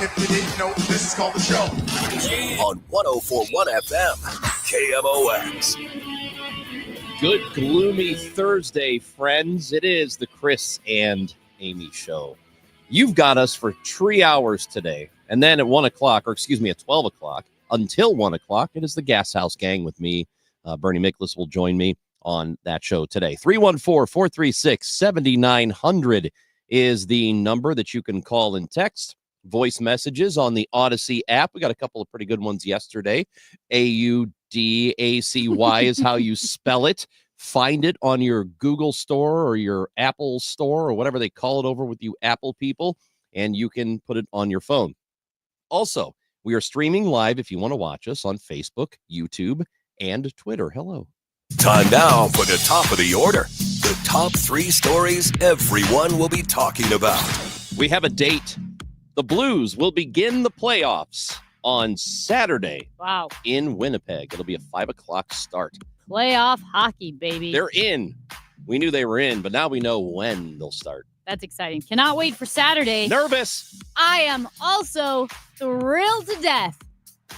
If you didn't know, this is called the show. On 104.1 FM, KMOX. Good gloomy Thursday, friends. It is the Chris and Amy Show. You've got us for 3 hours today. And then at 1 o'clock, or excuse me, at 12 o'clock, until 1 o'clock, it is the Gas House Gang with me. Bernie Miklasz will join me on that show today. 314-436-7900 is the number that you can call and text. Voice messages on the Odyssey app. We got a couple of pretty good ones yesterday. AUDACY is how you spell it. Find it on your Google store or your Apple store or whatever they call it over with you Apple people, and you can put it on your phone. Also, we are streaming live if you want to watch us on Facebook, YouTube, and Twitter. Hello. Time now for the top of the order. The top 3 stories everyone will be talking about. We have a date. The Blues will begin the playoffs on Saturday. Wow. In Winnipeg. It'll be a 5 o'clock start. Playoff hockey, baby. They're in. We knew they were in, but now we know when they'll start. That's exciting. Cannot wait for Saturday. Nervous. I am also thrilled to death.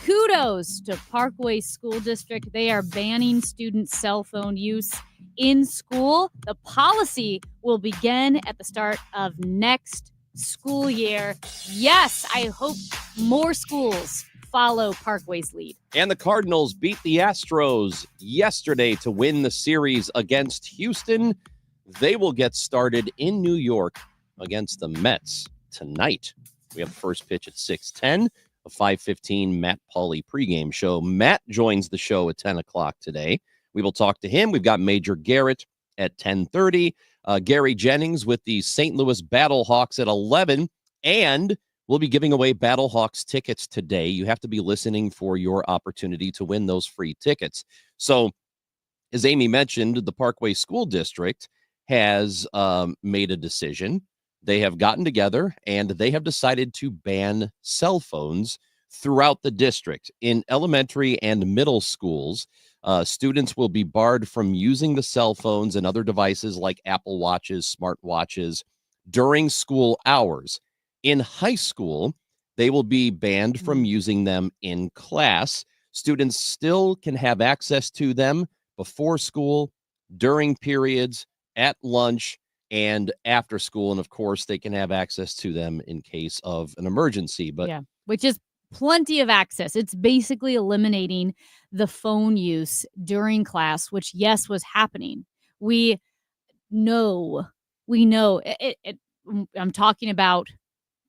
Kudos to Parkway School District. They are banning student cell phone use in school. The policy will begin at the start of next school year. Yes, I hope more schools follow Parkway's lead. And the Cardinals beat the Astros yesterday to win the series against Houston. They will get started in New York against the Mets tonight. We have the first pitch at 6:10, a 5:15 Matt Pauley pregame show. Matt joins the show at 10 o'clock today. We will talk to him. We've got Major Garrett at 10:30. Gary Jennings with the St. Louis Battlehawks at 11. And we'll be giving away Battlehawks tickets today. You have to be listening for your opportunity to win those free tickets. So, as Amy mentioned, the Parkway School District has made a decision. They have gotten together and they have decided to ban cell phones throughout the district. In elementary and middle schools, students will be barred from using the cell phones and other devices like Apple Watches, smart watches during school hours. In high school, they will be banned from using them in class. Students still can have access to them before school, during periods, at lunch, and after school. And of course, they can have access to them in case of an emergency. But yeah, which is plenty of access. It's basically eliminating the phone use during class, which, yes, was happening. We know it. I'm talking about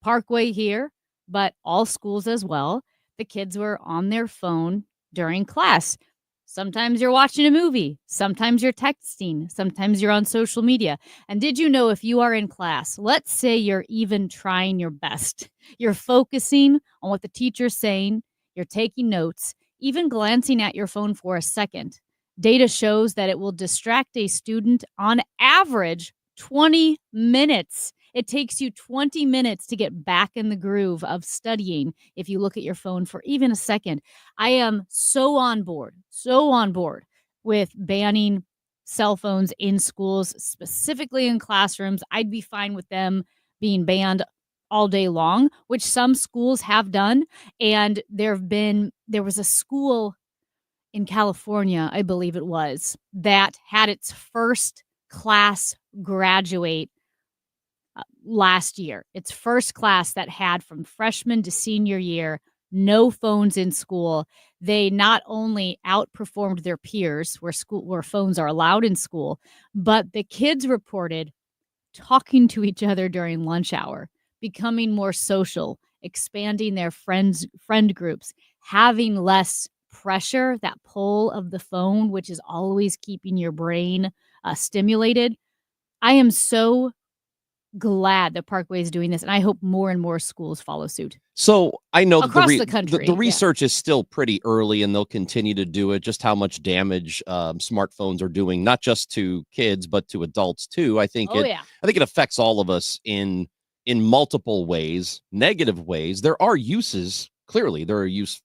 Parkway here, but all schools as well. The kids were on their phone during class. Sometimes you're watching a movie. Sometimes you're texting. Sometimes you're on social media. And did you know if you are in class, let's say you're even trying your best, you're focusing on what the teacher's saying, you're taking notes, even glancing at your phone for a second, data shows that it will distract a student on average 20 minutes. It takes you 20 minutes to get back in the groove of studying if you look at your phone for even a second. I am so on board with banning cell phones in schools, specifically in classrooms. I'd be fine with them being banned all day long, which some schools have done. And there was a school in California, I believe it was, that had its first class graduate last year. Its first class that had from freshman to senior year, no phones in school. They not only outperformed their peers where phones are allowed in school, but the kids reported talking to each other during lunch hour, becoming more social, expanding their friend groups, having less pressure, that pull of the phone, which is always keeping your brain stimulated. I am so glad that Parkway is doing this, and I hope more and more schools follow suit. So I know across the country, the research is still pretty early, and they'll continue to do it. Just how much damage smartphones are doing, not just to kids but to adults too. I think I think it affects all of us in multiple ways, negative ways. There are uses. Clearly, there are use.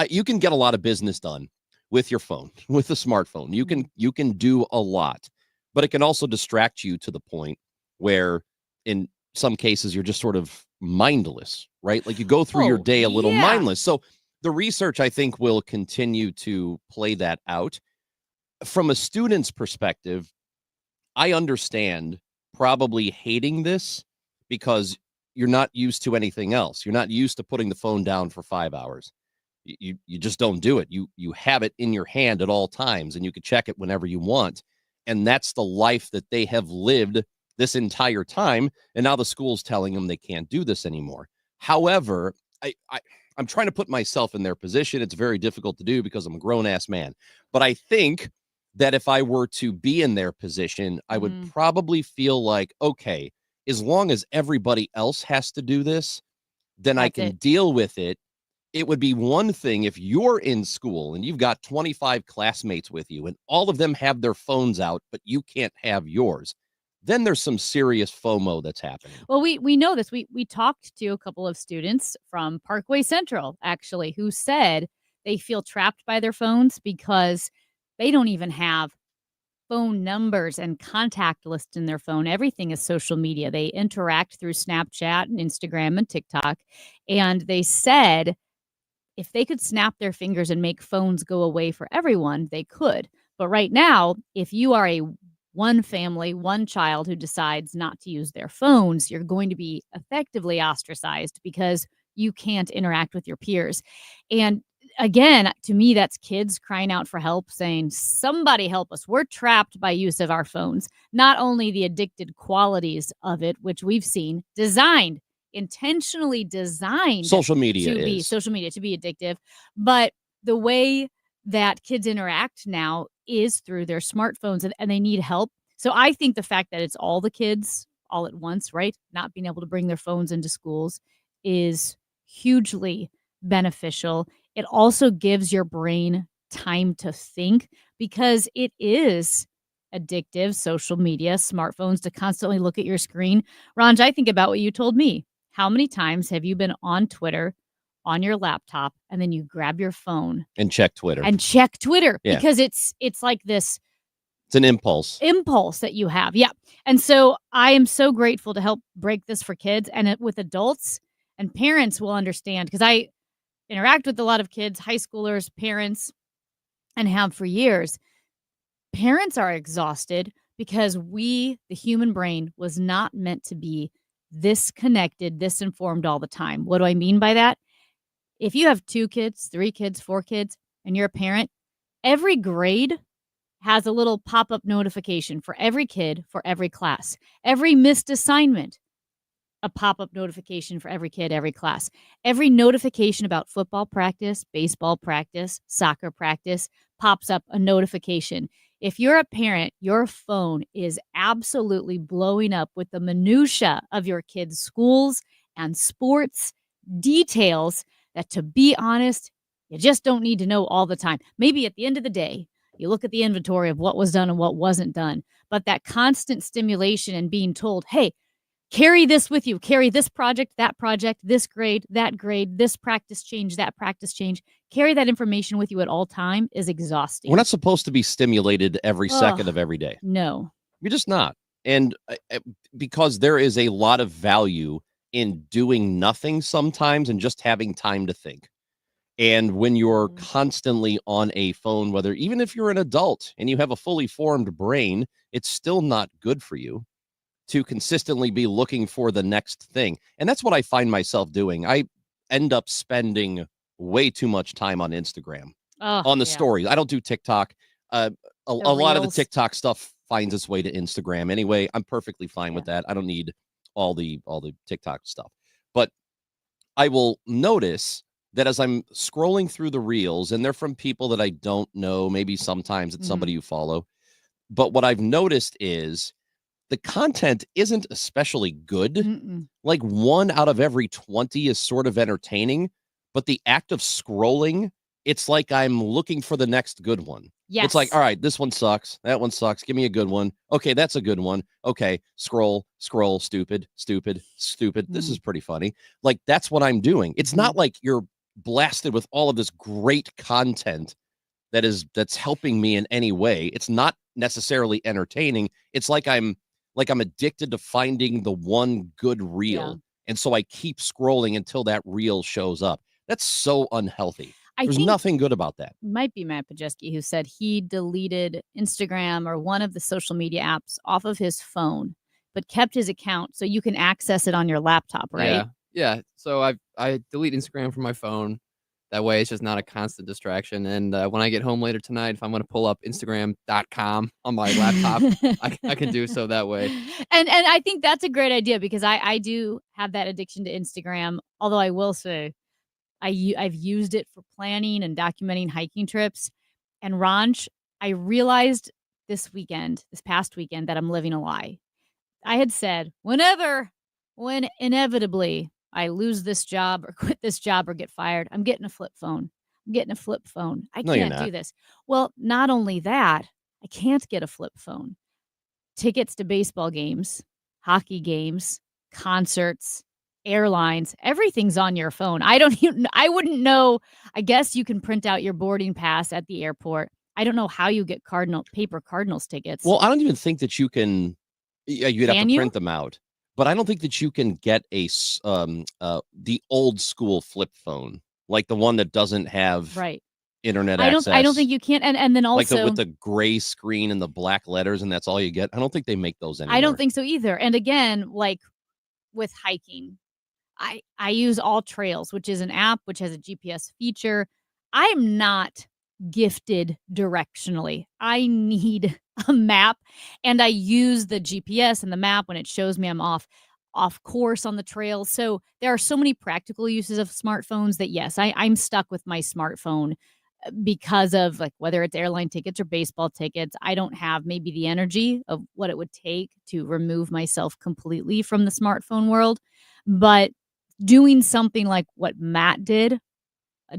You can get a lot of business done with your phone, with a smartphone. You can do a lot, but it can also distract you to the point where in some cases you're just sort of mindless, right? Like you go through your Oh, day a little yeah. mindless. So the research, I think, will continue to play that out. From a student's perspective, I understand probably hating this because you're not used to anything else. You're not used to putting the phone down for 5 hours. You just don't do it. You have it in your hand at all times, and you can check it whenever you want. And that's the life that they have lived this entire time. And now the school's telling them they can't do this anymore. However, I'm trying to put myself in their position. It's very difficult to do because I'm a grown-ass man. But I think that if I were to be in their position, I would probably feel like, okay, as long as everybody else has to do this, then I can deal with it. It would be one thing if you're in school and you've got 25 classmates with you and all of them have their phones out, but you can't have yours. Then there's some serious FOMO that's happening. Well, we know this. We talked to a couple of students from Parkway Central, actually, who said they feel trapped by their phones because they don't even have phone numbers and contact lists in their phone. Everything is social media. They interact through Snapchat and Instagram and TikTok. And they said if they could snap their fingers and make phones go away for everyone, they could. But right now, if you are one family, one child who decides not to use their phones, you're going to be effectively ostracized because you can't interact with your peers. And again, to me, that's kids crying out for help, saying, somebody help us. We're trapped by use of our phones. Not only the addicted qualities of it, which we've seen, intentionally designed social media to be addictive, but the way that kids interact now is through their smartphones, and they need help. So I think the fact that it's all the kids all at once, right, not being able to bring their phones into schools is hugely beneficial. It also gives your brain time to think because it is addictive, social media, smartphones, to constantly look at your screen. Ranj, I think about what you told me. How many times have you been on Twitter on your laptop and then you grab your phone and check Twitter Yeah. Because it's like this. It's an impulse that you have. Yeah. And so I am so grateful to help break this for kids and with adults, and parents will understand because I interact with a lot of kids, high schoolers, parents, and have for years. Parents are exhausted because the human brain was not meant to be this connected, this informed all the time. What do I mean by that? If you have 2 kids, 3 kids, 4 kids, and you're a parent, every grade has a little pop-up notification for every kid, for every class. Every missed assignment, a pop-up notification for every kid, every class. Every notification about football practice, baseball practice, soccer practice pops up a notification. If you're a parent, your phone is absolutely blowing up with the minutia of your kids' schools and sports details that, to be honest, you just don't need to know all the time. Maybe at the end of the day, you look at the inventory of what was done and what wasn't done. But that constant stimulation and being told, hey, carry this with you, carry this project, this grade, that grade, this practice change, that practice change, carry that information with you at all time is exhausting. We're not supposed to be stimulated every second of every day. No. You're just not. And because there is a lot of value in doing nothing sometimes and just having time to think. And when you're constantly on a phone, even if you're an adult and you have a fully formed brain, it's still not good for you to consistently be looking for the next thing. And that's what I find myself doing. I end up spending way too much time on Instagram, on the stories. I don't do TikTok. A lot of the TikTok stuff finds its way to Instagram anyway. I'm perfectly fine with that. I don't need all the TikTok stuff. But I will notice that as I'm scrolling through the reels, and they're from people that I don't know, maybe sometimes it's somebody you follow. But what I've noticed is the content isn't especially good. Like 1 out of every 20 is sort of entertaining, but the act of scrolling, it's like I'm looking for the next good one. Yes. It's like, all right, this one sucks. That one sucks. Give me a good one. Okay, that's a good one. Okay, scroll, stupid. This is pretty funny. Like, that's what I'm doing. It's not like you're blasted with all of this great content that's helping me in any way. It's not necessarily entertaining. It's like I'm addicted to finding the one good reel And so I keep scrolling until that reel shows up. That's so unhealthy. I There's think nothing good about that. it might be Matt Pajeski who said he deleted Instagram or one of the social media apps off of his phone, but kept his account so you can access it on your laptop, right? Yeah. So I delete Instagram from my phone. That way it's just not a constant distraction. And when I get home later tonight, if I'm going to pull up Instagram.com on my laptop, I can do so that way. And I think that's a great idea because I do have that addiction to Instagram. Although I will say I've used it for planning and documenting hiking trips. And Ranch, I realized this past weekend, that I'm living a lie. I had said, when inevitably I lose this job or quit this job or get fired, I'm getting a flip phone. I No, you're can't do not. this. Well, not only that, I can't get a flip phone. Tickets to baseball games, hockey games, concerts, airlines, everything's on your phone. I wouldn't know. I guess you can print out your boarding pass at the airport. I don't know how you get paper Cardinals tickets. Well, I don't even think that you can. Yeah, you'd have Can to you? print them out. But I don't think that you can get the old school flip phone, like the one that doesn't have right. internet I access. don't think you can. And then like also with the gray screen and the black letters, and that's all you get. I don't think they make those anymore. I don't think so either. And again, like with hiking, I use All Trails, which is an app which has a GPS feature. I am not gifted directionally. I need a map, and I use the GPS and the map when it shows me I'm off course on the trail. So there are so many practical uses of smartphones that yes, I'm stuck with my smartphone because of like whether it's airline tickets or baseball tickets. I don't have maybe the energy of what it would take to remove myself completely from the smartphone world. But doing something like what Matt did,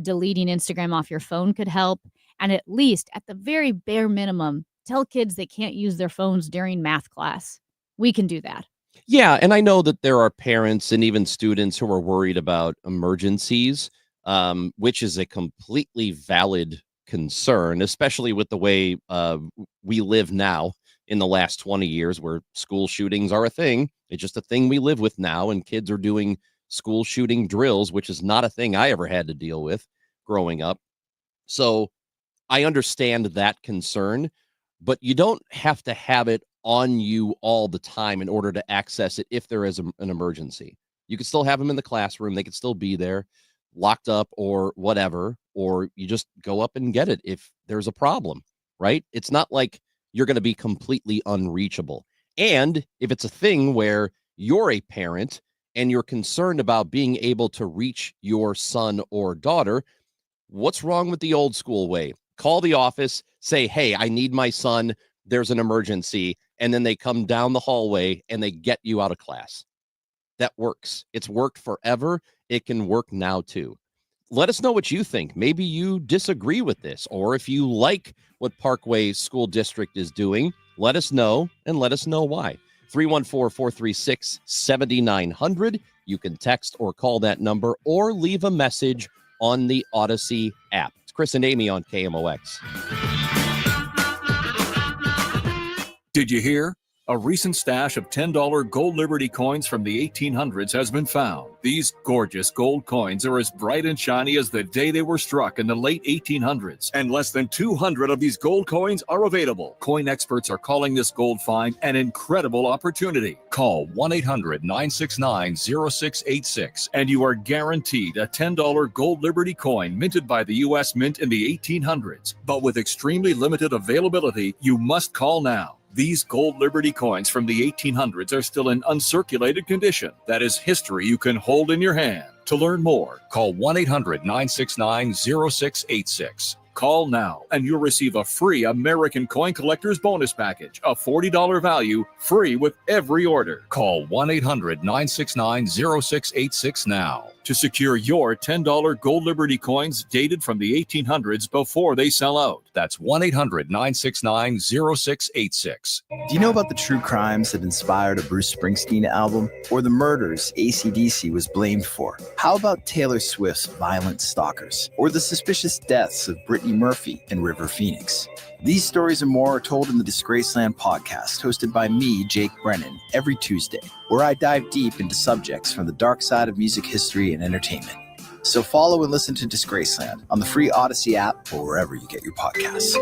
deleting Instagram off your phone could help. And at least at the very bare minimum, tell kids they can't use their phones during math class. We can do that. Yeah, and I know that there are parents and even students who are worried about emergencies, which is a completely valid concern, especially with the way we live now in the last 20 years where school shootings are a thing. It's just a thing we live with now, and kids are doing school shooting drills, which is not a thing I ever had to deal with growing up. So I understand that concern, but you don't have to have it on you all the time in order to access it if there is an emergency. You could still have them in the classroom. They could still be there, locked up or whatever, or you just go up and get it if there's a problem, right? It's not like you're going to be completely unreachable. And if it's a thing where you're a parent and you're concerned about being able to reach your son or daughter, what's wrong with the old school way? Call the office, say, hey, I need my son. There's an emergency. And then they come down the hallway and they get you out of class. That works. It's worked forever. It can work now too. Let us know what you think. Maybe you disagree with this, or if you like what Parkway School District is doing, let us know and let us know why. 314-436-7900. You can text or call that number or leave a message on the Odyssey app. It's Chris and Amy on KMOX. Did you hear? A recent stash of $10 gold Liberty coins from the 1800s has been found. These gorgeous gold coins are as bright and shiny as the day they were struck in the late 1800s, and less than 200 of these gold coins are available. Coin experts are calling this gold find an incredible opportunity. Call 1-800-969-0686 and you are guaranteed a $10 gold Liberty coin minted by the U.S. Mint in the 1800s. But with extremely limited availability, you must call now. These gold Liberty coins from the 1800s are still in uncirculated condition. That is history you can hold in your hand. To learn more, call 1-800-969-0686. Call now and you'll receive a free American Coin Collector's Bonus Package, a $40 value, free with every order. Call 1-800-969-0686 now. to secure your $10 Gold Liberty coins dated from the 1800s before they sell out. That's 1-800-969-0686. Do you know about the true crimes that inspired a Bruce Springsteen album? Or the murders AC/DC was blamed for? How about Taylor Swift's Violent Stalkers? Or the suspicious deaths of Brittany Murphy and River Phoenix? These stories and more are told in the Disgraceland podcast, hosted by me, Jake Brennan, every Tuesday, where I dive deep into subjects from the dark side of music history and entertainment. So follow and listen to Disgraceland on the free Odyssey app or wherever you get your podcasts.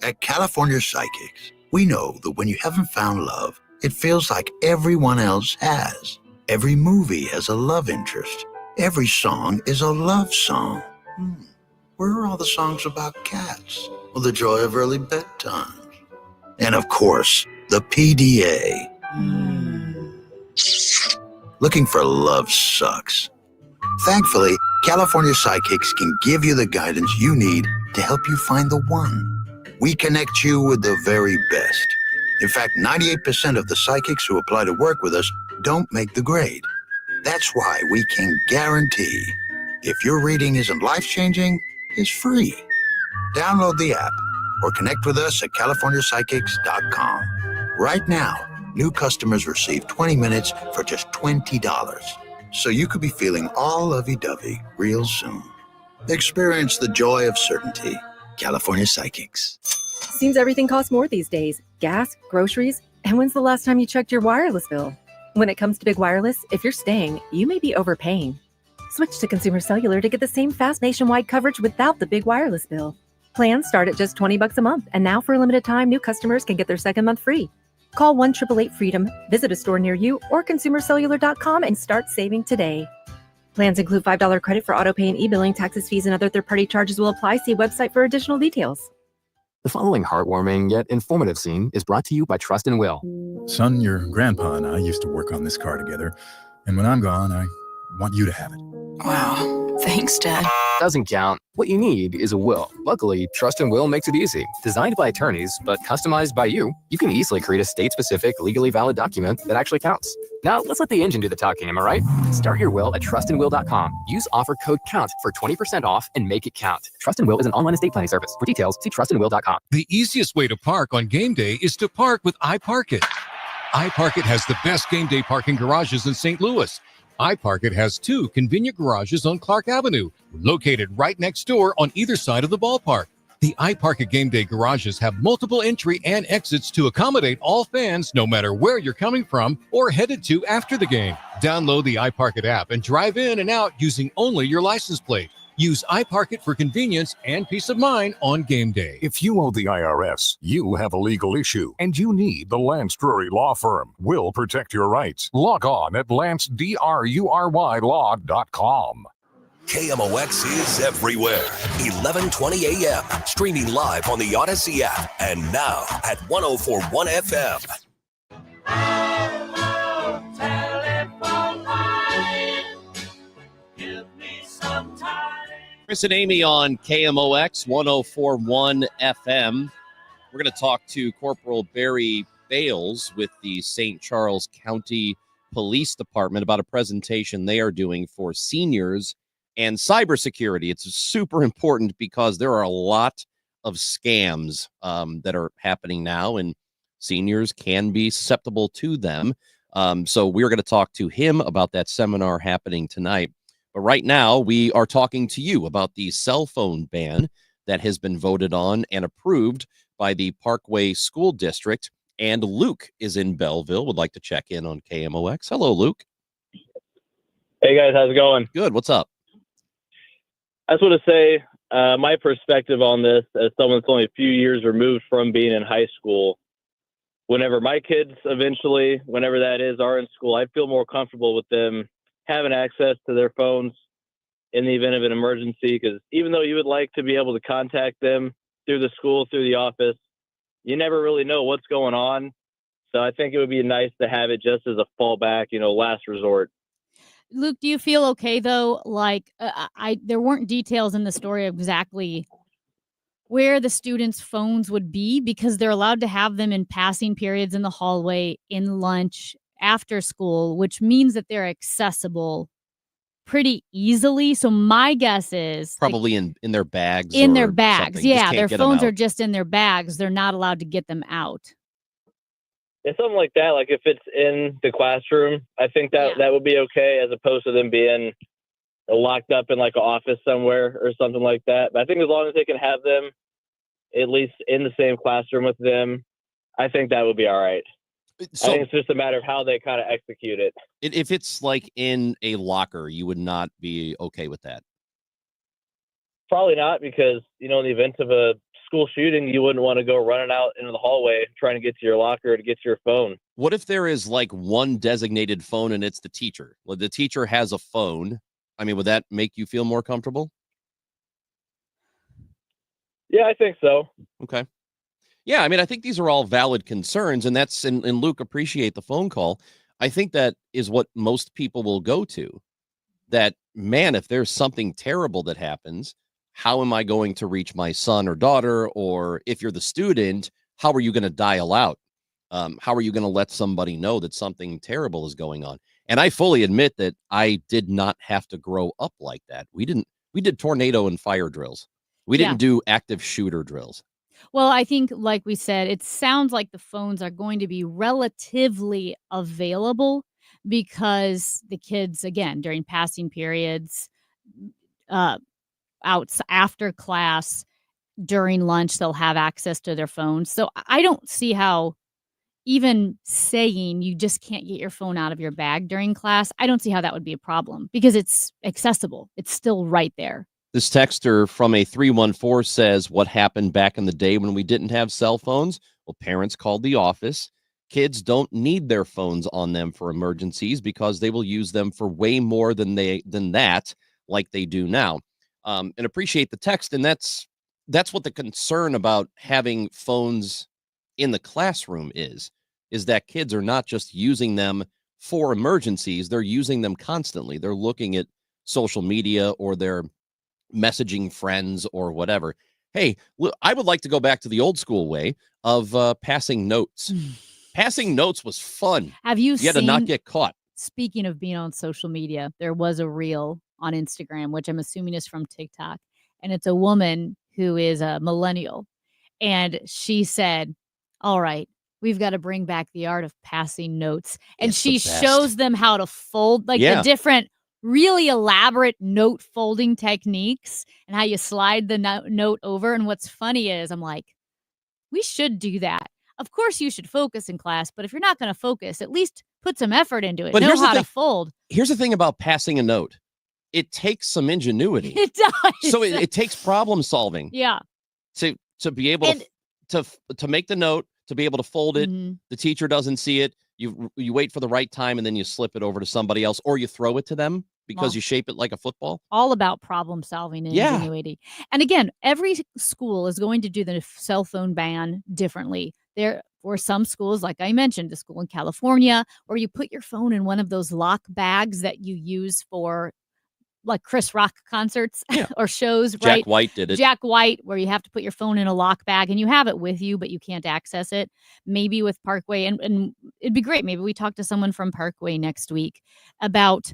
At California Psychics, we know that when you haven't found love, it feels like everyone else has. Every movie has a love interest. Every song is a love song. Where are all the songs about cats? Or the joy of early bedtimes? And of course, the PDA. Looking for love sucks. Thankfully, California Psychics can give you the guidance you need to help you find the one. We connect you with the very best. In fact, 98% of the psychics who apply to work with us don't make the grade. That's why we can guarantee if your reading isn't life-changing, it's free. Download the app or connect with us at CaliforniaPsychics.com. Right now, new customers receive 20 minutes for just $20. So you could be feeling all lovey-dovey real soon. Experience the joy of certainty. California Psychics. Seems everything costs more these days. Gas, groceries, and when's the last time you checked your wireless bill? When it comes to Big Wireless, if you're staying, you may be overpaying. Switch to Consumer Cellular to get the same fast nationwide coverage without the big wireless bill. Plans start at just $20 a month, and now for a limited time, new customers can get their second month free. Call 1-888-FREEDOM, visit a store near you, or consumercellular.com and start saving today. Plans include $5 credit for autopay and e-billing. Taxes, fees, and other third-party charges will apply. See website for additional details. The following heartwarming yet informative scene is brought to you by Trust and Will. Son, your grandpa and I used to work on this car together, and when I'm gone, I want you to have it. Wow. Thanks, Dad. Doesn't count. What you need is a will. Luckily, Trust and Will makes it easy. Designed by attorneys, but customized by you, you can easily create a state-specific, legally valid document that actually counts. Now, let's let the engine do the talking, am I right? Start your will at trustandwill.com. Use offer code COUNT for 20% off and make it count. Trust and Will is an online estate planning service. For details, see trustandwill.com. The easiest way to park on game day is to park with iParkit. iParkit has the best game day parking garages in St. Louis. iParkit has 2 convenient garages on Clark Avenue, located right next door on either side of the ballpark. The iParkit Game Day garages have multiple entry and exits to accommodate all fans, no matter where you're coming from or headed to after the game. Download the iParkit app and drive in and out using only your license plate. Use iParkit for convenience and peace of mind on game day. If you owe the IRS, you have a legal issue, and you need the Lance Drury Law Firm. We'll protect your rights. Log on at lancedrurylaw.com. KMOX is everywhere. 1120 a.m. Streaming live on the Odyssey app. And now at 104.1 FM. Chris and Amy on KMOX 104.1 FM. We're going to talk to Corporal Barry Bales with the St. Charles County Police Department about a presentation they are doing for seniors and cybersecurity. It's super important because there are a lot of scams that are happening now, and seniors can be susceptible to them. So we're going to talk to him about that seminar happening tonight. But right now, we are talking to you about the cell phone ban that has been voted on and approved by the Parkway School District. And Luke is in Belleville, would like to check in on KMOX. Hello, Luke. Hey, guys. How's it going? Good. What's up? I just want to say my perspective on this as someone that's only a few years removed from being in high school. Whenever my kids eventually, whenever that is, are in school, I feel more comfortable with them having access to their phones in the event of an emergency, because even though you would like to be able to contact them through the school, through the office, you never really know what's going on. So I think it would be nice to have it just as a fallback, last resort. Luke, do you feel okay though? Like there weren't details in the story of exactly where the students' phones would be, because they're allowed to have them in passing periods in the hallway, in lunch, after school, which means that they're accessible pretty easily. So my guess is Probably in their bags. in their or bags. something. You just Yeah, can't their get 'em phones out. are just in their bags. They're not allowed to get them out. Yeah, something like that. Like if it's in the classroom, I think that that would be okay, as opposed to them being locked up in like an office somewhere or something like that. But I think as long as they can have them at least in the same classroom with them, I think that would be all right. So- I think it's just a matter of how they kind of execute it. If it's like in a locker, you would not be okay with that. Probably not, because, you know, in the event of a school shooting, you wouldn't want to go running out into the hallway trying to get to your locker to get to your phone. What if there is like one designated phone and it's the teacher? Well, the teacher has a phone. I mean, would that make you feel more comfortable? Yeah, I think so. Okay. Yeah, I mean, I think these are all valid concerns, and that's and Luke, appreciate the phone call. I think that is what most people will go to. That, man, if there's something terrible that happens, how am I going to reach my son or daughter? Or if you're the student, how are you going to dial out? How are you going to let somebody know that something terrible is going on? And I fully admit that I did not have to grow up like that. We did tornado and fire drills. We didn't do active shooter drills. Well, I think, like we said, it sounds like the phones are going to be relatively available because the kids, again, during passing periods, out after class, during lunch, they'll have access to their phones. So I don't see how even saying you just can't get your phone out of your bag during class, I don't see how that would be a problem because it's accessible. It's still right there. This texter from a 314 says, what happened back in the day when we didn't have cell phones? Well, parents called the office. Kids don't need their phones on them for emergencies because they will use them for way more than that, like they do now. And appreciate the text. And that's what the concern about having phones in the classroom is that kids are not just using them for emergencies. They're using them constantly. They're looking at social media or they're messaging friends or whatever. Hey, I would like to go back to the old school way of passing notes. Passing notes was fun. Have you had to not get caught. Speaking of being on social media, there was a reel on Instagram, which I'm assuming is from TikTok. And it's a woman who is a millennial. And she said, all right, we've got to bring back the art of passing notes. And It's she the best. shows them how to fold, like the different really elaborate note folding techniques and how you slide the note over. And what's funny is I'm like, we should do that. Of course you should focus in class, but if you're not going to focus, at least put some effort into it. But know here's the how to thing. fold. Here's the thing about passing a note. It takes some ingenuity. It does. So it takes problem solving. Yeah. To be able to make the note, to be able to fold it. Mhm. The teacher doesn't see it. You wait for the right time and then you slip it over to somebody else, or you throw it to them because Well, you shape it like a football. all about problem solving and Yeah. ingenuity. And again, every school is going to do the cell phone ban differently. There were some schools, like I mentioned, a school in California, where you put your phone in one of those lock bags that you use for like Chris Rock concerts or shows, Jack right? White did it. Jack White, where you have to put your phone in a lock bag and you have it with you, but you can't access it. Maybe with Parkway, and it'd be great. Maybe we talk to someone from Parkway next week about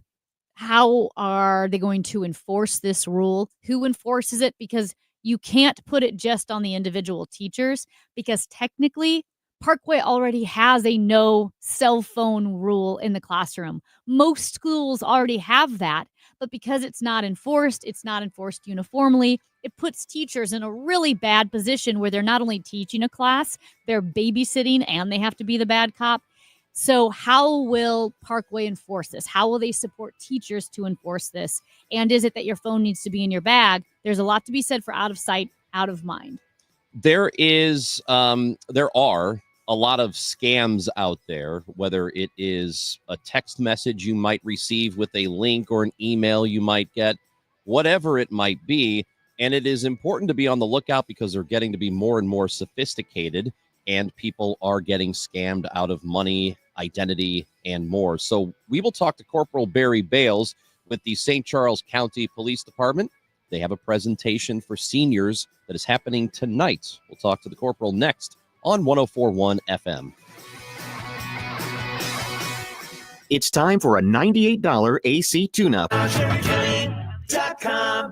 how are they going to enforce this rule? Who enforces it? Because you can't put it just on the individual teachers, because technically Parkway already has a no cell phone rule in the classroom. Most schools already have that, but because it's not enforced uniformly, it puts teachers in a really bad position where they're not only teaching a class, they're babysitting and they have to be the bad cop. So how will Parkway enforce this? How will they support teachers to enforce this? And is it that your phone needs to be in your bag? There's a lot to be said for out of sight, out of mind. There are a lot of scams out there, whether it is a text message you might receive with a link or an email you might get, whatever it might be. And it is important to be on the lookout because they're getting to be more and more sophisticated and people are getting scammed out of money, identity, and more. So we will talk to Corporal Barry Bales with the St. Charles County Police Department. They have a presentation for seniors that is happening tonight. We'll talk to the corporal next on 104.1 FM. It's time for a $98 AC tune-up.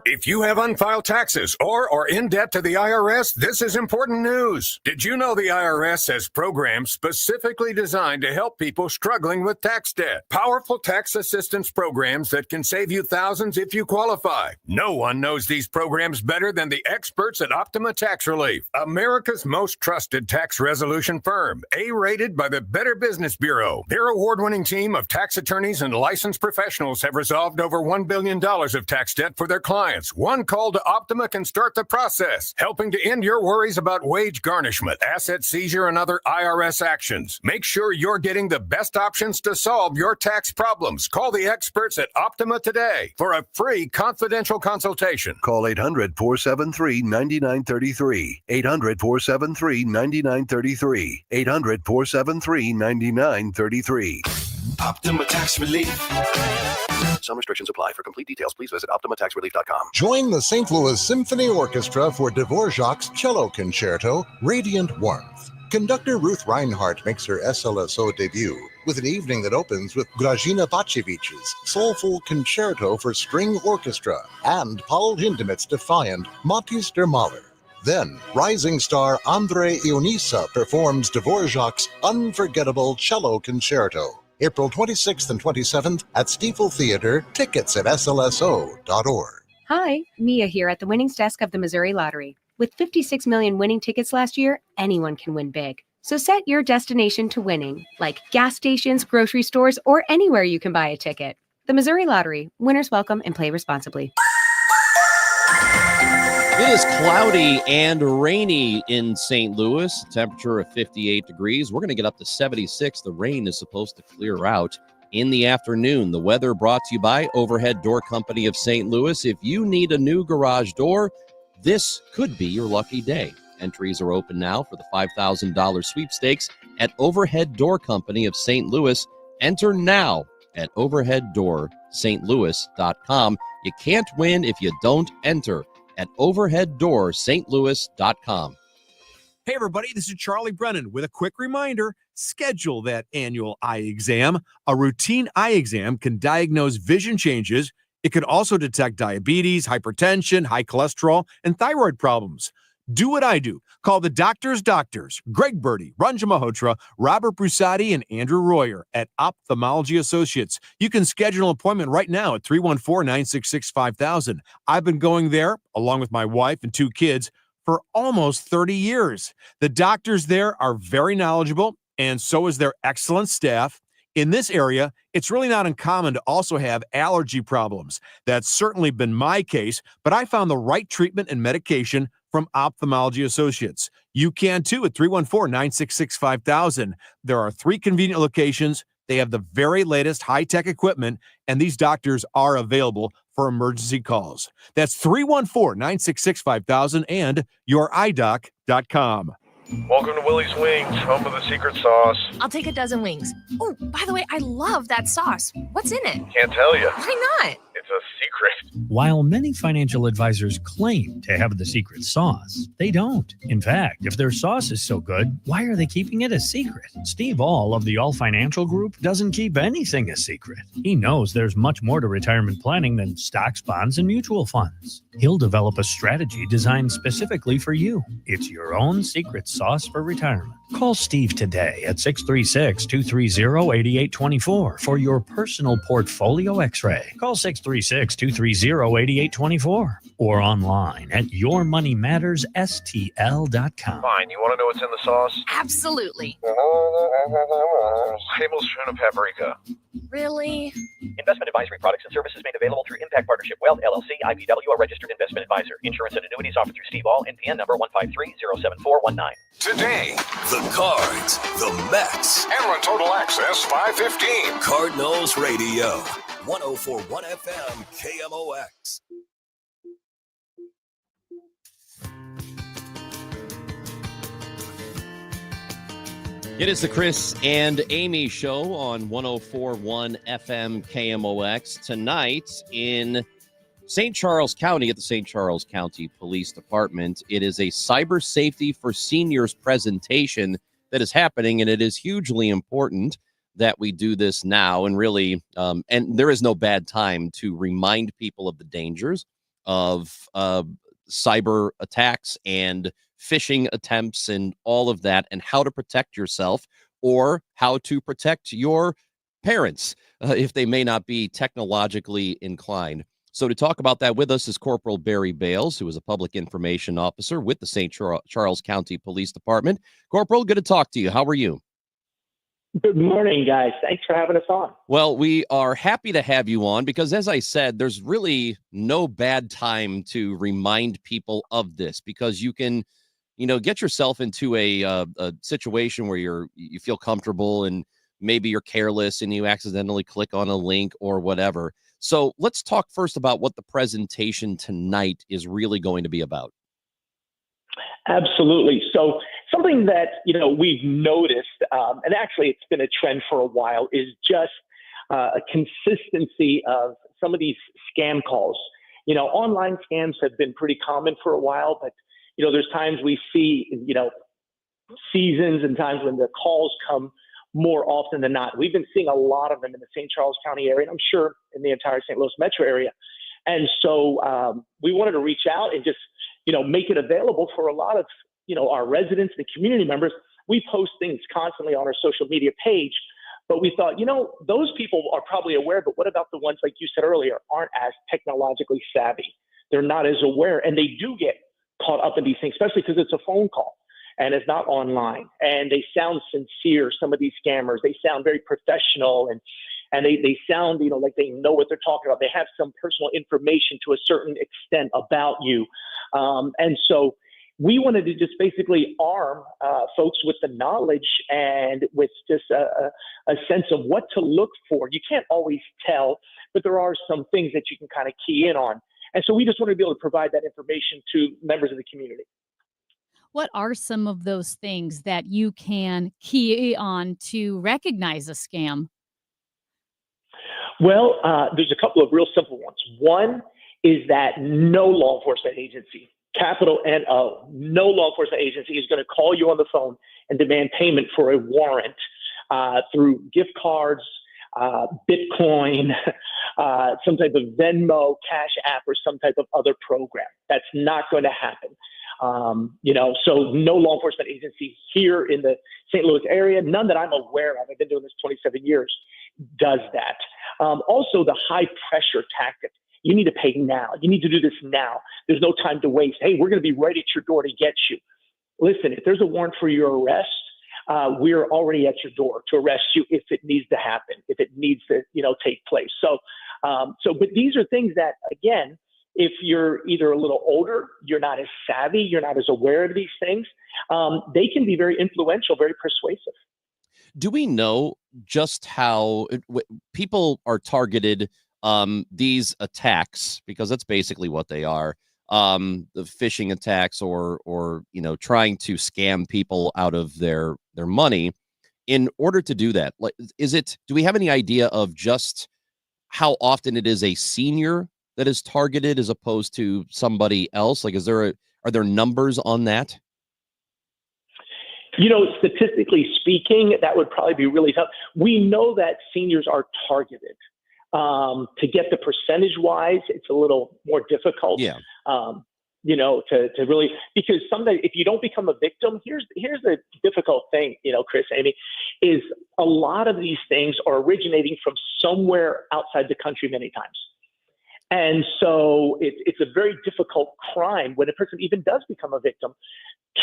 If you have unfiled taxes or are in debt to the IRS, this is important news. Did you know the IRS has programs specifically designed to help people struggling with tax debt? Powerful tax assistance programs that can save you thousands if you qualify. No one knows these programs better than the experts at Optima Tax Relief, America's most trusted tax resolution firm, A-rated by the Better Business Bureau. Their award-winning team of tax attorneys and licensed professionals have resolved over $1 billion of tax debt for their clients. One call to Optima can start the process, helping to end your worries about wage garnishment, asset seizure, and other IRS actions. Make sure you're getting the best options to solve your tax problems. Call the experts at Optima today for a free confidential consultation. Call 800-473-9933. 800-473-9933. 800-473-9933. Optima Tax Relief. Some restrictions apply. For complete details, please visit OptimaTaxRelief.com. Join the St. Louis Symphony Orchestra for Dvorak's Cello Concerto, Radiant Warmth. Conductor Ruth Reinhardt makes her SLSO debut with an evening that opens with Grażyna Baciewicz's soulful concerto for string orchestra and Paul Hindemith's defiant Matthias der Mahler. Then, rising star Andrei Ionissa performs Dvorak's unforgettable cello concerto. April 26th and 27th at Stiefel Theater. Tickets at slso.org. Hi, Mia here at the winnings desk of the Missouri Lottery. With 56 million winning tickets last year, anyone can win big. So set your destination to winning, like gas stations, grocery stores, or anywhere you can buy a ticket. The Missouri Lottery. Winners welcome and play responsibly. It is cloudy and rainy in St. Louis, temperature of 58 degrees. We're going to get up to 76. The rain is supposed to clear out in the afternoon. The weather brought to you by Overhead Door Company of St. Louis. If you need a new garage door, this could be your lucky day. Entries are open now for the $5,000 sweepstakes at Overhead Door Company of St. Louis. Enter now at overheaddoorstlouis.com. You can't win if you don't enter at overheaddoorstlouis.com. Hey, everybody, this is Charlie Brennan with a quick reminder. Schedule that annual eye exam. A routine eye exam can diagnose vision changes. It can also detect diabetes, hypertension, high cholesterol, and thyroid problems. Do what I do. Call the doctors, Greg Birdie, Ranjan Malhotra, Robert Brusati, and Andrew Royer at Ophthalmology Associates. You can schedule an appointment right now at 314-966-5000. I've been going there, along with my wife and 2 kids, for almost 30 years. The doctors there are very knowledgeable, and so is their excellent staff. In this area, it's really not uncommon to also have allergy problems. That's certainly been my case, but I found the right treatment and medication from Ophthalmology Associates. You can too at 314-966-5000. There are 3 convenient locations. They have the very latest high-tech equipment, and these doctors are available for emergency calls. That's 314-966-5000 and youridoc.com. Welcome to Willie's Wings, home of the secret sauce. I'll take a dozen wings. Oh, by the way, I love that sauce. What's in it? Can't tell you. Why not? It's a secret. While many financial advisors claim to have the secret sauce, they don't. In fact, if their sauce is so good, why are they keeping it a secret? Steve All of the All Financial Group doesn't keep anything a secret. He knows there's much more to retirement planning than stocks, bonds, and mutual funds. He'll develop a strategy designed specifically for you. It's your own secret sauce for retirement. Call Steve today at 636-230-8824 for your personal portfolio x-ray. Call 636-230-8824 or online at yourmoneymattersstl.com. Fine, you want to know what's in the sauce? Absolutely. Tablespoon of paprika. Really? Investment advisory products and services made available through Impact Partnership Wealth, LLC, IPW, a registered investment advisor. Insurance and annuities offered through Steve All, NPN number 153-07419. Today, the Cards, the Mets, Ameren Total Access 515. Cardinals Radio, 104.1 FM, KMOX. It is the Chris and Amy Show on 104.1 FM KMOX. Tonight in St. Charles County at the St. Charles County Police Department, it is a Cyber Safety for Seniors presentation that is happening, and it is hugely important. that we do this now, and really, and there is no bad time to remind people of the dangers of cyber attacks and phishing attempts and all of that, and how to protect yourself or how to protect your parents if they may not be technologically inclined. So to talk about that with us is Corporal Barry Bales, who is a public information officer with the St. Charles County Police Department. Corporal, good to talk to you. How are you? Good morning, guys. Thanks for having us on. Well, we are happy to have you on because, as I said, there's really no bad time to remind people of this, because you can, get yourself into a situation where you feel comfortable and maybe you're careless and you accidentally click on a link or whatever. So let's talk first about what the presentation tonight is really going to be about. Absolutely. So something that, we've noticed, and actually it's been a trend for a while, is just a consistency of some of these scam calls. Online scams have been pretty common for a while, but, there's times we see, seasons and times when the calls come more often than not. We've been seeing a lot of them in the St. Charles County area, and I'm sure in the entire St. Louis metro area. And so we wanted to reach out and just, make it available for a lot of, our residents and community members. We post things constantly on our social media page, but we thought, those people are probably aware, but what about the ones, like you said earlier, aren't as technologically savvy? They're not as aware, and they do get caught up in these things, especially because it's a phone call and it's not online, and they sound sincere. Some of these scammers, they sound very professional, and they sound, like they know what they're talking about. They have some personal information to a certain extent about you. And so we wanted to just basically arm folks with the knowledge and with just a sense of what to look for. You can't always tell, but there are some things that you can kind of key in on. And so we just wanted to be able to provide that information to members of the community. What are some of those things that you can key on to recognize a scam? Well, there's a couple of real simple ones. One is that no law enforcement agency, capital N-O, no law enforcement agency is going to call you on the phone and demand payment for a warrant through gift cards, Bitcoin, some type of Venmo, Cash App, or some type of other program. That's not going to happen. So no law enforcement agency here in the St. Louis area, none that I'm aware of, I've been doing this 27 years, does that. Also, the high pressure tactic. You need to pay now. You need to do this now. There's no time to waste. Hey, we're going to be right at your door to get you. Listen, if there's a warrant for your arrest, we're already at your door to arrest you if it needs to happen, if it needs to, take place. But these are things that, again, if you're either a little older, you're not as savvy, you're not as aware of these things, they can be very influential, very persuasive. Do we know just how people are targeted, these attacks, because that's basically what they are, the phishing attacks or trying to scam people out of their money? In order to do that, like, do we have any idea of just how often it is a senior that is targeted as opposed to somebody else? Like, are there numbers on that? Statistically speaking, that would probably be really tough. We know that seniors are targeted. To get the percentage-wise, it's a little more difficult. Yeah. To really, because someday if you don't become a victim, here's the difficult thing, Chris, Amy, is a lot of these things are originating from somewhere outside the country many times. And so it's a very difficult crime when a person even does become a victim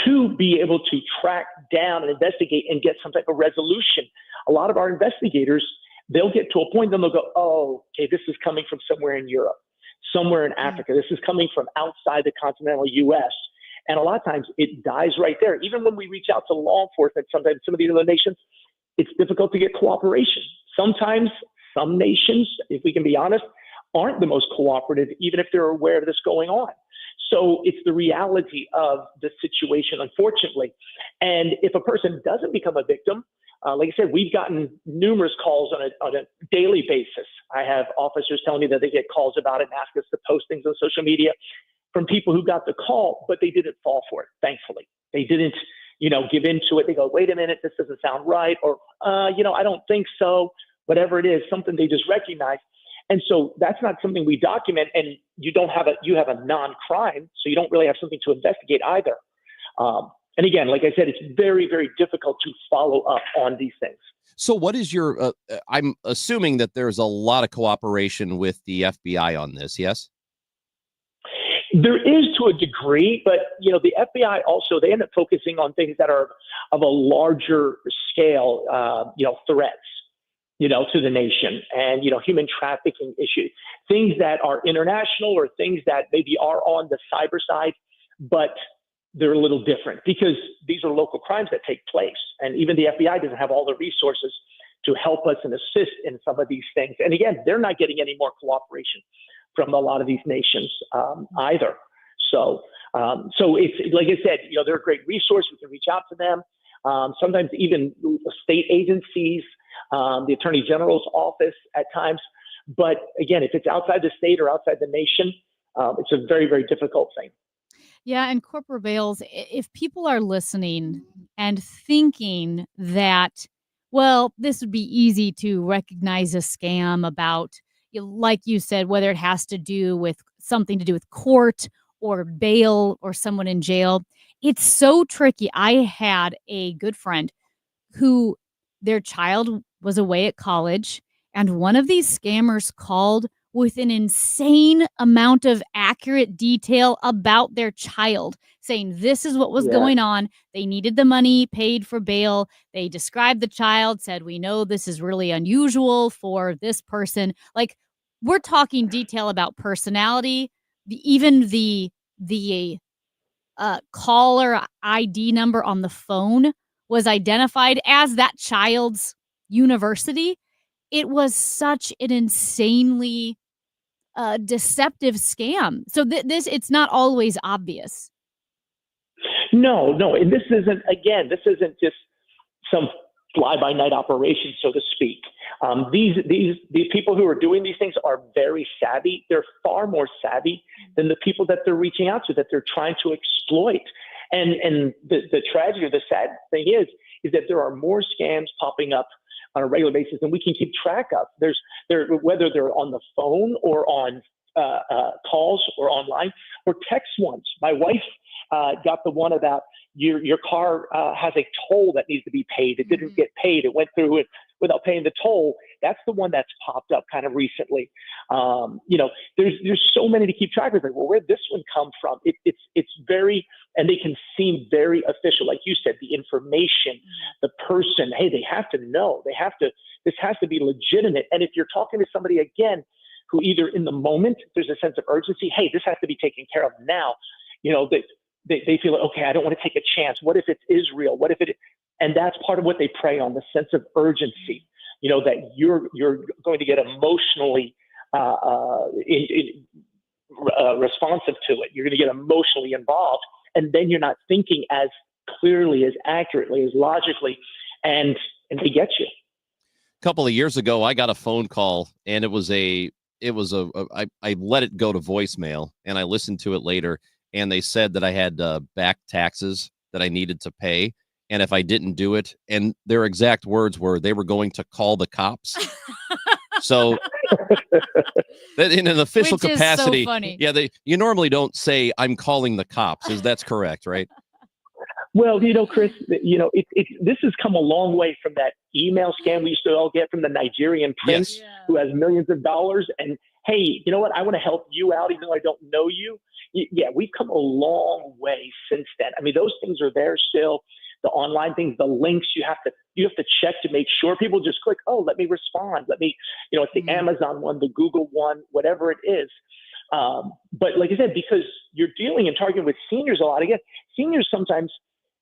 to be able to track down and investigate and get some type of resolution. A lot of our investigators, they'll get to a point, then they'll go, oh, okay, this is coming from somewhere in Europe, somewhere in Africa. This is coming from outside the continental U.S. And a lot of times it dies right there. Even when we reach out to law enforcement, sometimes some of these other nations, it's difficult to get cooperation. Sometimes some nations, if we can be honest, aren't the most cooperative, even if they're aware of this going on. So it's the reality of the situation, unfortunately. And if a person doesn't become a victim, like I said, we've gotten numerous calls on a daily basis. I have officers telling me that they get calls about it and ask us to post things on social media from people who got the call, but they didn't fall for it, thankfully. They didn't, give into it. They go, wait a minute, this doesn't sound right. Or, I don't think so. Whatever it is, something they just recognize. And so that's not something we document. And you have a non-crime. So you don't really have something to investigate either. And again, like I said, it's very, very difficult to follow up on these things. So what is your, I'm assuming that there's a lot of cooperation with the FBI on this, yes? There is to a degree, but, the FBI also, they end up focusing on things that are of a larger scale, threats, to the nation and, human trafficking issues, things that are international or things that maybe are on the cyber side, but they're a little different because these are local crimes that take place. And even the FBI doesn't have all the resources to help us and assist in some of these things. And again, they're not getting any more cooperation from a lot of these nations either. So it's, like I said, they're a great resource. We can reach out to them. Sometimes even state agencies, the Attorney General's office at times. But again, if it's outside the state or outside the nation, it's a very, very difficult thing. Yeah, and Corporal Bales, if people are listening and thinking that, well, this would be easy to recognize a scam about, like you said, whether it has to do with something to do with court or bail or someone in jail, it's so tricky. I had a good friend who their child was away at college, and one of these scammers called with an insane amount of accurate detail about their child, saying this is what was going on. They needed the money paid for bail. They described the child, said, we know this is really unusual for this person. Like, we're talking detail about personality, even the caller ID number on the phone was identified as that child's university. It was such an insanely deceptive scam. So it's not always obvious. No. And this isn't just some fly-by-night operation, so to speak. These people who are doing these things are very savvy. They're far more savvy than the people that they're reaching out to, that they're trying to exploit. And the tragedy or the sad thing is that there are more scams popping up on a regular basis than we can keep track of. Whether they're on the phone or on calls or online or text ones. My wife got the one about your car has a toll that needs to be paid. It didn't get paid. It went through it without paying the toll. That's the one that's popped up kind of recently. There's so many to keep track of. Like, well, where'd this one come from? It's very, and they can seem very official. Like you said, the information, the person, hey, they have to know. This has to be legitimate. And if you're talking to somebody again, who either in the moment, there's a sense of urgency, hey, this has to be taken care of now. They feel, okay, I don't want to take a chance. What if it is real? What if it? And that's part of what they prey on, the sense of urgency. That you're going to get emotionally responsive to it. You're going to get emotionally involved, and then you're not thinking as clearly, as accurately, as logically, and they get you. A couple of years ago, I got a phone call, and I let it go to voicemail, and I listened to it later, and they said that I had back taxes that I needed to pay. And if I didn't do it, and their exact words were, they were going to call the cops. So that in an official capacity, so funny. You normally don't say I'm calling the cops. That's correct, right? Well, Chris, this has come a long way from that email scam we used to all get from the Nigerian prince who has millions of dollars. And hey, you know what? I want to help you out, even though I don't know you. Yeah, we've come a long way since then. I mean, those things are there still. The online things, the links, you have to check to make sure. People just click, oh, let me respond. Let me, it's the Amazon one, the Google one, whatever it is. But like I said, because you're dealing and targeting with seniors a lot, again, seniors sometimes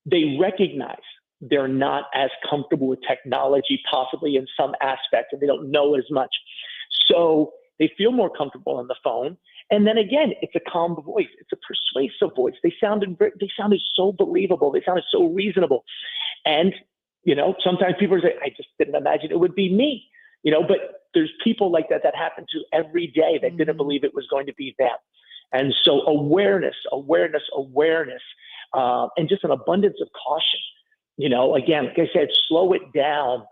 they recognize they're not as comfortable with technology, possibly in some aspect, and they don't know as much. So they feel more comfortable on the phone. And then again, it's a calm voice. It's a persuasive voice. They sounded so believable. They sounded so reasonable. And, sometimes people say, I just didn't imagine it would be me, but there's people like that happen to every day that didn't believe it was going to be them. And so awareness. and just an abundance of caution. Again, like I said, slow it down.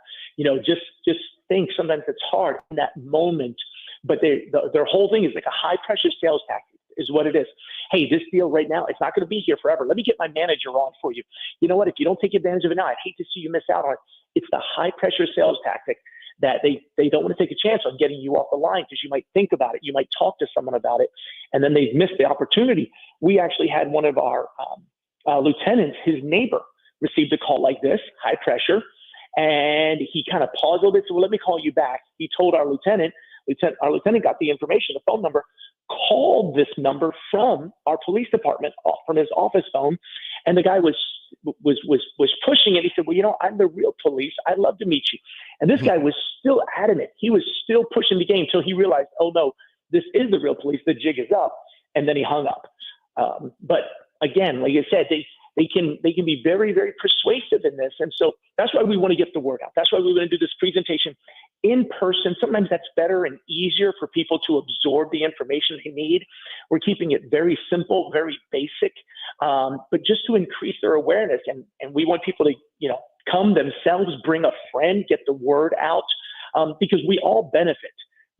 Just think. Sometimes it's hard in that moment, but their whole thing is like a high pressure sales tactic is what it is. Hey, this deal right now, it's not going to be here forever. Let me get my manager on for you. You know what? If you don't take advantage of it now, I'd hate to see you miss out on it. It's the high pressure sales tactic that they don't want to take a chance on getting you off the line because you might think about it. You might talk to someone about it, and then they've missed the opportunity. We actually had one of our lieutenants, his neighbor, received a call like this, high pressure, and he kind of paused a little bit, said, well, let me call you back. He told our lieutenant got the information, the phone number, called this number from our police department, from his office phone, and the guy was pushing it. He said, well, I'm the real police. I'd love to meet you. And this guy was still adamant. He was still pushing the game until he realized, oh no, this is the real police. The jig is up. And then he hung up. But again, like I said, they can be very, very persuasive in this. And so that's why we want to get the word out. That's why we want to do this presentation in person. Sometimes that's better and easier for people to absorb the information they need. We're keeping it very simple, very basic, but just to increase their awareness. And we want people to, come themselves, bring a friend, get the word out, because we all benefit.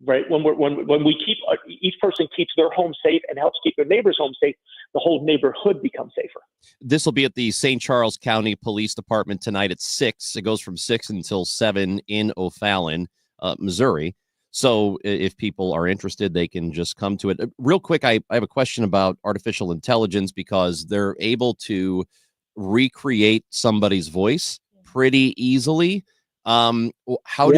Right. When we keep each person keeps their home safe and helps keep their neighbor's home safe, the whole neighborhood becomes safer. This will be at the St. Charles County Police Department tonight at 6. It goes from 6 until 7 in O'Fallon, Missouri. So if people are interested, they can just come to it. Real quick, I have a question about artificial intelligence because they're able to recreate somebody's voice pretty easily. How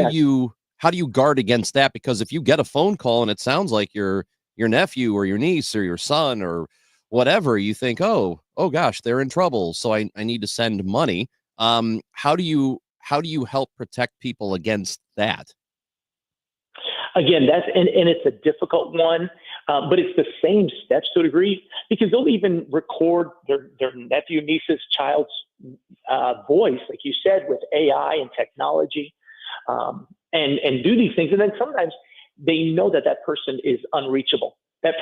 do you guard against that? Because if you get a phone call and it sounds like your nephew or your niece or your son or whatever, you think, oh gosh, they're in trouble, so I need to send money. How do you help protect people against that? Again, and it's a difficult one, but it's the same steps to a degree because they'll even record their nephew, niece's, child's voice, like you said, with AI and technology. And do these things. And then sometimes they know that person is unreachable. That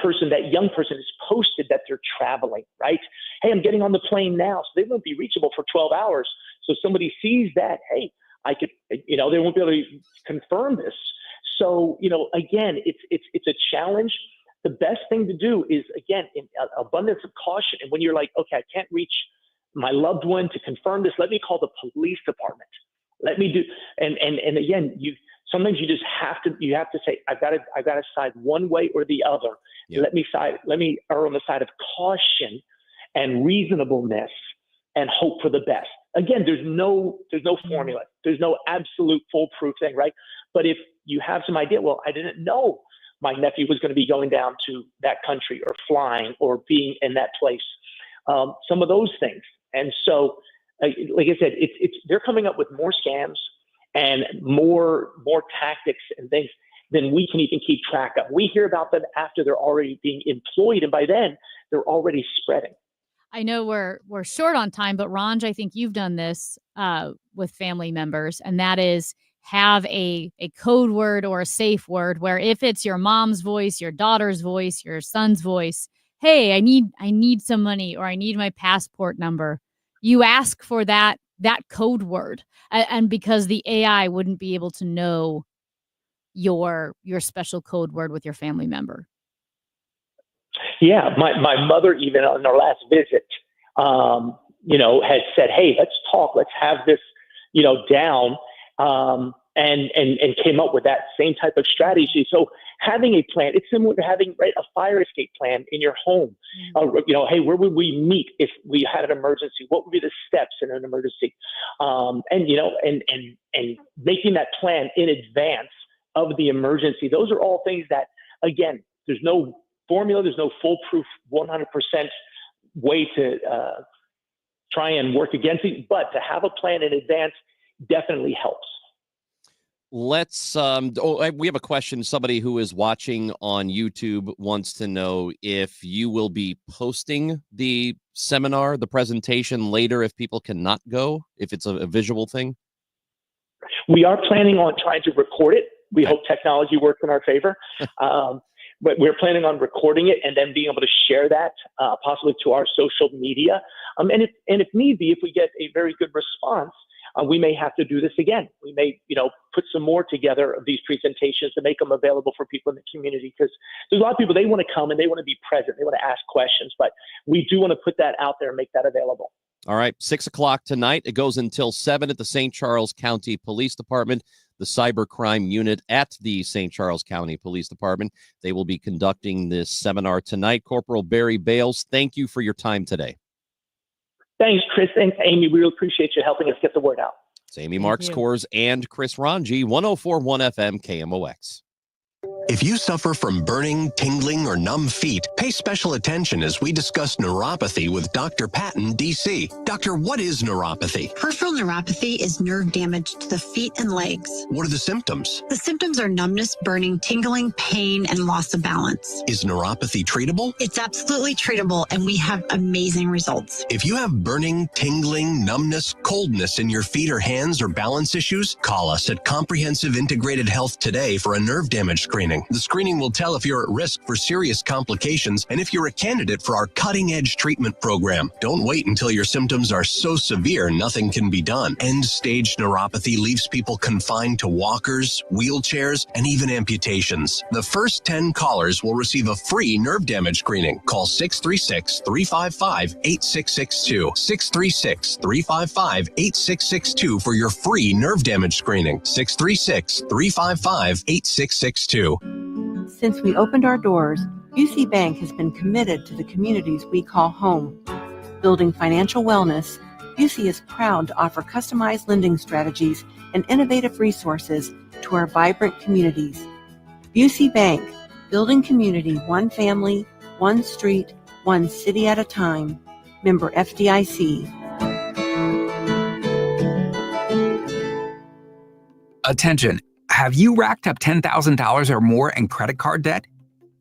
young person is posted that they're traveling, right? Hey, I'm getting on the plane now. So they won't be reachable for 12 hours. So somebody sees that, hey, I could, they won't be able to confirm this. So, again, it's a challenge. The best thing to do is, again, in abundance of caution. And when you're like, okay, I can't reach my loved one to confirm this, let me call the police department. Let me do, and again, sometimes you just have to say, I've got to side one way or the other. Yeah. Let me err on the side of caution and reasonableness and hope for the best. Again, there's no formula. There's no absolute foolproof thing, right? But if you have some idea, well, I didn't know my nephew was going to be going down to that country or flying or being in that place. Some of those things. And so, like I said, they're coming up with more scams and more tactics and things than we can even keep track of. We hear about them after they're already being employed, and by then they're already spreading. I know we're short on time, but Ranj, I think you've done this with family members, and that is have a code word or a safe word where if it's your mom's voice, your daughter's voice, your son's voice, hey, I need some money or I need my passport number. You ask for that code word, and because the AI wouldn't be able to know your special code word with your family member. Yeah, my mother, even on our last visit, had said, "Hey, let's talk. Let's have this, down," and came up with that same type of strategy. So having a plan, it's similar to having a fire escape plan in your home. Hey, where would we meet if we had an emergency? What would be the steps in an emergency? And making that plan in advance of the emergency. Those are all things that, again, there's no formula, there's no foolproof 100% way to try and work against it, but to have a plan in advance definitely helps. Let's we have a question. Somebody who is watching on YouTube wants to know if you will be posting the seminar, the presentation later if people cannot go, if it's a visual thing. We are planning on trying to record it. We hope technology works in our favor. but we're planning on recording it and then being able to share that possibly to our social media. And if need be, if we get a very good response, we may have to do this again. We may, put some more together of these presentations to make them available for people in the community, because there's a lot of people, they want to come and they want to be present. They want to ask questions, but we do want to put that out there and make that available. All right, 6 o'clock tonight. It goes until 7 at the St. Charles County Police Department, the cybercrime unit at the St. Charles County Police Department. They will be conducting this seminar tonight. Corporal Barry Bales, thank you for your time today. Thanks, Chris. Thanks, Amy. We really appreciate you helping us get the word out. It's Amy Marks Kors and Chris Ranji, 104.1 FM KMOX. If you suffer from burning, tingling, or numb feet, pay special attention as we discuss neuropathy with Dr. Patton, D.C. Doctor, what is neuropathy? Peripheral neuropathy is nerve damage to the feet and legs. What are the symptoms? The symptoms are numbness, burning, tingling, pain, and loss of balance. Is neuropathy treatable? It's absolutely treatable, and we have amazing results. If you have burning, tingling, numbness, coldness in your feet or hands or balance issues, call us at Comprehensive Integrated Health today for a nerve damage screening. The screening will tell if you're at risk for serious complications and if you're a candidate for our cutting-edge treatment program. Don't wait until your symptoms are so severe nothing can be done. End-stage neuropathy leaves people confined to walkers, wheelchairs, and even amputations. The first 10 callers will receive a free nerve damage screening. Call 636-355-8662. 636-355-8662 for your free nerve damage screening. 636-355-8662. Since we opened our doors, UC Bank has been committed to the communities we call home. Building financial wellness, UC is proud to offer customized lending strategies and innovative resources to our vibrant communities. UC Bank, building community one family, one street, one city at a time. Member FDIC. Attention. Have you racked up $10,000 or more in credit card debt?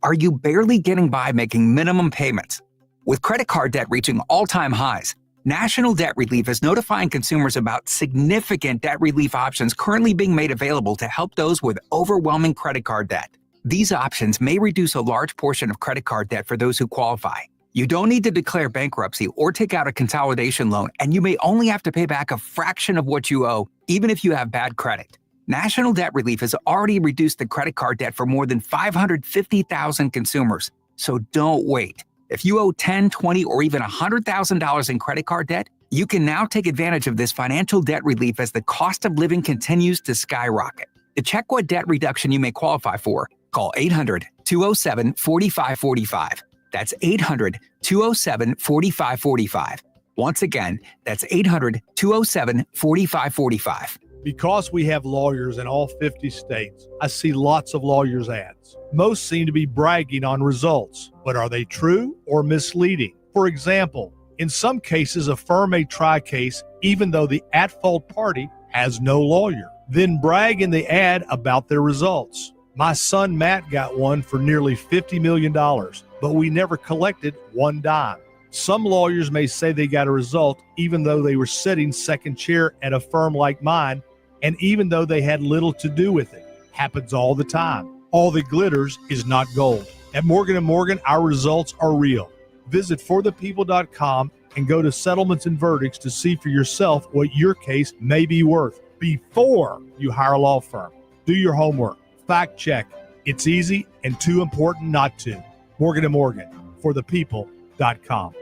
Are you barely getting by making minimum payments? With credit card debt reaching all-time highs, National Debt Relief is notifying consumers about significant debt relief options currently being made available to help those with overwhelming credit card debt. These options may reduce a large portion of credit card debt for those who qualify. You don't need to declare bankruptcy or take out a consolidation loan, and you may only have to pay back a fraction of what you owe, even if you have bad credit. National Debt Relief has already reduced the credit card debt for more than 550,000 consumers. So don't wait. If you owe $10,000, $20,000, or even $100,000 in credit card debt, you can now take advantage of this financial debt relief as the cost of living continues to skyrocket. To check what debt reduction you may qualify for, call 800-207-4545. That's 800-207-4545. Once again, that's 800-207-4545. Because we have lawyers in all 50 states, I see lots of lawyers' ads. Most seem to be bragging on results, but are they true or misleading? For example, in some cases, a firm may try a case even though the at-fault party has no lawyer, then brag in the ad about their results. My son Matt got one for nearly $50 million, but we never collected one dime. Some lawyers may say they got a result even though they were sitting second chair at a firm like mine, and even though they had little to do with it. Happens all the time. All that glitters is not gold. At Morgan & Morgan, our results are real. Visit forthepeople.com and go to Settlements and Verdicts to see for yourself what your case may be worth before you hire a law firm. Do your homework. Fact check. It's easy and too important not to. Morgan & Morgan, forthepeople.com.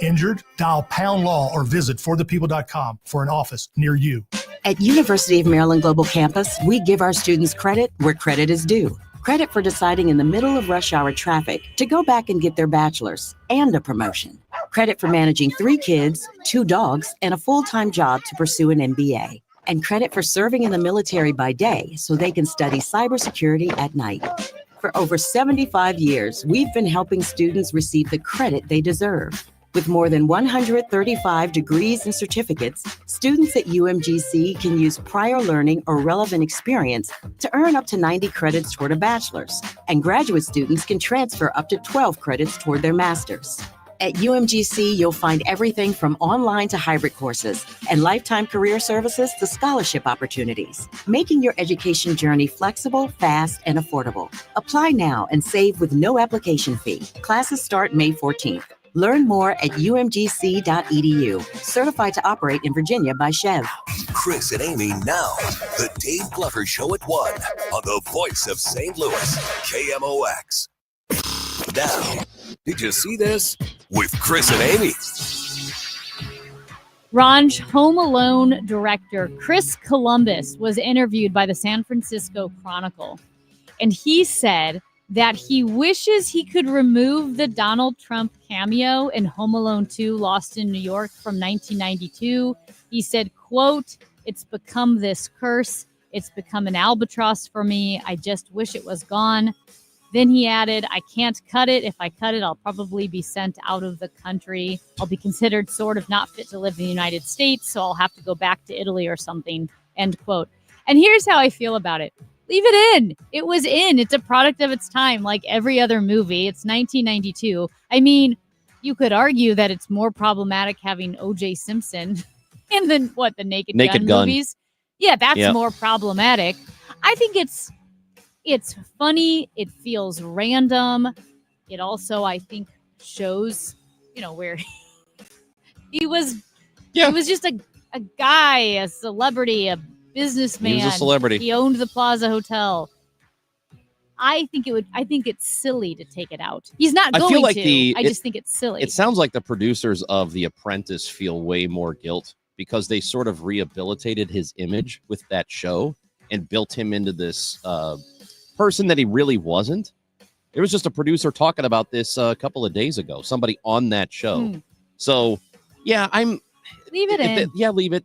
Injured? Dial Pound Law or visit forthepeople.com for an office near you. At University of Maryland Global Campus, we give our students credit where credit is due. Credit for deciding in the middle of rush hour traffic to go back and get their bachelor's and a promotion. Credit for managing 3 kids, 2 dogs, and a full-time job to pursue an MBA. And credit for serving in the military by day so they can study cybersecurity at night. For over 75 years, we've been helping students receive the credit they deserve. With more than 135 degrees and certificates, students at UMGC can use prior learning or relevant experience to earn up to 90 credits toward a bachelor's, and graduate students can transfer up to 12 credits toward their master's. At UMGC, you'll find everything from online to hybrid courses and lifetime career services to scholarship opportunities, making your education journey flexible, fast, and affordable. Apply now and save with no application fee. Classes start May 14th. Learn more at umgc.edu. Certified to operate in Virginia by Chev. Chris and Amy now. The Dave Glover Show at 1 on the voice of St. Louis, KMOX. Now, did you see this? With Chris and Amy. Ranj, Home Alone director Chris Columbus was interviewed by the San Francisco Chronicle, and he said that he wishes he could remove the Donald Trump cameo in Home Alone 2 Lost in New York from 1992. He said, quote, "It's become this curse. It's become an albatross for me. I just wish it was gone." Then he added, "I can't cut it. If I cut it, I'll probably be sent out of the country. I'll be considered sort of not fit to live in the United States, so I'll have to go back to Italy or something," end quote. And here's how I feel about it. Leave it in. It was in. It's a product of its time, like every other movie. It's 1992. I mean, you could argue that it's more problematic having O.J. Simpson in the Naked Gun movies. Yeah, that's more problematic. I think it's funny. It feels random. It also, I think, shows, where he was. Yeah. He was just a guy, a celebrity, a businessman. He was a celebrity. He owned the Plaza Hotel. I think it's silly to take it out. He's not going to. I just think it's silly. It sounds like the producers of The Apprentice feel way more guilt because they sort of rehabilitated his image with that show and built him into this person that he really wasn't. There was just a producer talking about this a couple of days ago. Somebody on that show. So, yeah, leave it in. Leave it.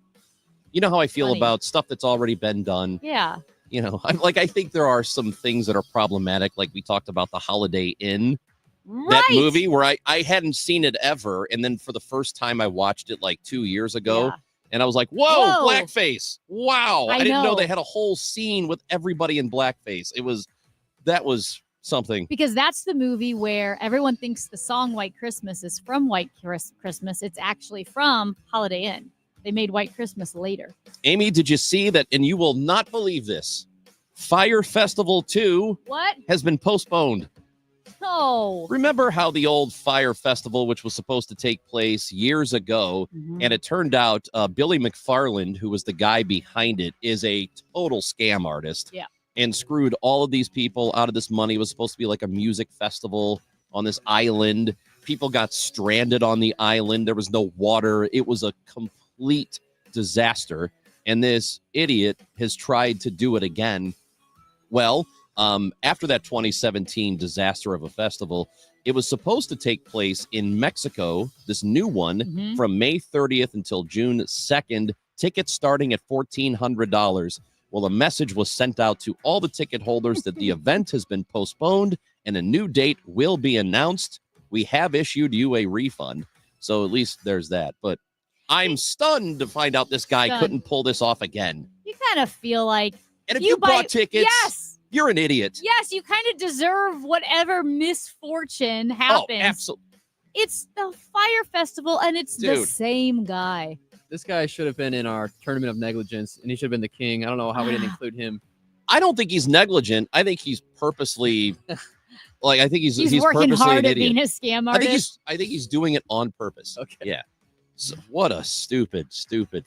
You know how I feel about stuff that's already been done. Yeah. I think there are some things that are problematic. Like we talked about the Holiday Inn, right. That movie where I hadn't seen it ever. And then for the first time, I watched it like 2 years ago. Yeah. And I was like, whoa, blackface. Wow. I didn't know they had a whole scene with everybody in blackface. That was something. Because that's the movie where everyone thinks the song White Christmas is from White Christmas. It's actually from Holiday Inn. They made White Christmas later. Amy, did you see that? And you will not believe this. Fire Festival 2 has been postponed. Oh. Remember how the old Fire Festival, which was supposed to take place years ago, and it turned out Billy McFarland, who was the guy behind it, is a total scam artist. Yeah. And screwed all of these people out of this money. It was supposed to be like a music festival on this island. People got stranded on the island. There was no water. It was a complete disaster. And this idiot has tried to do it again. Well, after that 2017 disaster of a festival, it was supposed to take place in Mexico, this new one, from May 30th until June 2nd. Tickets starting at $1,400. Well, a message was sent out to all the ticket holders that the event has been postponed and a new date will be announced. We have issued you a refund. So at least there's that. But I'm stunned to find out this guy couldn't pull this off again. You kind of feel like... And if you bought tickets, yes, you're an idiot. Yes, you kind of deserve whatever misfortune happens. Oh, absolutely. It's the Fire Festival, and it's the same guy. This guy should have been in our tournament of negligence, and he should have been the king. I don't know how we didn't include him. I don't think he's negligent. I think he's purposely, I think he's working purposely hard an at idiot. being a scam artist. I think he's doing it on purpose. Okay. Yeah. So what a stupid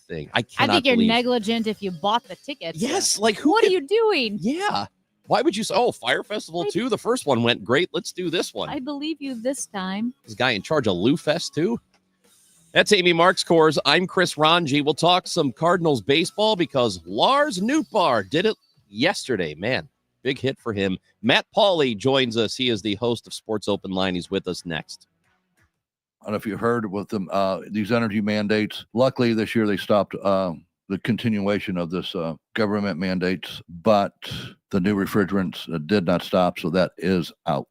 thing. I think you're negligent if you bought the tickets. Yes. What are you doing? Yeah. Why would you say, Fire Festival 2, the first one went great. Let's do this one. I believe you this time. This guy in charge of Lou Fest too. That's Amy Marks Coors. I'm Chris Ranji. We'll talk some Cardinals baseball because Lars Nootbaar did it yesterday. Man, big hit for him. Matt Pauley joins us. He is the host of Sports Open Line. He's with us next. I don't know if you heard with them, these energy mandates. Luckily, this year they stopped the continuation of this government mandates, but the new refrigerants did not stop, so that is out.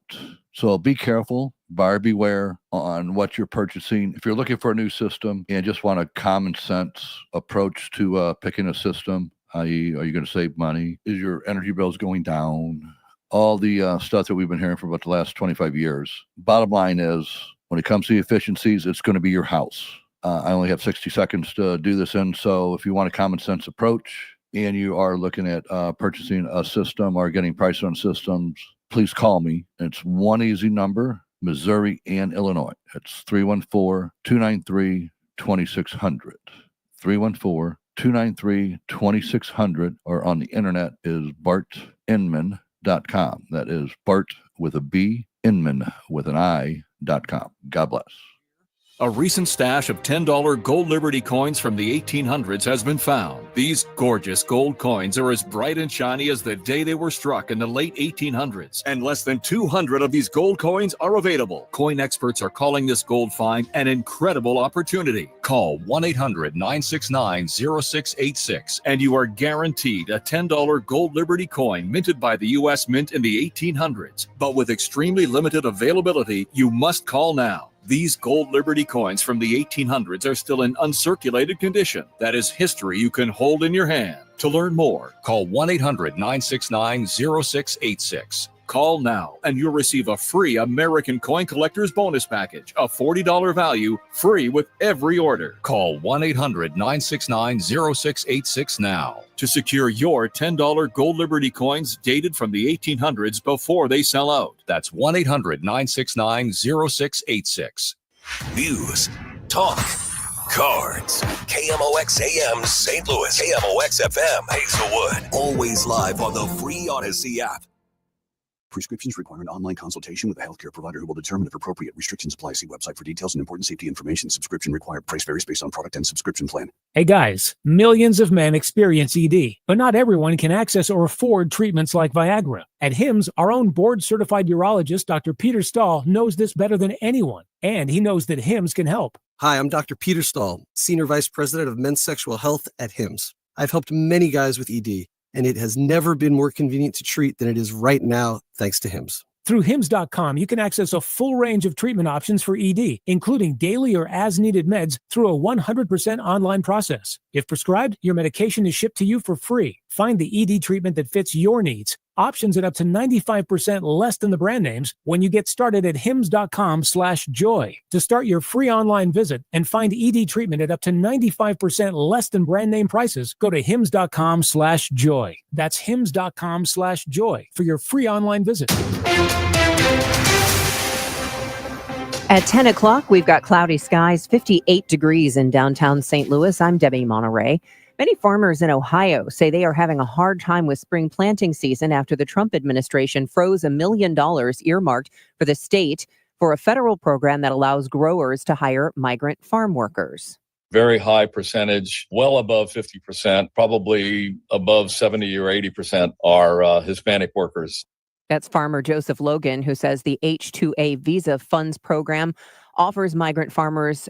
So be careful, buyer beware on what you're purchasing. If you're looking for a new system and just want a common sense approach to picking a system, i.e., are you going to save money? Is your energy bills going down? All the stuff that we've been hearing for about the last 25 years. Bottom line is, When it comes to the efficiencies, it's going to be your house. I only have 60 seconds to do this in. So if you want a common sense approach and you are looking at purchasing a system or getting prices on systems, please call me. It's one easy number, Missouri and Illinois. It's 314-293-2600. 314-293-2600, or on the internet is bartinman.com. That is Bart with a B, Inman with an I.com. God bless. A recent stash of $10 gold Liberty coins from the 1800s has been found. These gorgeous gold coins are as bright and shiny as the day they were struck in the late 1800s, and less than 200 of these gold coins are available. Coin experts are calling this gold find an incredible opportunity. Call 1-800-969-0686 and you are guaranteed a $10 gold Liberty coin minted by the U.S. Mint in the 1800s. But with extremely limited availability, you must call now. These gold Liberty coins from the 1800s are still in uncirculated condition. That is history you can hold in your hand. To learn more, call 1-800-969-0686. Call now and you'll receive a free American Coin Collector's Bonus Package, a $40 value, free with every order. Call 1-800-969-0686 now to secure your $10 gold Liberty coins dated from the 1800s before they sell out. That's 1-800-969-0686. News, talk, cards. KMOX AM St. Louis, KMOX FM Hazelwood. Always live on the free Odyssey app. Prescriptions require an online consultation with a healthcare provider who will determine if appropriate. Restrictions apply. See website for details and important safety information. Subscription required. Price varies based on product and subscription plan. Hey guys, millions of men experience ED, but not everyone can access or afford treatments like Viagra. At HIMSS, our own board-certified urologist, Dr. Peter Stahl, knows this better than anyone, and he knows that HIMSS can help. Hi, I'm Dr. Peter Stahl, Senior Vice President of Men's Sexual Health at HIMSS. I've helped many guys with ED, and it has never been more convenient to treat than it is right now, thanks to HIMSS. Through HIMSS.com, you can access a full range of treatment options for ED, including daily or as-needed meds through a 100% online process. If prescribed, your medication is shipped to you for free. Find the ED treatment that fits your needs. Options at up to 95% less than the brand names when you get started at hims.com/joy. To start your free online visit and find ED treatment at up to 95% less than brand name prices, go to hims.com/joy. That's hims.com/joy for your free online visit. At 10 o'clock, we've got cloudy skies, 58 degrees in downtown St. Louis. I'm Debbie Monterey. Many farmers in Ohio say they are having a hard time with spring planting season after the Trump administration froze $1 million earmarked for the state for a federal program that allows growers to hire migrant farm workers. Very high percentage, well above 50%, probably above 70 or 80% are Hispanic workers. That's farmer Joseph Logan, who says the H-2A Visa Funds program offers migrant farmers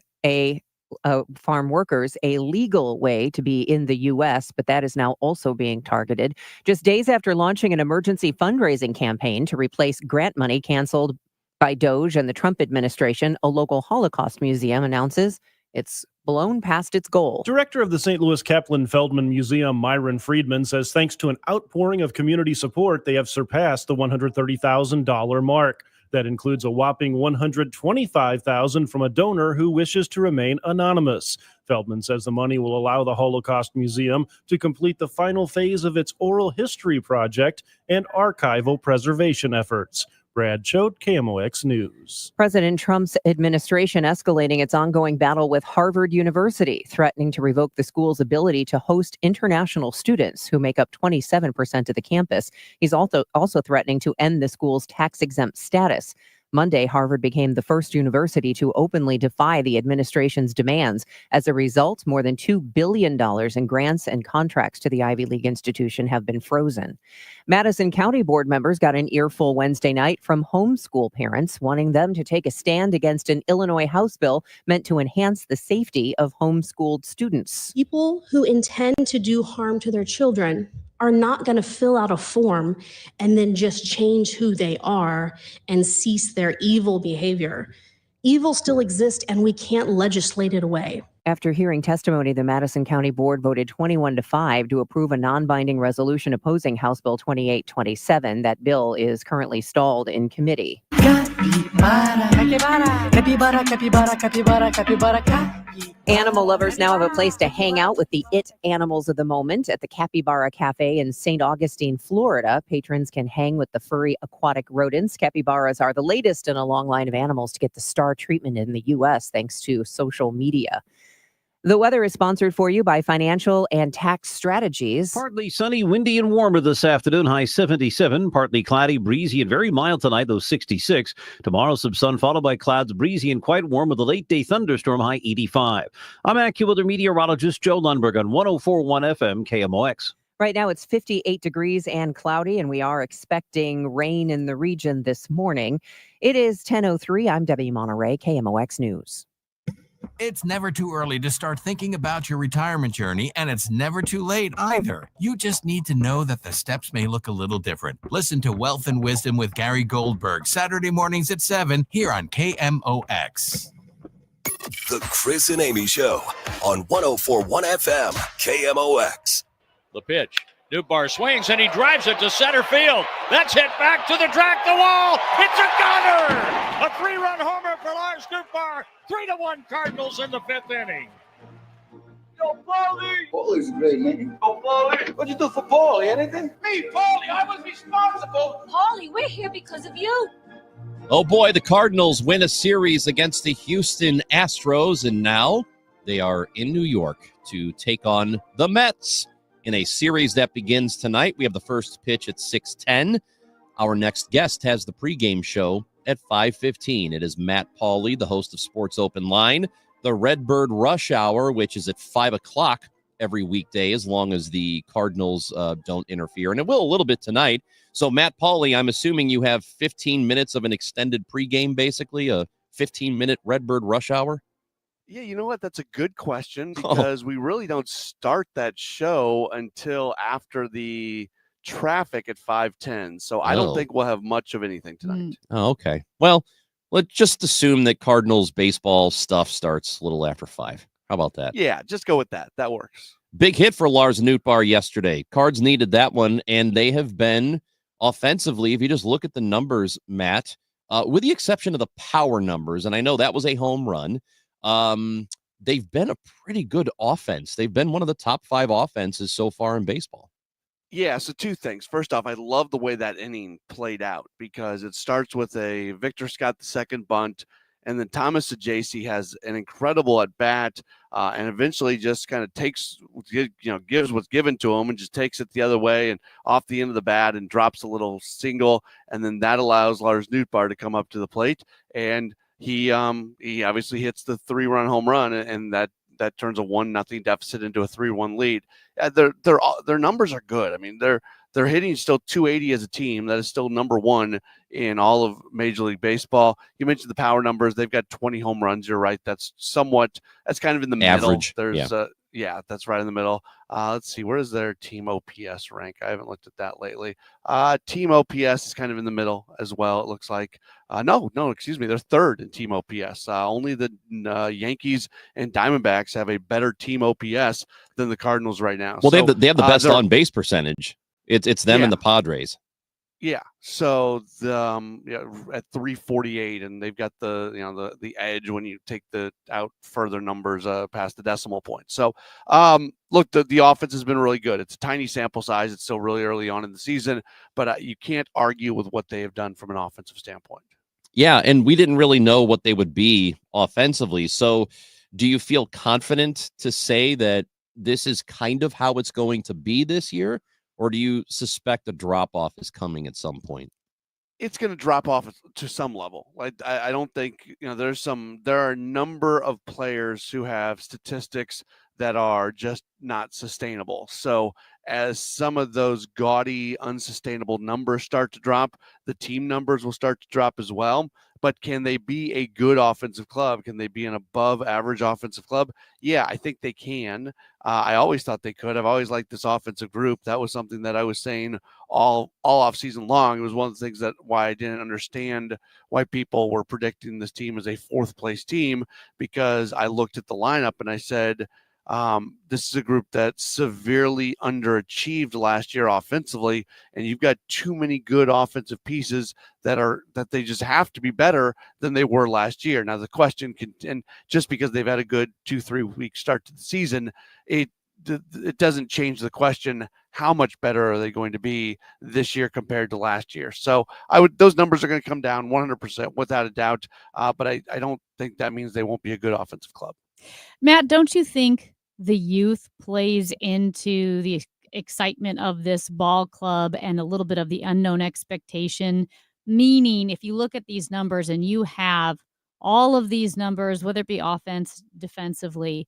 farm workers a legal way to be in the U.S., but that is now also being targeted. Just days after launching an emergency fundraising campaign to replace grant money canceled by DOJ and the Trump administration, a local Holocaust museum announces it's blown past its goal. Director of the St. Louis Kaplan Feldman Museum, Myron Friedman, says thanks to an outpouring of community support, they have surpassed the $130,000 mark. That includes a whopping $125,000 from a donor who wishes to remain anonymous. Feldman says the money will allow the Holocaust Museum to complete the final phase of its oral history project and archival preservation efforts. Brad Choate, KMOX News. President Trump's administration escalating its ongoing battle with Harvard University, threatening to revoke the school's ability to host international students who make up 27% of the campus. He's also threatening to end the school's tax-exempt status. Monday, Harvard became the first university to openly defy the administration's demands. As a result, more than $2 billion in grants and contracts to the Ivy League institution have been frozen. Madison County board members got an earful Wednesday night from homeschool parents, wanting them to take a stand against an Illinois House bill meant to enhance the safety of homeschooled students. People who intend to do harm to their children are not going to fill out a form and then just change who they are and cease their evil behavior. Evil still exists, and we can't legislate it away. After hearing testimony, the Madison County Board voted 21-5 to approve a non-binding resolution opposing House Bill 2827. That bill is currently stalled in committee. Capybara, capybara, capybara, capybara, capi. Animal lovers now have a place to hang out with the it animals of the moment at the Capybara Cafe in St. Augustine, Florida. Patrons can hang with the furry aquatic rodents. Capybaras are the latest in a long line of animals to get the star treatment in the U.S. thanks to social media. The weather is sponsored for you by Financial and Tax Strategies. Partly sunny, windy, and warmer this afternoon. High 77. Partly cloudy, breezy, and very mild tonight, though 66. Tomorrow, some sun followed by clouds, breezy and quite warm with a late-day thunderstorm, high 85. I'm AccuWeather meteorologist Joe Lundberg on 104.1 FM KMOX. Right now, it's 58 degrees and cloudy, and we are expecting rain in the region this morning. It is 10:03. I'm Debbie Monterey, KMOX News. It's never too early to start thinking about your retirement journey, and it's never too late either. You just need to know that the steps may look a little different. Listen to Wealth and Wisdom with Gary Goldberg, Saturday mornings at 7 here on KMOX. The Chris and Amy Show on 104.1 FM KMOX. The pitch. Nootbaar swings and he drives it to center field. That's hit back to the track, the wall. It's a gunner! A 3-run homer for Lars Nootbaar. 3-1 Cardinals in the 5th inning. Yo, Paulie! Paulie's a great name. Yo, Paulie! What'd you do for Paulie? Anything? Me, Paulie! I was responsible! Paulie, we're here because of you. Oh boy, the Cardinals win a series against the Houston Astros, and now they are in New York to take on the Mets in a series that begins tonight. We have the first pitch at 6:10. Our next guest has the pregame show at 5:15. It is Matt Pauley, the host of Sports Open Line, the Redbird Rush Hour, which is at 5 o'clock every weekday, as long as the Cardinals don't interfere. And it will a little bit tonight. So, Matt Pauley, I'm assuming you have 15 minutes of an extended pregame, basically, a 15-minute Redbird Rush Hour? Yeah, you know what? That's a good question because we really don't start that show until after the traffic at 5:10. So I don't think we'll have much of anything tonight. Oh, okay. Well, let's just assume that Cardinals baseball stuff starts a little after 5. How about that? Yeah, just go with that. That works. Big hit for Lars Nootbaar yesterday. Cards needed that one, and they have been offensively, if you just look at the numbers, Matt, with the exception of the power numbers, and I know that was a home run, they've been a pretty good offense. They've been one of the top 5 offenses so far in baseball. Yeah, so 2 things. First off, I love the way that inning played out because it starts with a Victor Scott II bunt, and then Thomas Ajayci has an incredible at bat, and eventually just kind of gives what's given to him and just takes it the other way and off the end of the bat and drops a little single, and then that allows Lars Nootbaar to come up to the plate, and he obviously hits the 3-run home run, and that turns a 1-0 deficit into a 3-1 lead. Their numbers are good. I mean, they're hitting still 280 as a team. That is still number 1 in all of Major League Baseball. You mentioned the power numbers. They've got 20 home runs. You're right. That's kind of in the average. Middle. There's yeah, that's right in the middle. Let's see, where is their team OPS rank? I haven't looked at that lately. Team OPS is kind of in the middle as well, it looks like. No, excuse me. They're 3rd in team OPS. Only the Yankees and Diamondbacks have a better team OPS than the Cardinals right now. Well, they have the best on-base percentage. It's them and the Padres. Yeah. So at 348, and they've got the edge when you take the out further numbers past the decimal point. So look, the offense has been really good. It's a tiny sample size. It's still really early on in the season, but you can't argue with what they have done from an offensive standpoint. Yeah, and we didn't really know what they would be offensively. So do you feel confident to say that this is kind of how it's going to be this year? Or do you suspect a drop-off is coming at some point? It's going to drop off to some level. I don't think, there are a number of players who have statistics that are just not sustainable. So as some of those gaudy, unsustainable numbers start to drop, the team numbers will start to drop as well. But can they be a good offensive club? Can they be an above average offensive club? Yeah, I think they can. I always thought they could. I've always liked this offensive group. That was something that I was saying all off season long. It was one of the things why I didn't understand why people were predicting this team as a 4th place team, because I looked at the lineup and I said, This is a group that severely underachieved last year offensively, and you've got too many good offensive pieces that they just have to be better than they were last year. Now the question and just because they've had a good 2-3 week start to the season, it doesn't change the question, how much better are they going to be this year compared to last year? So those numbers are going to come down 100% without a doubt. But I don't think that means they won't be a good offensive club. Matt, don't you think the youth plays into the excitement of this ball club and a little bit of the unknown expectation? Meaning, if you look at these numbers and you have all of these numbers, whether it be offense, defensively,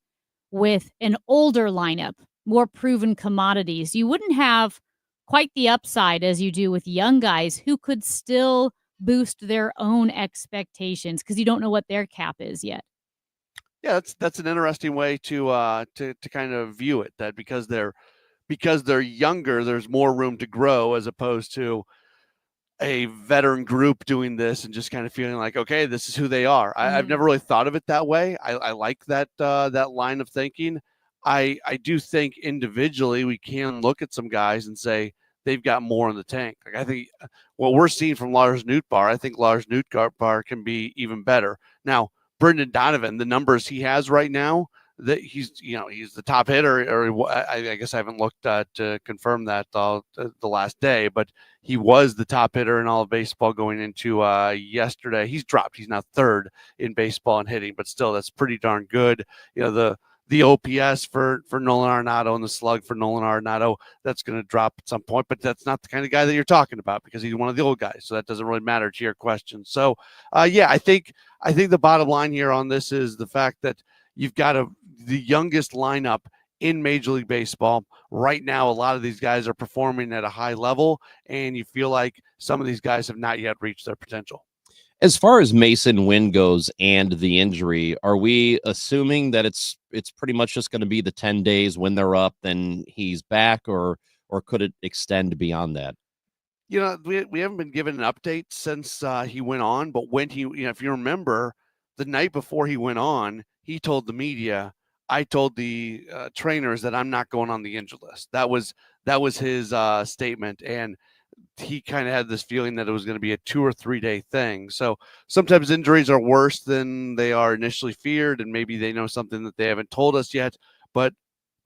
with an older lineup, more proven commodities, you wouldn't have quite the upside as you do with young guys who could still boost their own expectations because you don't know what their cap is yet. Yeah, that's an interesting way to kind of view it, that because they're younger, there's more room to grow as opposed to a veteran group doing this and just kind of feeling like, okay, this is who they are. I've never really thought of it that way. I like that line of thinking. I do think individually we can look at some guys and say they've got more in the tank. Like I think what we're seeing from Lars Nootbaar, I think Lars Nootbaar can be even better. Now, Brendan Donovan, the numbers he has right now, that he's the top hitter, or I guess I haven't looked to confirm that the last day, but he was the top hitter in all of baseball going into yesterday. He's dropped. He's now third in baseball in hitting, but still that's pretty darn good. The OPS for Nolan Arenado and the slug for Nolan Arenado, that's going to drop at some point, but that's not the kind of guy that you're talking about because he's one of the old guys. So that doesn't really matter to your question. So I think the bottom line here on this is the fact that you've got the youngest lineup in Major League Baseball. Right now, a lot of these guys are performing at a high level, and you feel like some of these guys have not yet reached their potential. As far as Masyn Winn goes and the injury, are we assuming that it's pretty much just going to be the 10 days when they're up, then he's back, or could it extend beyond that? We haven't been given an update since he went on, but when if you remember, the night before he went on, he told the media, I told the trainers that I'm not going on the injured list. That was his statement, and he kind of had this feeling that it was going to be a 2 or 3 day thing. So sometimes injuries are worse than they are initially feared, and maybe they know something that they haven't told us yet. But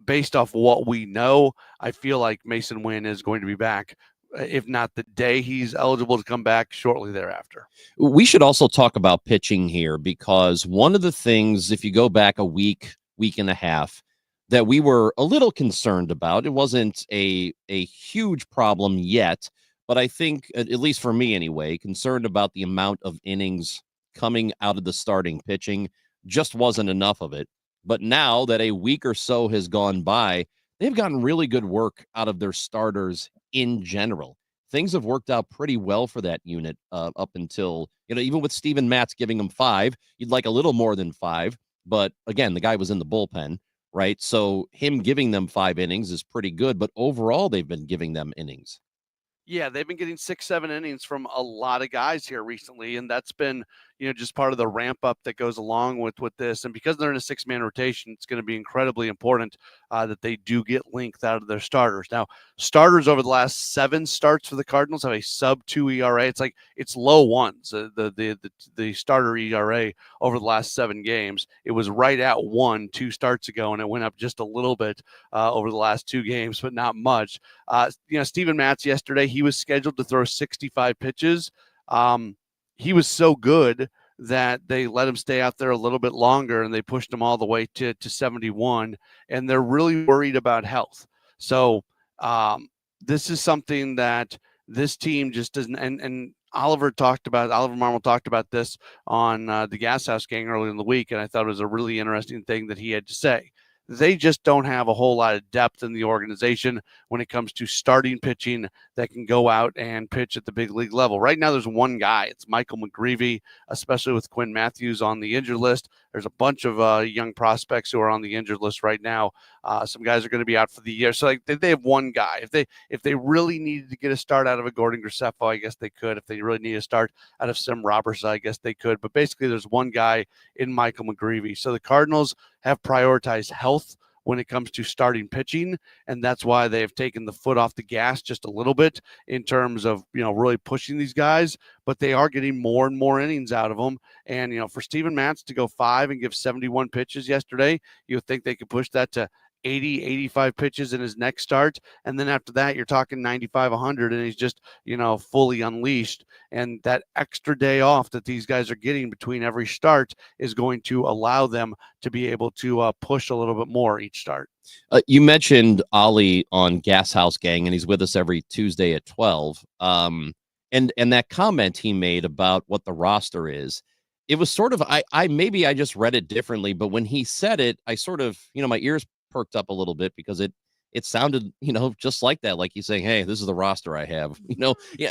based off what we know, I feel like Masyn Winn is going to be back, if not the day he's eligible to come back, shortly thereafter. We should also talk about pitching here, because one of the things, if you go back a week and a half, that we were a little concerned about, it wasn't a huge problem yet, but I think, at least for me anyway, concerned about the amount of innings coming out of the starting pitching. Just wasn't enough of it. But now that a week or so has gone by, they've gotten really good work out of their starters in general. Things have worked out pretty well for that unit up until, even with Steven Matz giving them 5, you'd like a little more than 5. But again, the guy was in the bullpen, right? So him giving them 5 innings is pretty good. But overall, they've been giving them innings. Yeah, they've been getting 6-7 innings from a lot of guys here recently, and that's been, just part of the ramp up that goes along with this. And because they're in a 6-man rotation, it's going to be incredibly important that they do get length out of their starters. Now, starters over the last 7 starts for the Cardinals have a sub-2 ERA. It's low ones. The starter ERA over the last 7 games, it was right at 1 2 starts ago, and it went up just a little bit over the last 2 games, but not much. Steven Matz yesterday, he was scheduled to throw 65 pitches. He was so good that they let him stay out there a little bit longer, and they pushed him all the way to 71, and they're really worried about health. So this is something that this team just doesn't, and Oliver Marmol talked about this on the Gas House Gang earlier in the week, and I thought it was a really interesting thing that he had to say. They just don't have a whole lot of depth in the organization when it comes to starting pitching that can go out and pitch at the big league level. Right now, there's one guy. It's Michael McGreevy, especially with Quinn Matthews on the injured list. There's a bunch of young prospects who are on the injured list right now. Some guys are going to be out for the year. So they have one guy. If they really needed to get a start out of a Gordon Graceffo, I guess they could. If they really need a start out of Sim Roberts, I guess they could. But basically, there's one guy in Michael McGreevy. So the Cardinals have prioritized health when it comes to starting pitching, and that's why they have taken the foot off the gas just a little bit in terms of, really pushing these guys, but they are getting more and more innings out of them. And, for Steven Matz to go 5 and give 71 pitches yesterday, you would think they could push that to 80, 85 pitches in his next start. And then after that, you're talking 95, 100, and he's just, fully unleashed. And that extra day off that these guys are getting between every start is going to allow them to be able to push a little bit more each start. You mentioned Ali on Gas House Gang, and he's with us every Tuesday at 12. And that comment he made about what the roster is, it was sort of, maybe I just read it differently, but when he said it, I sort of, my ears perked up a little bit because it sounded, just like that, like he's saying, hey, this is the roster I have,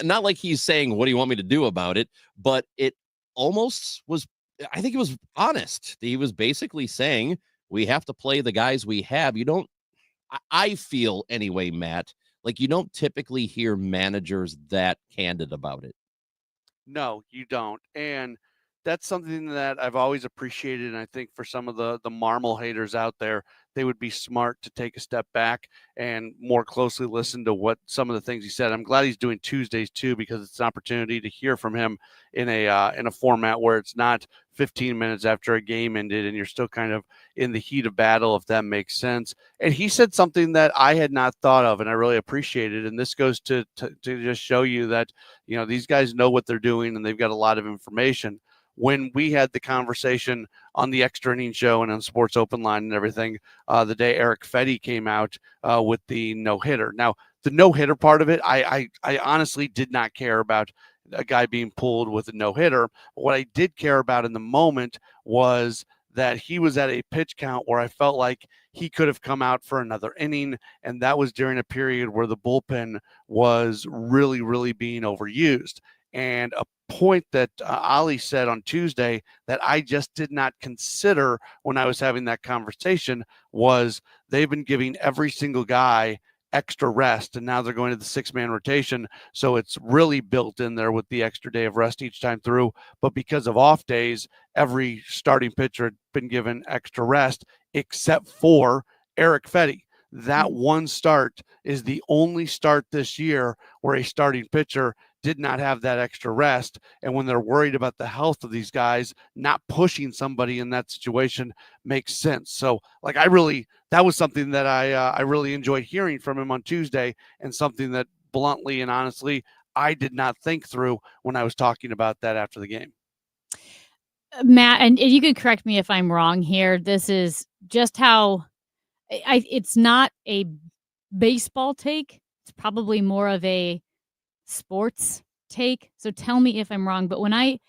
not like he's saying, what do you want me to do about it? But it almost was, I think it was honest. He was basically saying, we have to play the guys we have. I feel anyway, Matt, like you don't typically hear managers that candid about it. No, you don't. And that's something that I've always appreciated. And I think for some of the Marmol haters out there, they would be smart to take a step back and more closely listen to what some of the things he said. I'm glad he's doing Tuesdays too, because it's an opportunity to hear from him in a format where it's not 15 minutes after a game ended and you're still kind of in the heat of battle, if that makes sense. And he said something that I had not thought of, and I really appreciated. And this goes to just show you that, these guys know what they're doing and they've got a lot of information. When we had the conversation on the Extra Inning Show and on Sports Open Line and everything, the day Erick Fedde came out with the no-hitter. Now, the no-hitter part of it, I honestly did not care about a guy being pulled with a no-hitter. What I did care about in the moment was that he was at a pitch count where I felt like he could have come out for another inning, and that was during a period where the bullpen was really, really being overused. And a point that Ali said on Tuesday that I just did not consider when I was having that conversation was they've been giving every single guy extra rest, and now they're going to the 6-man rotation. So it's really built in there with the extra day of rest each time through. But because of off days, every starting pitcher had been given extra rest except for Erick Fedde. That one start is the only start this year where a starting pitcher did not have that extra rest. And when they're worried about the health of these guys, not pushing somebody in that situation makes sense. So that was something that I really enjoyed hearing from him on Tuesday, and something that bluntly and honestly, I did not think through when I was talking about that after the game. Matt, and you could correct me if I'm wrong here. This is just how it's not a baseball take. It's probably more of a sports take. So tell me if I'm wrong. But when I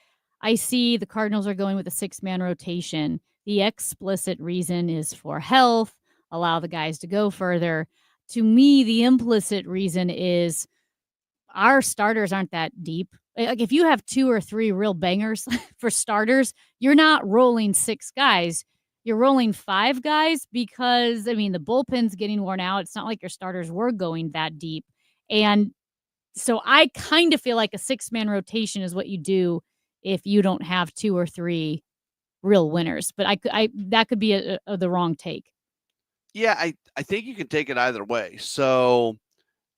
see the Cardinals are going with a 6-man rotation, the explicit reason is for health, allow the guys to go further. To me, the implicit reason is our starters aren't that deep. Like if you have 2 or 3 real bangers for starters, you're not rolling 6 guys. You're rolling 5 guys because, the bullpen's getting worn out. It's not like your starters were going that deep. And so I kind of feel like a 6-man rotation is what you do if you don't have 2 or 3 real winners. But that could be the wrong take. Yeah, I think you can take it either way. So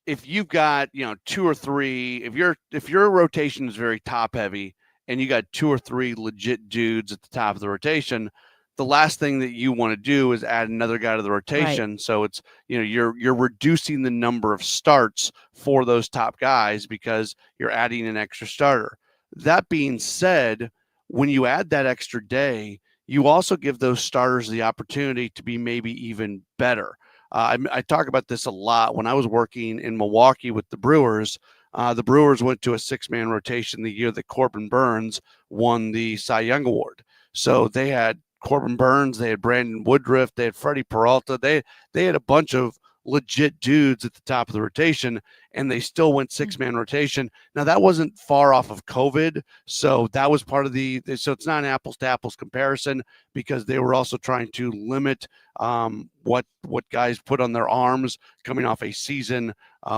if you've got 2 or 3, if your rotation is very top heavy and you got 2 or 3 legit dudes at the top of the rotation, the last thing that you want to do is add another guy to the rotation. Right. So it's, you're reducing the number of starts for those top guys because you're adding an extra starter. That being said, when you add that extra day, you also give those starters the opportunity to be maybe even better. I talk about this a lot. When I was working in Milwaukee with the Brewers went to a 6-man rotation the year that Corbin Burns won the Cy Young Award. So they had Corbin Burns, they had Brandon Woodruff, they had Freddie Peralta. They had a bunch of legit dudes at the top of the rotation, and they still went 6-man rotation. Now that wasn't far off of COVID, so that was part of so it's not an apples to apples comparison, because they were also trying to limit what guys put on their arms coming off a season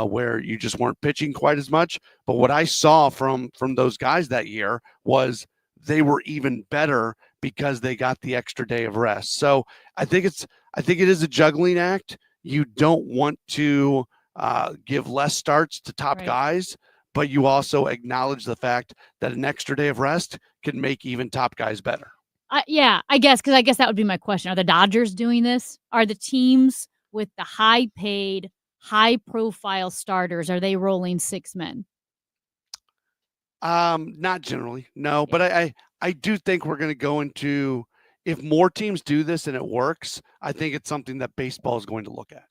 where you just weren't pitching quite as much. But what I saw from those guys that year was they were even better because they got the extra day of rest. So I think I think it is a juggling act. You don't want to give less starts to top guys, but you also acknowledge the fact that an extra day of rest can make even top guys better. Yeah, I guess, because I guess that would be my question. Are the Dodgers doing this? Are the teams with the high-paid, high-profile starters, are they rolling 6 men? Not generally, no. But I do think we're going to go into, if more teams do this and it works, I think it's something that baseball is going to look at.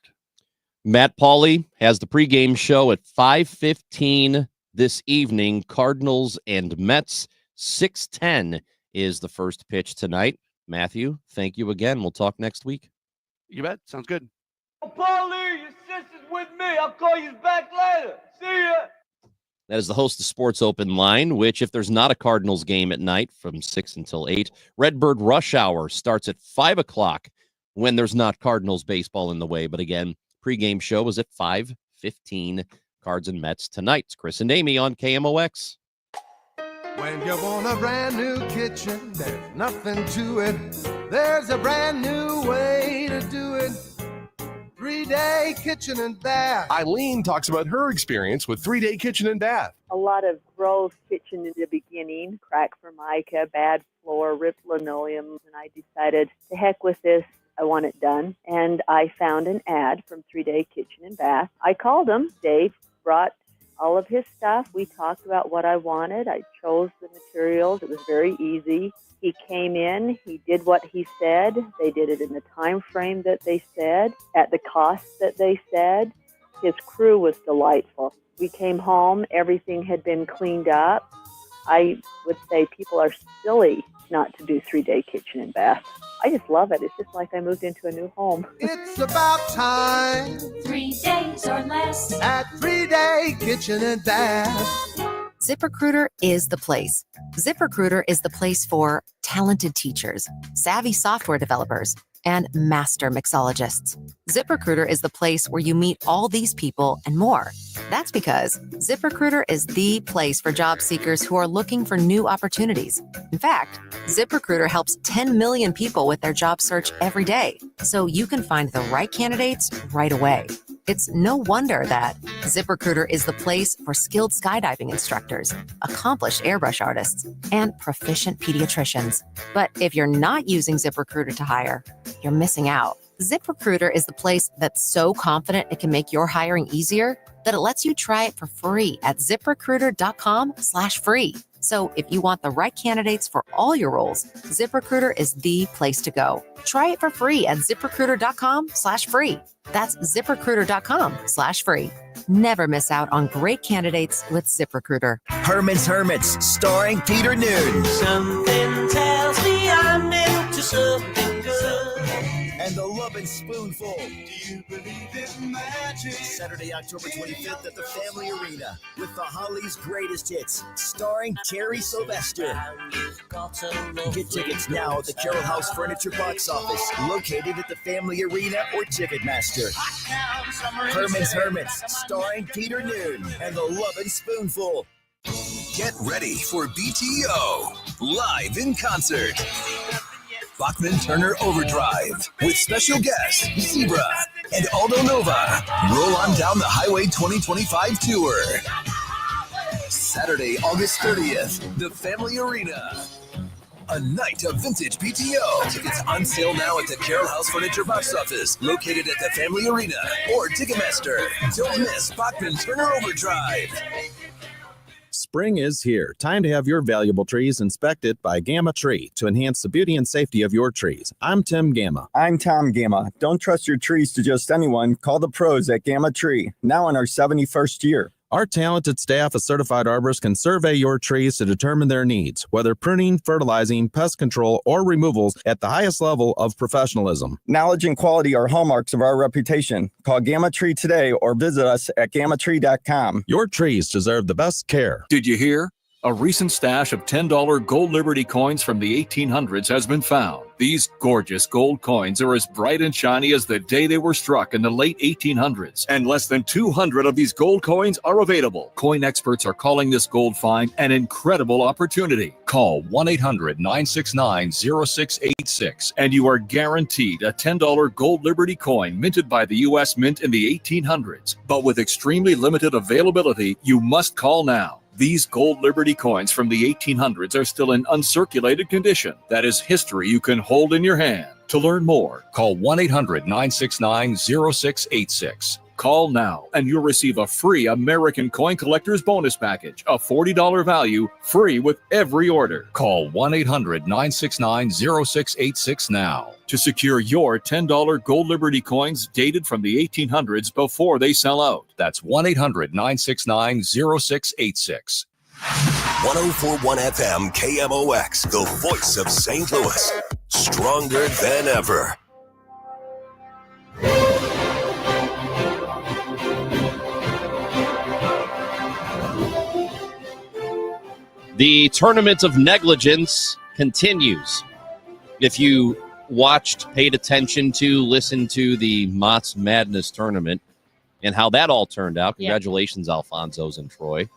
Matt Pauley has the pregame show at 5:15 this evening. Cardinals and Mets, 6:10 is the first pitch tonight. Matthew, thank you again. We'll talk next week. You bet. Sounds good. Paulie, your sister's with me. I'll call you back later. See ya. That is the host of Sports Open Line, which, if there's not a Cardinals game at night from 6 until 8, Redbird Rush Hour starts at 5 o'clock when there's not Cardinals baseball in the way. But again, pregame show is at 5:15. Cards and Mets tonight. It's Chris and Amy on KMOX. When you want a brand new kitchen, there's nothing to it. There's a brand new way to do it. 3-Day Kitchen and Bath. Eileen talks about her experience with 3-Day Kitchen and Bath. A lot of gross kitchen in the beginning, crack formica, bad floor, ripped linoleum, and I decided to heck with this. I want it done. And I found an ad from 3-Day Kitchen and Bath. I called him. Dave brought all of his stuff. We talked about what I wanted. I chose the materials. It was very easy. He came in, he did what he said. They did it in the time frame that they said, at the cost that they said. His crew was delightful. We came home, everything had been cleaned up. I would say people are silly not to do 3-Day Kitchen and Bath. I just love it. It's just like I moved into a new home. It's about time. 3 days or less at 3-Day Kitchen and Bath. ZipRecruiter is the place. ZipRecruiter is the place for talented teachers, savvy software developers, and master mixologists. ZipRecruiter is the place where you meet all these people and more. That's because ZipRecruiter is the place for job seekers who are looking for new opportunities. In fact, ZipRecruiter helps 10 million people with their job search every day, so you can find the right candidates right away. It's no wonder that ZipRecruiter is the place for skilled skydiving instructors, accomplished airbrush artists, and proficient pediatricians. But if you're not using ZipRecruiter to hire, you're missing out. ZipRecruiter is the place that's so confident it can make your hiring easier that it lets you try it for free at ZipRecruiter.com/free. So if you want the right candidates for all your roles, ZipRecruiter is the place to go. Try it for free at ZipRecruiter.com/free. That's ZipRecruiter.com/free. Never miss out on great candidates with ZipRecruiter. Herman's Hermits, starring Peter Noon. Something tells me I'm into something good. And the Lovin' Spoonful. Do you believe in magic? Saturday, October 25th at the Family Arena with the Hollies' greatest hits, starring Terry Sylvester. Get tickets now at the Carroll House Furniture box office, located at the Family Arena or Ticketmaster. Herman's Hermits, starring Peter Noon and the Lovin' Spoonful. Get ready for BTO live in concert. Bachman Turner Overdrive with special guests Zebra and Aldo Nova. Roll on down the Highway 2025 tour. Saturday, August 30th, the Family Arena. A night of vintage BTO. Tickets on sale now at the Carroll House Furniture box office, located at the Family Arena or Ticketmaster. Don't miss Bachman Turner Overdrive. Spring is here. Time to have your valuable trees inspected by Gamma Tree to enhance the beauty and safety of your trees. I'm Tim Gamma. I'm Tom Gamma. Don't trust your trees to just anyone. Call the pros at Gamma Tree. Now in our 71st year. Our talented staff of certified arborists can survey your trees to determine their needs, whether pruning, fertilizing, pest control, or removals at the highest level of professionalism. Knowledge and quality are hallmarks of our reputation. Call Gamma Tree today or visit us at gammatree.com. Your trees deserve the best care. Did you hear? A recent stash of $10 gold Liberty coins from the 1800s has been found. These gorgeous gold coins are as bright and shiny as the day they were struck in the late 1800s, and less than 200 of these gold coins are available. Coin experts are calling this gold find an incredible opportunity. Call 1-800-969-0686 and you are guaranteed a $10 gold Liberty coin minted by the U.S. Mint in the 1800s. But with extremely limited availability, you must call now. These gold Liberty coins from the 1800s are still in uncirculated condition. That is history you can hold in your hand. To learn more, call 1-800-969-0686. Call now and you'll receive a free American Coin Collector's Bonus Package, a $40 value, free with every order. Call 1-800-969-0686 now to secure your $10 gold Liberty coins dated from the 1800s before they sell out. That's 1-800-969-0686. 1041 FM KMOX, the voice of St. Louis. Stronger than ever. The tournament of negligence continues. If you watched, paid attention to, listened to the Mott's Madness tournament and how that all turned out, congratulations, Alfonso's and Troy,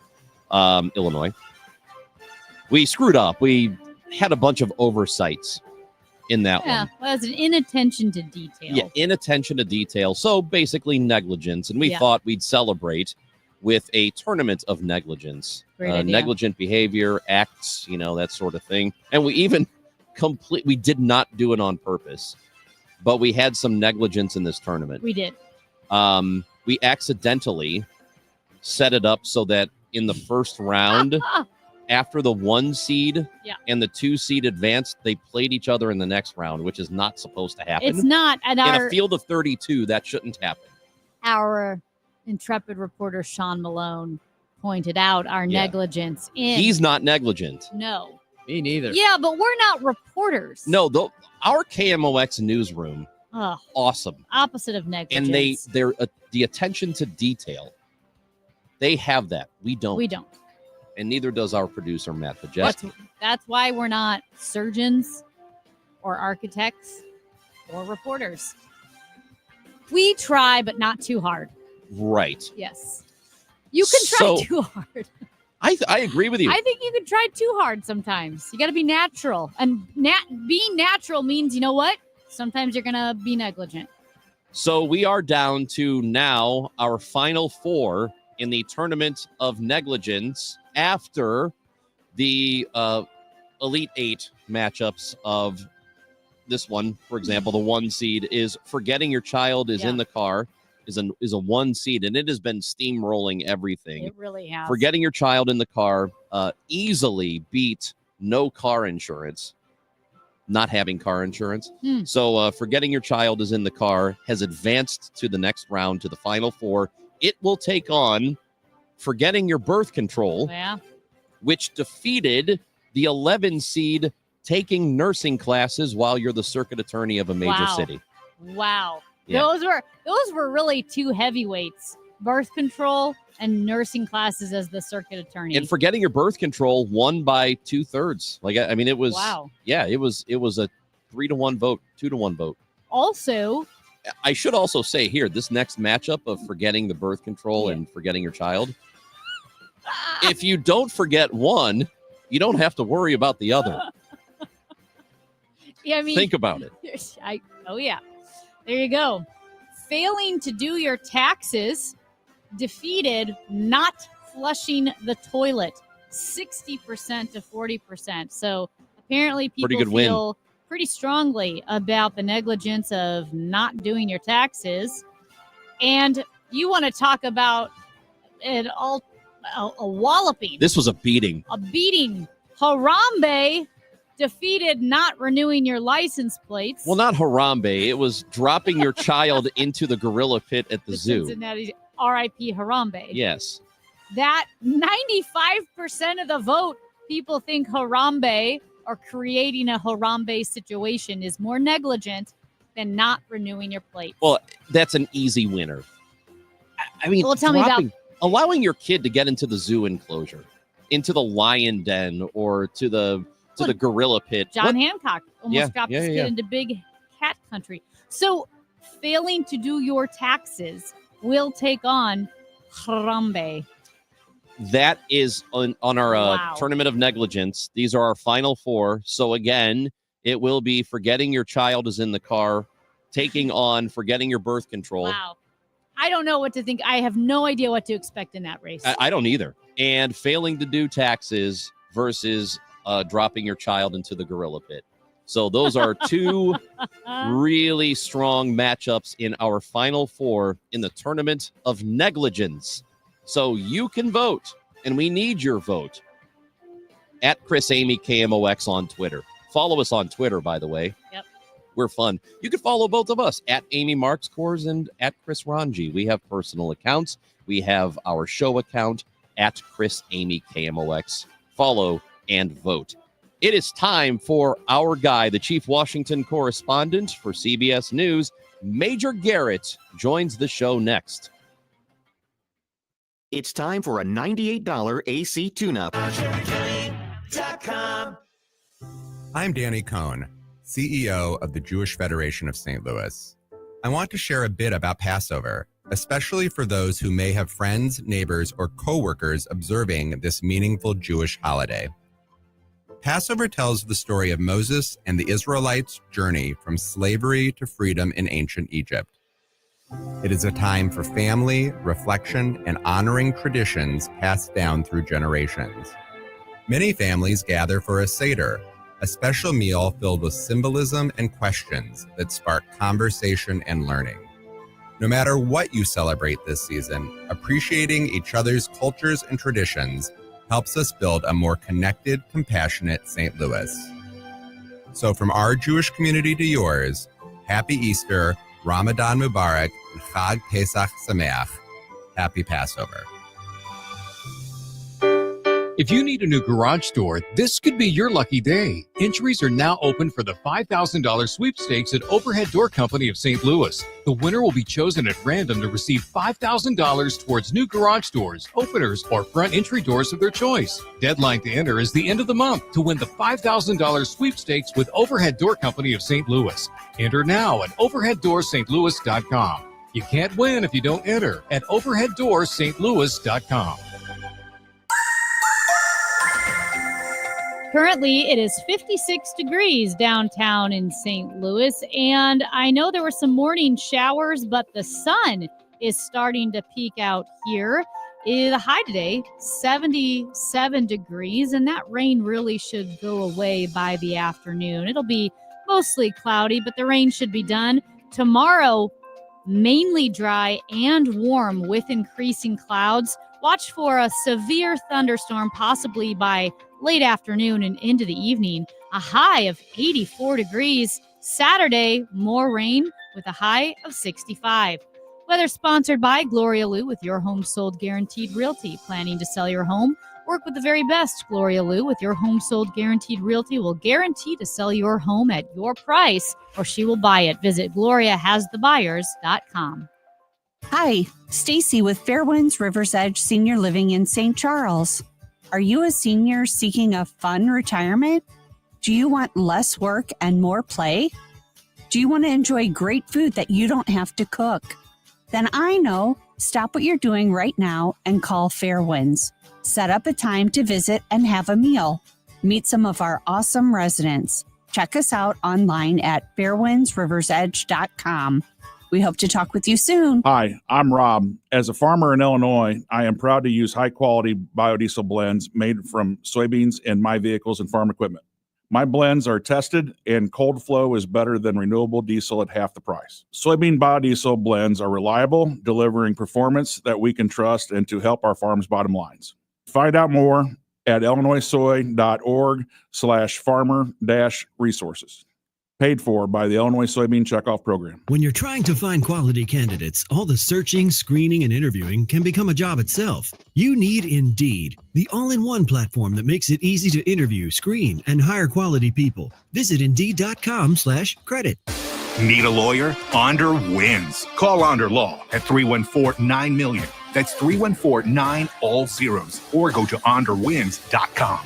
Illinois. We screwed up. We had a bunch of oversights in that one. Well, it's an inattention to detail. Yeah, inattention to detail. So basically negligence. And we thought we'd celebrate with a tournament of negligence. Great idea. Negligent behavior, acts, that sort of thing. And we even we did not do it on purpose, but we had some negligence in this tournament. We did. We accidentally set it up so that in the first round, after the 1 seed and the 2 seed advanced, they played each other in the next round, which is not supposed to happen. It's not. And in a field of 32, that shouldn't happen. Our intrepid reporter Sean Malone pointed out our negligence in. He's not negligent. No. Me neither. Yeah, but we're not reporters. No, our KMOX newsroom, awesome. Opposite of negligence. And they're the attention to detail. They have that. We don't. We don't. And neither does our producer, Matt Pajeski. That's why we're not surgeons or architects or reporters. We try, but not too hard. Right. Yes. You can try too hard. I agree with you. I think you can try too hard sometimes. You got to be natural. And being natural means, you know what? Sometimes you're going to be negligent. So we are down to now our final 4 in the tournament of negligence after the Elite 8 matchups of this one. For example, the 1 seed is Forgetting Your Child is in the car. Is a 1 seed, and it has been steamrolling everything. It really has. Forgetting Your Child in the car easily beat No Car Insurance, not having car insurance. So Forgetting Your Child is in the car, has advanced to the next round, to the final 4. It will take on Forgetting Your Birth Control, which defeated the 11 seed Taking Nursing Classes While You're the Circuit Attorney of a Major City. Wow. Yeah. Those were really 2 heavyweights: birth control and nursing classes as the circuit attorney. And Forgetting Your Birth Control won by 2/3. Like, I mean, it was it was a 3-1 vote, 2-1 vote. Also, I should also say here, this next matchup of Forgetting the Birth Control and Forgetting Your Child, if you don't forget one, you don't have to worry about the other. I mean, think about it. There you go. Failing to do your taxes defeated not flushing the toilet 60% to 40%. So apparently people feel pretty strongly about the negligence of not doing your taxes. And you want to talk about a walloping. This was a beating. A beating. Harambe defeated not renewing your license plates. Well, not Harambe. It was dropping your child into the gorilla pit at the zoo. Cincinnati, R.I.P. Harambe. Yes. That 95% of the vote, people think Harambe or creating a Harambe situation is more negligent than not renewing your plate. Well, that's an easy winner. I mean, well, tell me about allowing your kid to get into the zoo enclosure into the lion den or to the gorilla pit. John Hancock almost dropped his kid into big cat country. So failing to do your taxes will take on Harambe. That is on our tournament of negligence. These are our final 4. So again, it will be forgetting your child is in the car, taking on forgetting your birth control. Wow. I don't know what to think. I have no idea what to expect in that race. I don't either. And failing to do taxes versus dropping your child into the gorilla pit. So those are 2 really strong matchups in our final 4 in the tournament of negligence. So you can vote, and we need your vote. At Chris Amy KMOX on Twitter. Follow us on Twitter, by the way. Yep. We're fun. You can follow both of us at Amy Marks Kors and at Chris Ranji. We have personal accounts. We have our show account at Chris Amy KMOX. Follow and vote. It is time for our guy, the Chief Washington correspondent for CBS News, Major Garrett, joins the show next. It's time for a $98 AC tune-up. I'm Danny Cohn, CEO of the Jewish Federation of St. Louis. I want to share a bit about Passover, especially for those who may have friends, neighbors, or coworkers observing this meaningful Jewish holiday. Passover tells the story of Moses and the Israelites' journey from slavery to freedom in ancient Egypt. It is a time for family, reflection, and honoring traditions passed down through generations. Many families gather for a Seder, a special meal filled with symbolism and questions that spark conversation and learning. No matter what you celebrate this season, appreciating each other's cultures and traditions helps us build a more connected, compassionate St. Louis. So from our Jewish community to yours, Happy Easter, Ramadan Mubarak, and Chag Pesach Sameach. Happy Passover. If you need a new garage door, this could be your lucky day. Entries are now open for the $5,000 sweepstakes at Overhead Door Company of St. Louis. The winner will be chosen at random to receive $5,000 towards new garage doors, openers, or front entry doors of their choice. Deadline to enter is the end of the month to win the $5,000 sweepstakes with Overhead Door Company of St. Louis. Enter now at overheaddoorsstlouis.com. You can't win if you don't enter at overheaddoorsstlouis.com. Currently, it is 56 degrees downtown in St. Louis, and I know there were some morning showers, but the sun is starting to peek out here. The high today, 77 degrees, and that rain really should go away by the afternoon. It'll be mostly cloudy, but the rain should be done. Tomorrow, mainly dry and warm with increasing clouds. Watch for a severe thunderstorm, possibly by late afternoon and into the evening. A high of 84 degrees. Saturday, more rain with a high of 65. Weather sponsored by Gloria Lou with Your Home Sold Guaranteed Realty. Planning to sell your home? Work with the very best. Gloria Lou with Your Home Sold Guaranteed Realty will guarantee to sell your home at your price, or she will buy it. Visit GloriaHasTheBuyers.com. Hi, Stacy with Fairwinds Rivers Edge Senior Living in St. Charles. Are you a senior seeking a fun retirement? Do you want less work and more play? Do you want to enjoy great food that you don't have to cook? Then I know. Stop what you're doing right now and call Fairwinds. Set up a time to visit and have a meal. Meet some of our awesome residents. Check us out online at fairwindsriversedge.com. We hope to talk with you soon. Hi, I'm Rob. As a farmer in Illinois, I am proud to use high-quality biodiesel blends made from soybeans in my vehicles and farm equipment. My blends are tested, and cold flow is better than renewable diesel at half the price. Soybean biodiesel blends are reliable, delivering performance that we can trust and to help our farms' bottom lines. Find out more at illinoissoy.org/farmer-resources. Paid for by the Illinois Soybean Checkoff Program. When you're trying to find quality candidates, all the searching, screening, and interviewing can become a job itself. You need Indeed, the all-in-one platform that makes it easy to interview, screen, and hire quality people. Visit Indeed.com/credit. Need a lawyer? Onder wins. Call Onder Law at 314-9-million. That's 314-9 all zeros. Or go to onderwins.com.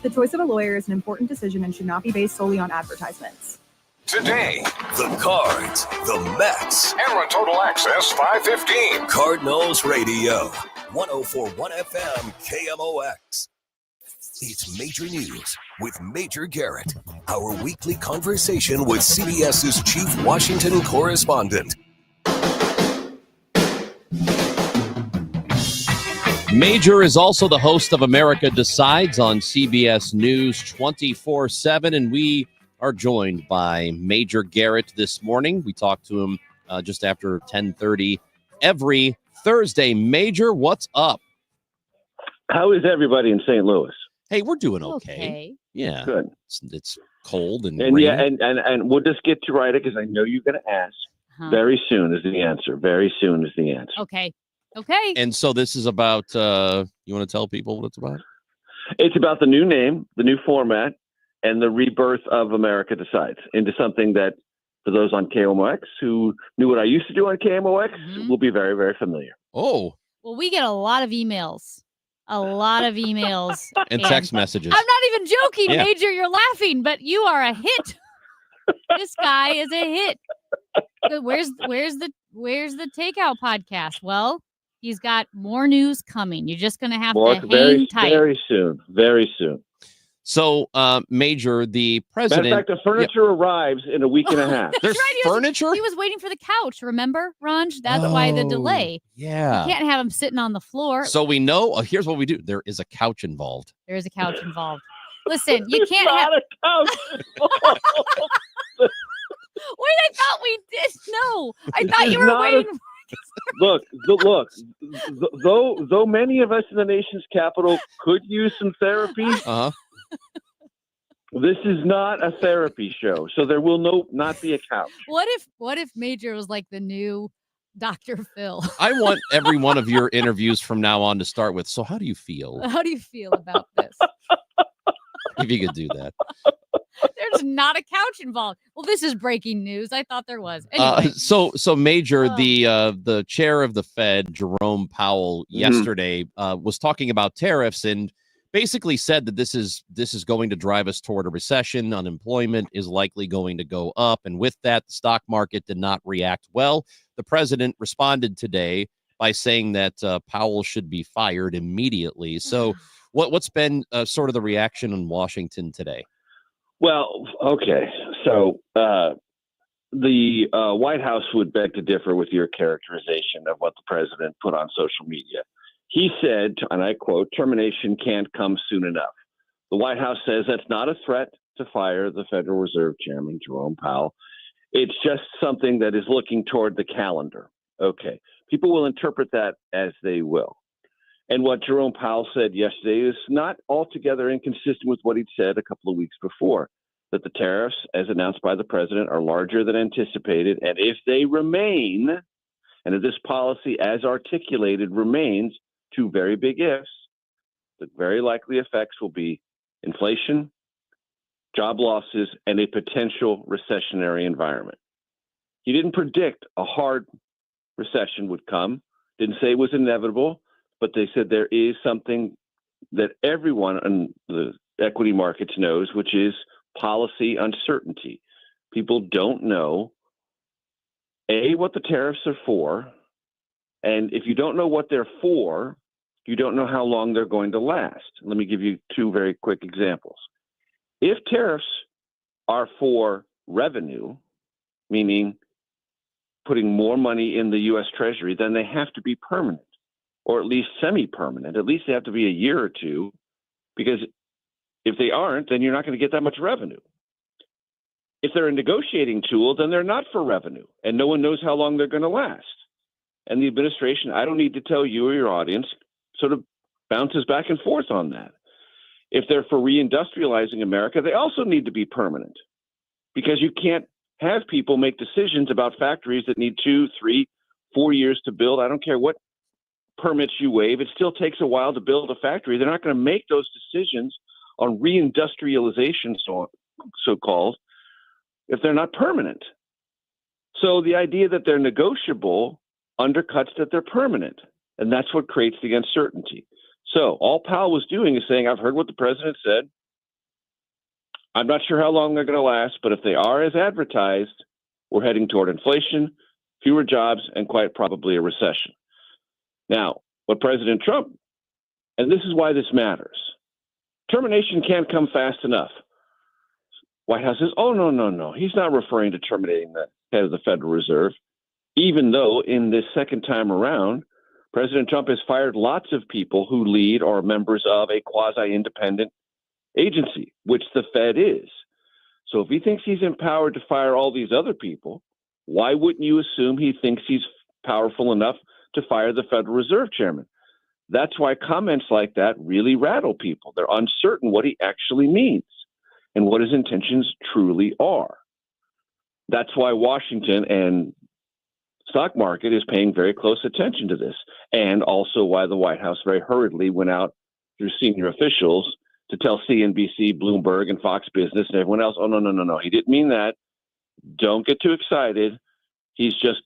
The choice of a lawyer is an important decision and should not be based solely on advertisements. Today, the Cards, the Mets, and Total Access 515. Cardinals Radio, 104.1 FM, KMOX. It's Major News with Major Garrett, our weekly conversation with CBS's chief Washington correspondent. Major is also the host of America Decides on CBS News 24/7, and we are joined by Major Garrett this morning. We talked to him just after 10:30 every Thursday. Major, what's up? How is everybody in St. Louis? Hey, we're doing okay. Yeah. Good. It's cold and rainy. Yeah, and we'll just get to right it because I know you're going to ask. Very soon is the answer. Very soon is the answer. Okay. And so this is about, you want to tell people what it's about? It's about the new name, the new format, and the rebirth of America Decides into something that, for those on KMOX who knew what I used to do on KMOX, will be very, very familiar. Oh. Well, we get a lot of emails. And text messages. I'm not even joking, Yeah. Major. You're laughing, but you are a hit. This guy is a hit. Where's the takeout podcast? Well, he's got more news coming. You're just gonna have to hang tight. Very soon. Very soon. So, Major, the president. Matter of fact, the furniture arrives in a week and a half. There's furniture? He was waiting for the couch, remember, Ranj? That's why the delay. Yeah. You can't have him sitting on the floor. So we know, here's what we do. There is a couch involved. There is a couch involved. Listen, you can't have a couch. Wait, I thought we did. No, I thought you were waiting. Look. Though many of us in the nation's capital could use some therapy, this is not a therapy show, so there will not be a couch. What if Major was like the new Dr. Phil? I want every one of your interviews from now on to start with, so how do you feel? How do you feel about this? If you could do that. There's not a couch involved. Well, this is breaking news. I thought there was. Anyway. So Major, the chair of the Fed, Jerome Powell, yesterday was talking about tariffs and basically said that this is going to drive us toward a recession. Unemployment is likely going to go up, and with that, the stock market did not react well. The president responded today by saying that Powell should be fired immediately. So, what's been sort of the reaction in Washington today? Well, okay. So the White House would beg to differ with your characterization of what the president put on social media. He said, and I quote, "Termination can't come soon enough." The White House says that's not a threat to fire the Federal Reserve Chairman, Jerome Powell. It's just something that is looking toward the calendar. Okay. People will interpret that as they will. And what Jerome Powell said yesterday is not altogether inconsistent with what he'd said a couple of weeks before, that the tariffs, as announced by the president, are larger than anticipated. And if they remain, and if this policy as articulated remains, two very big ifs, the very likely effects will be inflation, job losses, and a potential recessionary environment. He didn't predict a hard recession would come, didn't say it was inevitable, but they said there is something that everyone in the equity markets knows, which is policy uncertainty. People don't know, A, what the tariffs are for, and if you don't know what they're for, you don't know how long they're going to last. Let me give you two very quick examples. If tariffs are for revenue, meaning putting more money in the U.S. Treasury, then they have to be permanent, or at least semi-permanent. At least they have to be a year or two, because if they aren't, then you're not going to get that much revenue. If they're a negotiating tool, then they're not for revenue, and no one knows how long they're going to last. And the administration, I don't need to tell you or your audience, sort of bounces back and forth on that. If they're for reindustrializing America, they also need to be permanent, because you can't have people make decisions about factories that need 2, 3, 4 years to build. I don't care what permits you waive. It still takes a while to build a factory. They're not going to make those decisions on reindustrialization, so-called, if they're not permanent. So the idea that they're negotiable undercuts that they're permanent. And that's what creates the uncertainty. So all Powell was doing is saying, I've heard what the president said. I'm not sure how long they're going to last, but if they are as advertised, we're heading toward inflation, fewer jobs, and quite probably a recession. Now, what President Trump, and this is why this matters, termination can't come fast enough. White House says, oh, no. He's not referring to terminating the head of the Federal Reserve, even though in this second time around, President Trump has fired lots of people who lead or are members of a quasi-independent agency, which the Fed is. So if he thinks he's empowered to fire all these other people, why wouldn't you assume he thinks he's powerful enough to fire the Federal Reserve Chairman? That's why comments like that really rattle people. They're uncertain what he actually means and what his intentions truly are. That's why Washington and stock market is paying very close attention to this, and also why the White House very hurriedly went out through senior officials to tell CNBC, Bloomberg, and Fox Business and everyone else, oh, no, he didn't mean that. Don't get too excited. He's just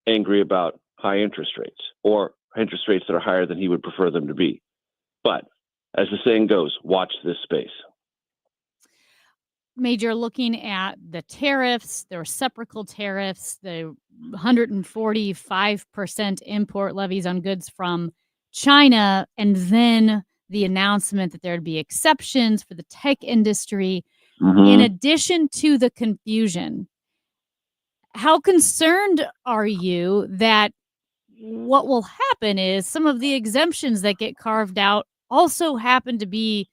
angry about high interest rates, or interest rates that are higher than he would prefer them to be. But as the saying goes, watch this space. Major, looking at the tariffs, the reciprocal tariffs, the 145% import levies on goods from China, and then the announcement that there'd be exceptions for the tech industry. In addition to the confusion, how concerned are you that what will happen is some of the exemptions that get carved out also happen to be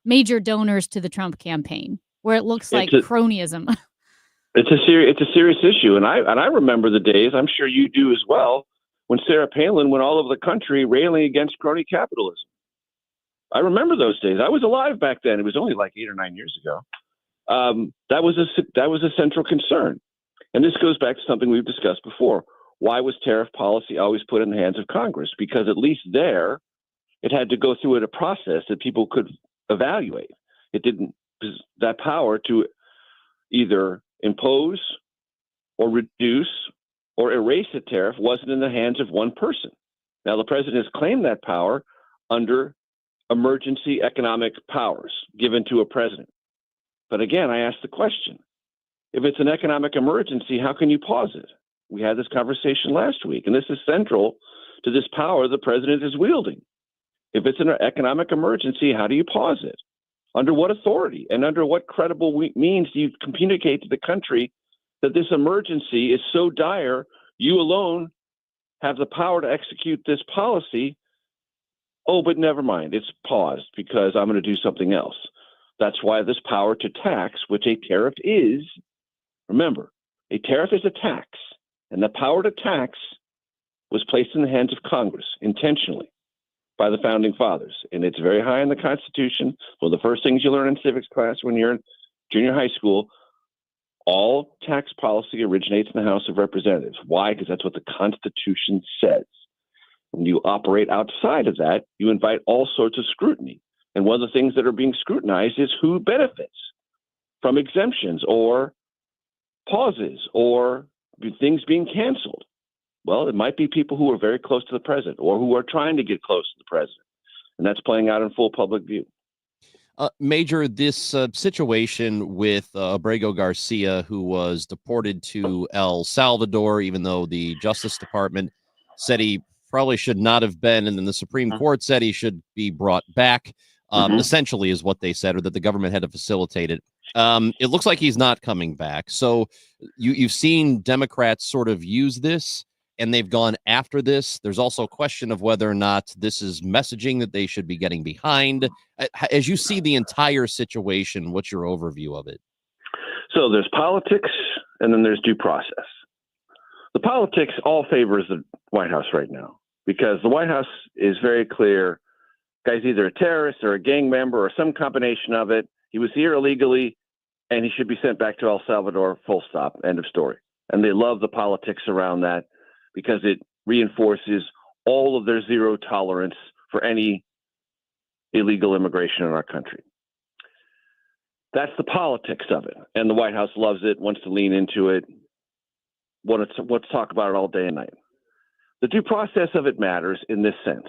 major donors to the Trump campaign, where it looks like cronyism? It's a serious issue, and I remember the days, I'm sure you do as well, when Sarah Palin went all over the country railing against crony capitalism. I remember those days. I was alive back then. It was only like 8 or 9 years ago. That was a central concern, and this goes back to something we've discussed before. Why was tariff policy always put in the hands of Congress? Because at least there, it had to go through a process that people could evaluate. It didn't. That power to either impose or reduce or erase a tariff wasn't in the hands of one person. Now, the president has claimed that power under emergency economic powers given to a president. But again, I ask the question, if it's an economic emergency, how can you pause it? We had this conversation last week, and this is central to this power the president is wielding. If it's an economic emergency, how do you pause it? Under what authority and under what credible means do you communicate to the country that this emergency is so dire, you alone have the power to execute this policy? Oh, but never mind, it's paused because I'm going to do something else. That's why this power to tax, which a tariff is, remember, a tariff is a tax, and the power to tax was placed in the hands of Congress intentionally by the founding fathers, and it's very high in the Constitution. One of the first things you learn in civics class when you're in junior high school, all tax policy originates in the House of Representatives. Why? Because that's what the Constitution says. When you operate outside of that, you invite all sorts of scrutiny. And one of the things that are being scrutinized is who benefits from exemptions or pauses or things being canceled. Well, it might be people who are very close to the president or who are trying to get close to the president. And that's playing out in full public view. Major, this situation with Abrego Garcia, who was deported to El Salvador, even though the Justice Department said he probably should not have been, and then the Supreme Court said he should be brought back, essentially is what they said, or that the government had to facilitate it. It looks like he's not coming back. So you've seen Democrats sort of use this, and they've gone after this. There's also a question of whether or not this is messaging that they should be getting behind. As you see the entire situation, what's your overview of it? So there's politics, and then there's due process. The politics all favors the White House right now, because the White House is very clear. Guy's either a terrorist or a gang member or some combination of it. He was here illegally, and he should be sent back to El Salvador, full stop, end of story. And they love the politics around that, because it reinforces all of their zero tolerance for any illegal immigration in our country. That's the politics of it. And the White House loves it, wants to lean into it, wants to talk about it all day and night. The due process of it matters in this sense.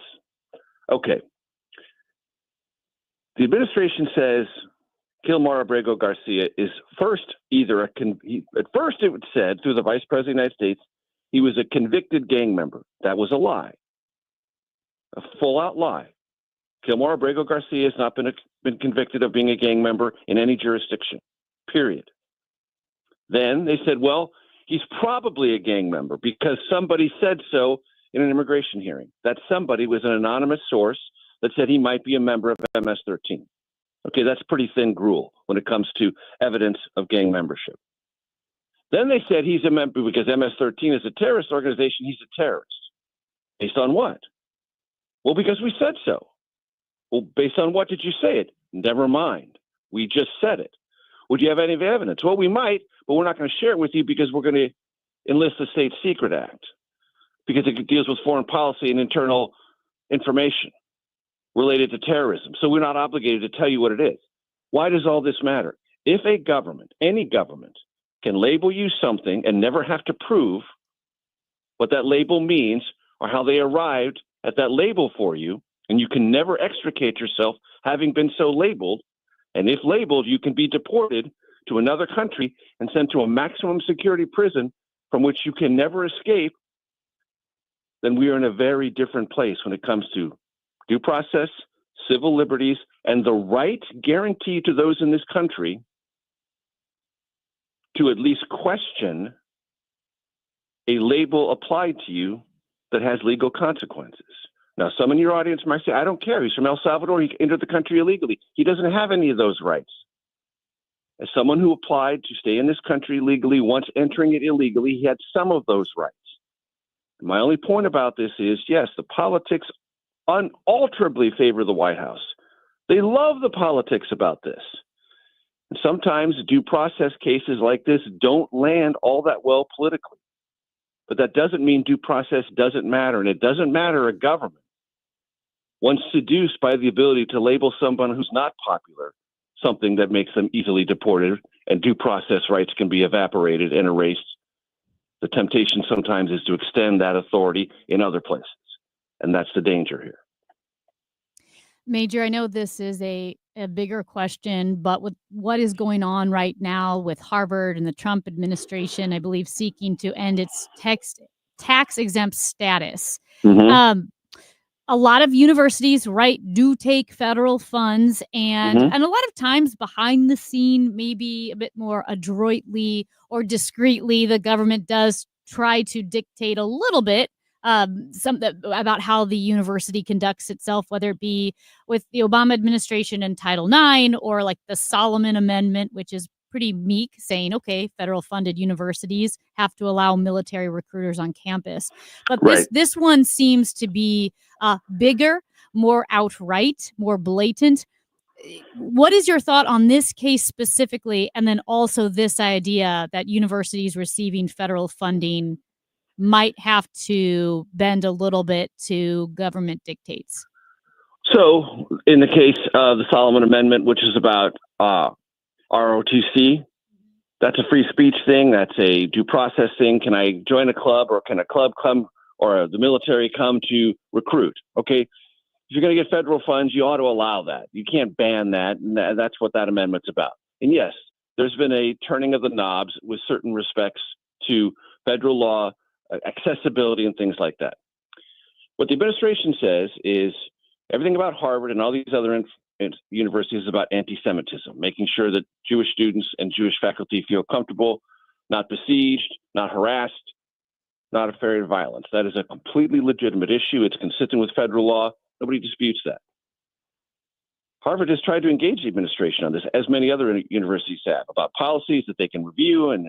Okay. The administration says Gilmar Abrego Garcia is first either at first it said through the Vice President of the United States he was a convicted gang member. That was a lie, a full-out lie. Gilmar Abrego Garcia has not been convicted of being a gang member in any jurisdiction, period. Then they said, well, he's probably a gang member because somebody said so in an immigration hearing. That somebody was an anonymous source that said he might be a member of MS-13. Okay, that's pretty thin gruel when it comes to evidence of gang membership. Then they said he's a member because MS-13 is a terrorist organization. He's a terrorist. Based on what? Well, because we said so. Well, based on what did you say it? Never mind. We just said it. Would you have any evidence? Well, we might, but we're not going to share it with you because we're going to enlist the State Secret Act because it deals with foreign policy and internal information related to terrorism. So we're not obligated to tell you what it is. Why does all this matter? If a government, any government, can label you something and never have to prove what that label means or how they arrived at that label for you, and you can never extricate yourself having been so labeled, and if labeled, you can be deported to another country and sent to a maximum security prison from which you can never escape, then we are in a very different place when it comes to due process, civil liberties, and the right guaranteed to those in this country to at least question a label applied to you that has legal consequences. Now, some in your audience might say, I don't care. He's from El Salvador. He entered the country illegally. He doesn't have any of those rights. As someone who applied to stay in this country legally, once entering it illegally, he had some of those rights. My only point about this is, yes, the politics unalterably favor the White House. They love the politics about this. And sometimes due process cases like this don't land all that well politically. But that doesn't mean due process doesn't matter. And it doesn't matter a government, once seduced by the ability to label someone who's not popular, something that makes them easily deported, and due process rights can be evaporated and erased. The temptation sometimes is to extend that authority in other places. And that's the danger here. Major, I know this is a bigger question, but with what is going on right now with Harvard and the Trump administration, I believe, seeking to end its tax-exempt status. Mm-hmm. A lot of universities, right, do take federal funds, and Mm-hmm. and a lot of times behind the scene, maybe a bit more adroitly or discreetly, the government does try to dictate a little bit about how the university conducts itself, whether it be with the Obama administration and Title IX or like the Solomon Amendment, which is pretty meek, saying, okay, federal funded universities have to allow military recruiters on campus. But Right. this one seems to be bigger, more outright, more blatant. What is your thought on this case specifically? And then also this idea that universities receiving federal funding might have to bend a little bit to government dictates? So in the case of the Solomon Amendment, which is about ROTC, that's a free speech thing. That's a due process thing. Can I join a club, or can a club come, or the military come to recruit? Okay. If you're going to get federal funds, you ought to allow that. You can't ban that. And that's what that amendment's about. And yes, there's been a turning of the knobs with certain respects to federal law, accessibility, and things like that. What the administration says is everything about Harvard and all these other universities is about anti-Semitism, making sure that Jewish students and Jewish faculty feel comfortable, not besieged, not harassed, not afraid of violence. That is a completely legitimate issue. It's consistent with federal law. Nobody disputes that. Harvard has tried to engage the administration on this, as many other universities have, about policies that they can review and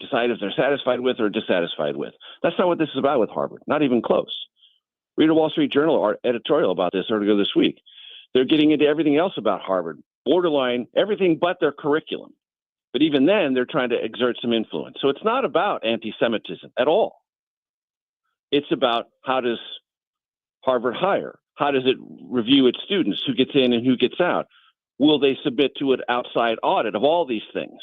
decide if they're satisfied with or dissatisfied with. That's not what this is about with Harvard, not even close. Read a Wall Street Journal editorial about this earlier this week. They're getting into everything else about Harvard, borderline everything but their curriculum. But even then, they're trying to exert some influence. So it's not about anti-Semitism at all. It's about, how does Harvard hire? How does it review its students? Who gets in and who gets out? Will they submit to an outside audit of all these things?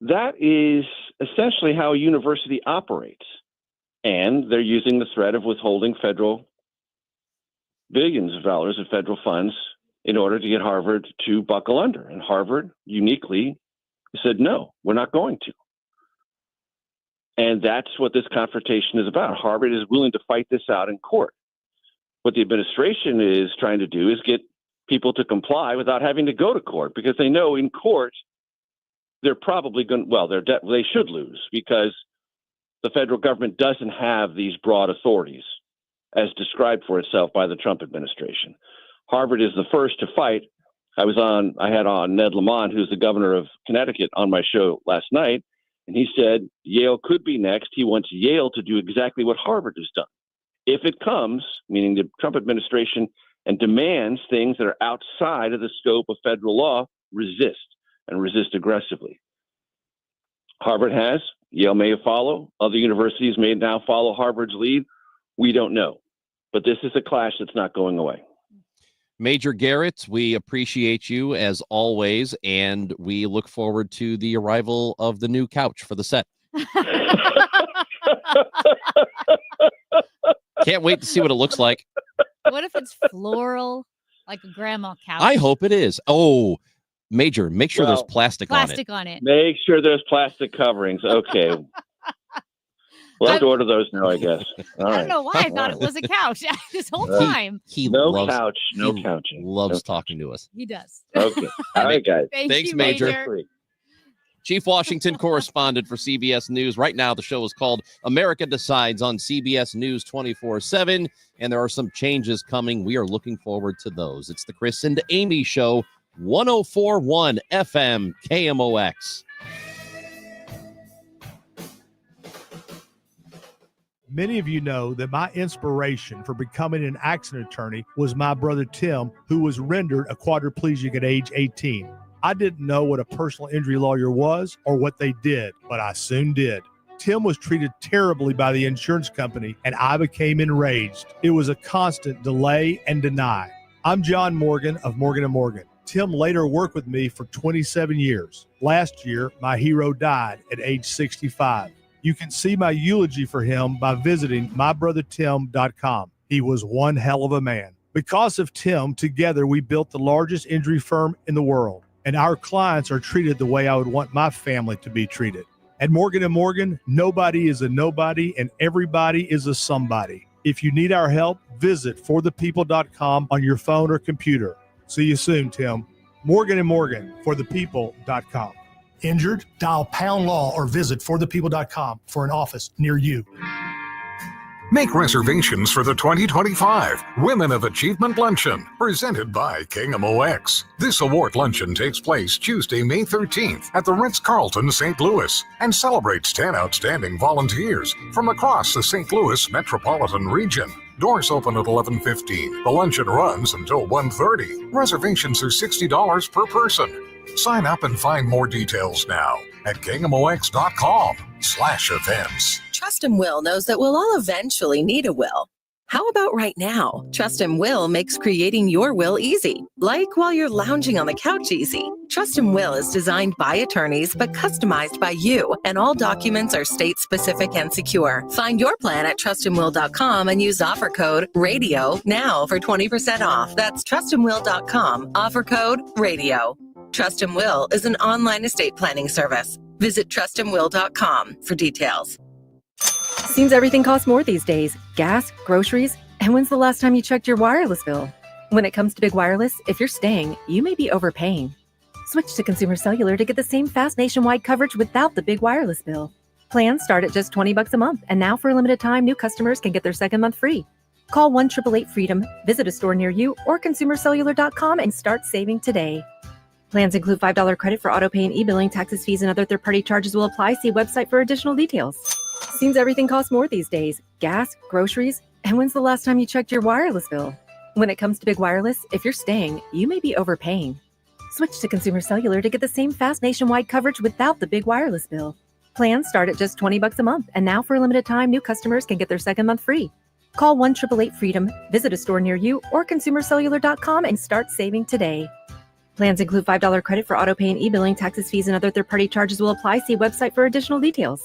That is essentially how a university operates. And they're using the threat of withholding billions of dollars of federal funds in order to get Harvard to buckle under. And Harvard uniquely said, no, we're not going to. And that's what this confrontation is about. Harvard is willing to fight this out in court. What the administration is trying to do is get people to comply without having to go to court, because they know in court they're probably going to, they should lose, because the federal government doesn't have these broad authorities as described for itself by the Trump administration. Harvard is the first to fight. I had on Ned Lamont, who's the governor of Connecticut, on my show last night, and he said Yale could be next. He wants Yale to do exactly what Harvard has done. If it comes, meaning the Trump administration, and demands things that are outside of the scope of federal law, resist, and resist aggressively. Harvard has. Yale may follow. Other universities may now follow Harvard's lead. We don't know. But this is a clash that's not going away. Major Garrett, we appreciate you as always, and we look forward to the arrival of the new couch for the set. Can't wait to see what it looks like. What if it's floral, like a grandma couch? I hope it is. Oh, Major, make sure there's plastic on it. Make sure there's plastic coverings. Okay. We'll have to order those now, I guess. All right. I don't know why I thought it was a couch this whole time. No couching. Loves talking to us. He does. Okay. All right, guys. Thanks, you, Major. Chief Washington correspondent for CBS News. Right now, the show is called America Decides on CBS News 24/7, and there are some changes coming. We are looking forward to those. It's the Chris and Amy Show, 104.1 FM KMOX. Many of you know that my inspiration for becoming an accident attorney was my brother Tim, who was rendered a quadriplegic at age 18. I didn't know what a personal injury lawyer was or what they did, but I soon did. Tim was treated terribly by the insurance company, and I became enraged. It was a constant delay and deny. I'm John Morgan of Morgan & Morgan. Tim later worked with me for 27 years. Last year, my hero died at age 65. You can see my eulogy for him by visiting mybrothertim.com. He was one hell of a man. Because of Tim, together we built the largest injury firm in the world, and our clients are treated the way I would want my family to be treated. At Morgan & Morgan, nobody is a nobody and everybody is a somebody. If you need our help, visit forthepeople.com on your phone or computer. See you soon, Tim. Morgan & Morgan, forthepeople.com. Injured? Dial Pound Law or visit forthepeople.com for an office near you. Make reservations for the 2025 Women of Achievement Luncheon, presented by KMOX. This award luncheon takes place Tuesday, May 13th at the Ritz-Carlton, St. Louis, and celebrates 10 outstanding volunteers from across the St. Louis metropolitan region. Doors open at 11:15. The luncheon runs until 1:30. Reservations are $60 per person. Sign up and find more details now at KMOX.com/events. Trust and Will knows that we'll all eventually need a will. How about right now? Trust and Will makes creating your will easy, like while you're lounging on the couch easy. Trust and Will is designed by attorneys but customized by you, and all documents are state-specific and secure. Find your plan at trustandwill.com and use offer code RADIO now for 20% off. That's trustandwill.com, offer code RADIO. Trust and Will is an online estate planning service. Visit trustandwill.com for details. Seems everything costs more these days. Gas, groceries, and when's the last time you checked your wireless bill? When it comes to Big Wireless, if you're staying, you may be overpaying. Switch to Consumer Cellular to get the same fast nationwide coverage without the big wireless bill. Plans start at just $20 a month, and now for a limited time, new customers can get their second month free. Call 1-888-FREEDOM, visit a store near you, or consumercellular.com and start saving today. Plans include $5 credit for auto pay and e-billing. Taxes, fees, and other third-party charges will apply. See website for additional details. Seems everything costs more these days. Gas, groceries, and when's the last time you checked your wireless bill? When it comes to Big Wireless, if you're staying, you may be overpaying. Switch to Consumer Cellular to get the same fast nationwide coverage without the big wireless bill. Plans start at just $20 a month, and now for a limited time, new customers can get their second month free. Call 1-888-FREEDOM, visit a store near you, or consumercellular.com and start saving today. Plans include $5 credit for auto pay and e-billing. Taxes, fees, and other third-party charges will apply. See website for additional details.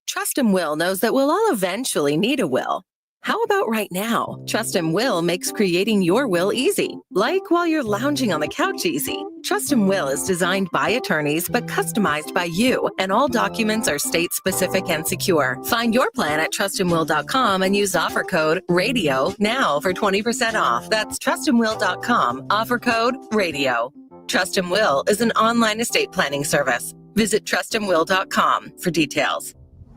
Trust Will knows that we'll all eventually need a will. How about right now? Trust Will makes creating your will easy, like while you're lounging on the couch easy. Trust Will is designed by attorneys but customized by you, and all documents are state-specific and secure. Find your plan at trustandwill.com and use offer code RADIO now for 20% off. That's trustandwill.com, offer code RADIO. Trust Will is an online estate planning service. Visit trustandwill.com for details.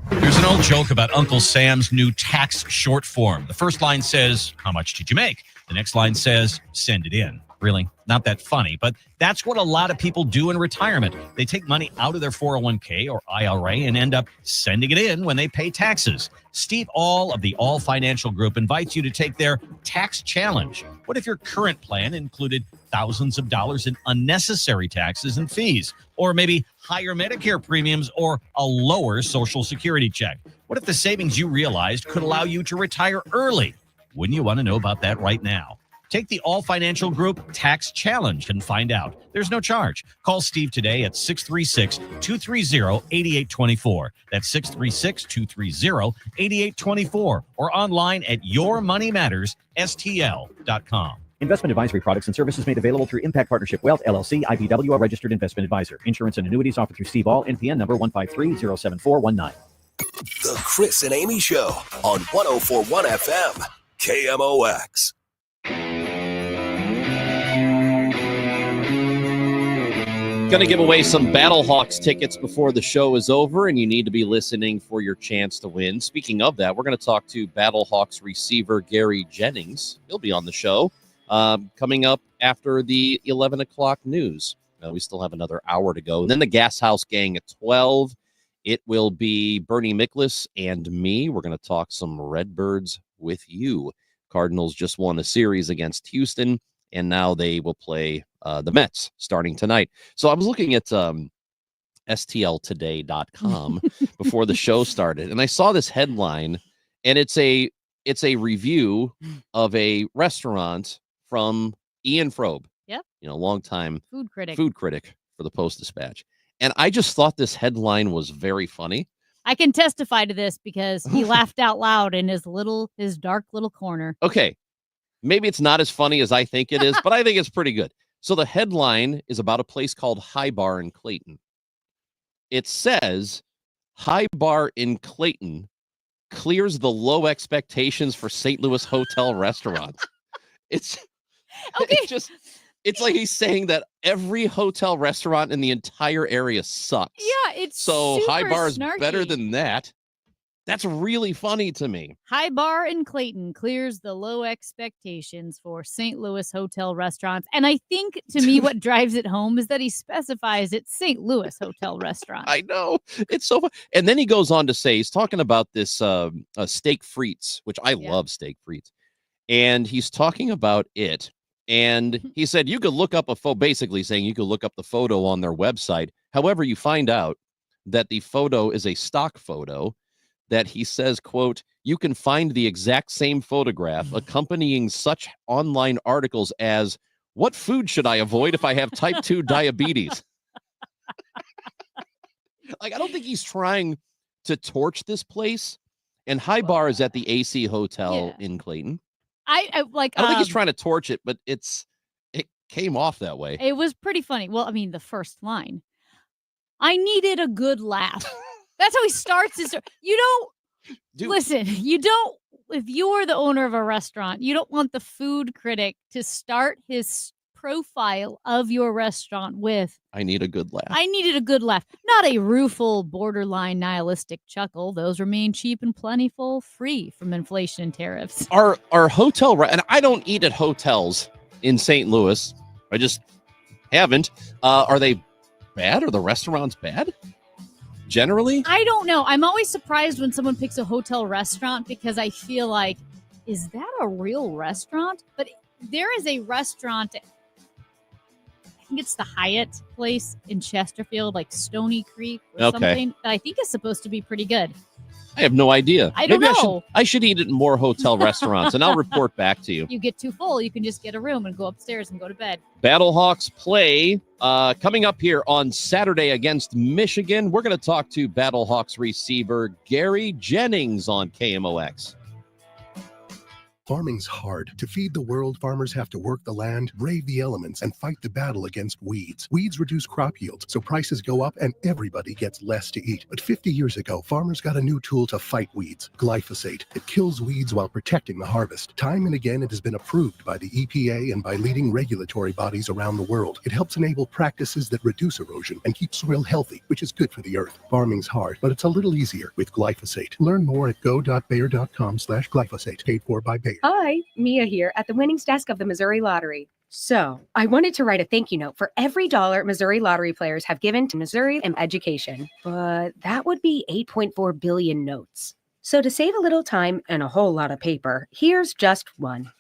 There's an old joke about Uncle Sam's new tax short form. The first line says, "How much did you make?" The next line says, "Send it in." Really, not that funny, but that's what a lot of people do in retirement. They take money out of their 401k or IRA and end up sending it in when they pay taxes. Steve All of the All Financial Group invites you to take their tax challenge. What if your current plan included thousands of dollars in unnecessary taxes and fees, or maybe higher Medicare premiums or a lower Social Security check? What if the savings you realized could allow you to retire early? Wouldn't you want to know about that right now? Take the All Financial Group Tax Challenge and find out. There's no charge. Call Steve today at 636-230-8824. That's 636-230-8824 or online at yourmoneymattersstl.com. Investment advisory products and services made available through Impact Partnership Wealth, LLC, IPW, a registered investment advisor. Insurance and annuities offered through Steve All, NPN number 153-07419. The Chris and Amy Show on 104.1 FM, KMOX. Going to give away some Battlehawks tickets before the show is over, and you need to be listening for your chance to win. Speaking of that, we're going to talk to Battlehawks receiver Gary Jennings. He'll be on the show coming up after the 11 o'clock news. We still have another hour to go. And then the Gas House Gang at 12. It will be Bernie Miklasz and me. We're going to talk some Redbirds with you. Cardinals just won a series against Houston, and now they will play the Mets starting tonight. So I was looking at STLtoday.com before the show started, and I saw this headline, and it's a review of a restaurant from Ian Frobe. Yep. Longtime food critic for the Post-Dispatch. And I just thought this headline was very funny. I can testify to this because he laughed out loud in his dark little corner. Okay. Maybe it's not as funny as I think it is, but I think it's pretty good. So the headline is about a place called High Bar in Clayton. It says, High Bar in Clayton clears the low expectations for St. Louis hotel restaurants. It's like he's saying that every hotel restaurant in the entire area sucks. Yeah, it's so super High Bar is snarky. better than that. That's really funny to me. High Bar in Clayton clears the low expectations for St. Louis hotel restaurants. And I think, to me, what drives it home is that he specifies it's St. Louis hotel restaurant. I know. It's so fun. And then he goes on to say, he's talking about this steak frites, which I love steak frites. And he's talking about it. And he said, you could look up basically saying you could look up the photo on their website. However, you find out that the photo is a stock photo that he says, quote, you can find the exact same photograph accompanying such online articles as, what food should I avoid if I have type 2 diabetes? Like, I don't think he's trying to torch this place. And High Bar is at the AC Hotel in Clayton. I don't think he's trying to torch it, but it came off that way. It was pretty funny. Well, I mean, the first line, I needed a good laugh. That's how he starts his. Listen, if you're the owner of a restaurant, you don't want the food critic to start his profile of your restaurant with, I need a good laugh. I needed a good laugh. Not a rueful, borderline nihilistic chuckle. Those remain cheap and plentiful, free from inflation and tariffs. Our hotel, and I don't eat at hotels in St. Louis. I just haven't. Are they bad? Are the restaurants bad? Generally? I don't know. I'm always surprised when someone picks a hotel restaurant because I feel like, is that a real restaurant? But there is a restaurant, think it's the Hyatt place in Chesterfield, like Stony Creek or Okay. something, that I think is supposed to be pretty good. I have no idea. I don't Maybe know. I should eat at more hotel restaurants, and I'll report back to you. You get too full, you can just get a room and go upstairs and go to bed. Battlehawks play coming up here on Saturday against Michigan. We're going to talk to Battlehawks receiver Gary Jennings on KMOX. Farming's hard. To feed the world, farmers have to work the land, brave the elements, and fight the battle against weeds. Weeds reduce crop yields, so prices go up and everybody gets less to eat. But 50 years ago, farmers got a new tool to fight weeds, glyphosate. It kills weeds while protecting the harvest. Time and again, it has been approved by the EPA and by leading regulatory bodies around the world. It helps enable practices that reduce erosion and keep soil healthy, which is good for the earth. Farming's hard, but it's a little easier with glyphosate. Learn more at go.bayer.com/glyphosate, paid for by Bayer. Hi, Mia here at the winnings desk of the Missouri Lottery. So, I wanted to write a thank you note for every dollar Missouri Lottery players have given to Missouri and education, but that would be 8.4 billion notes. So, to save a little time and a whole lot of paper, here's just one.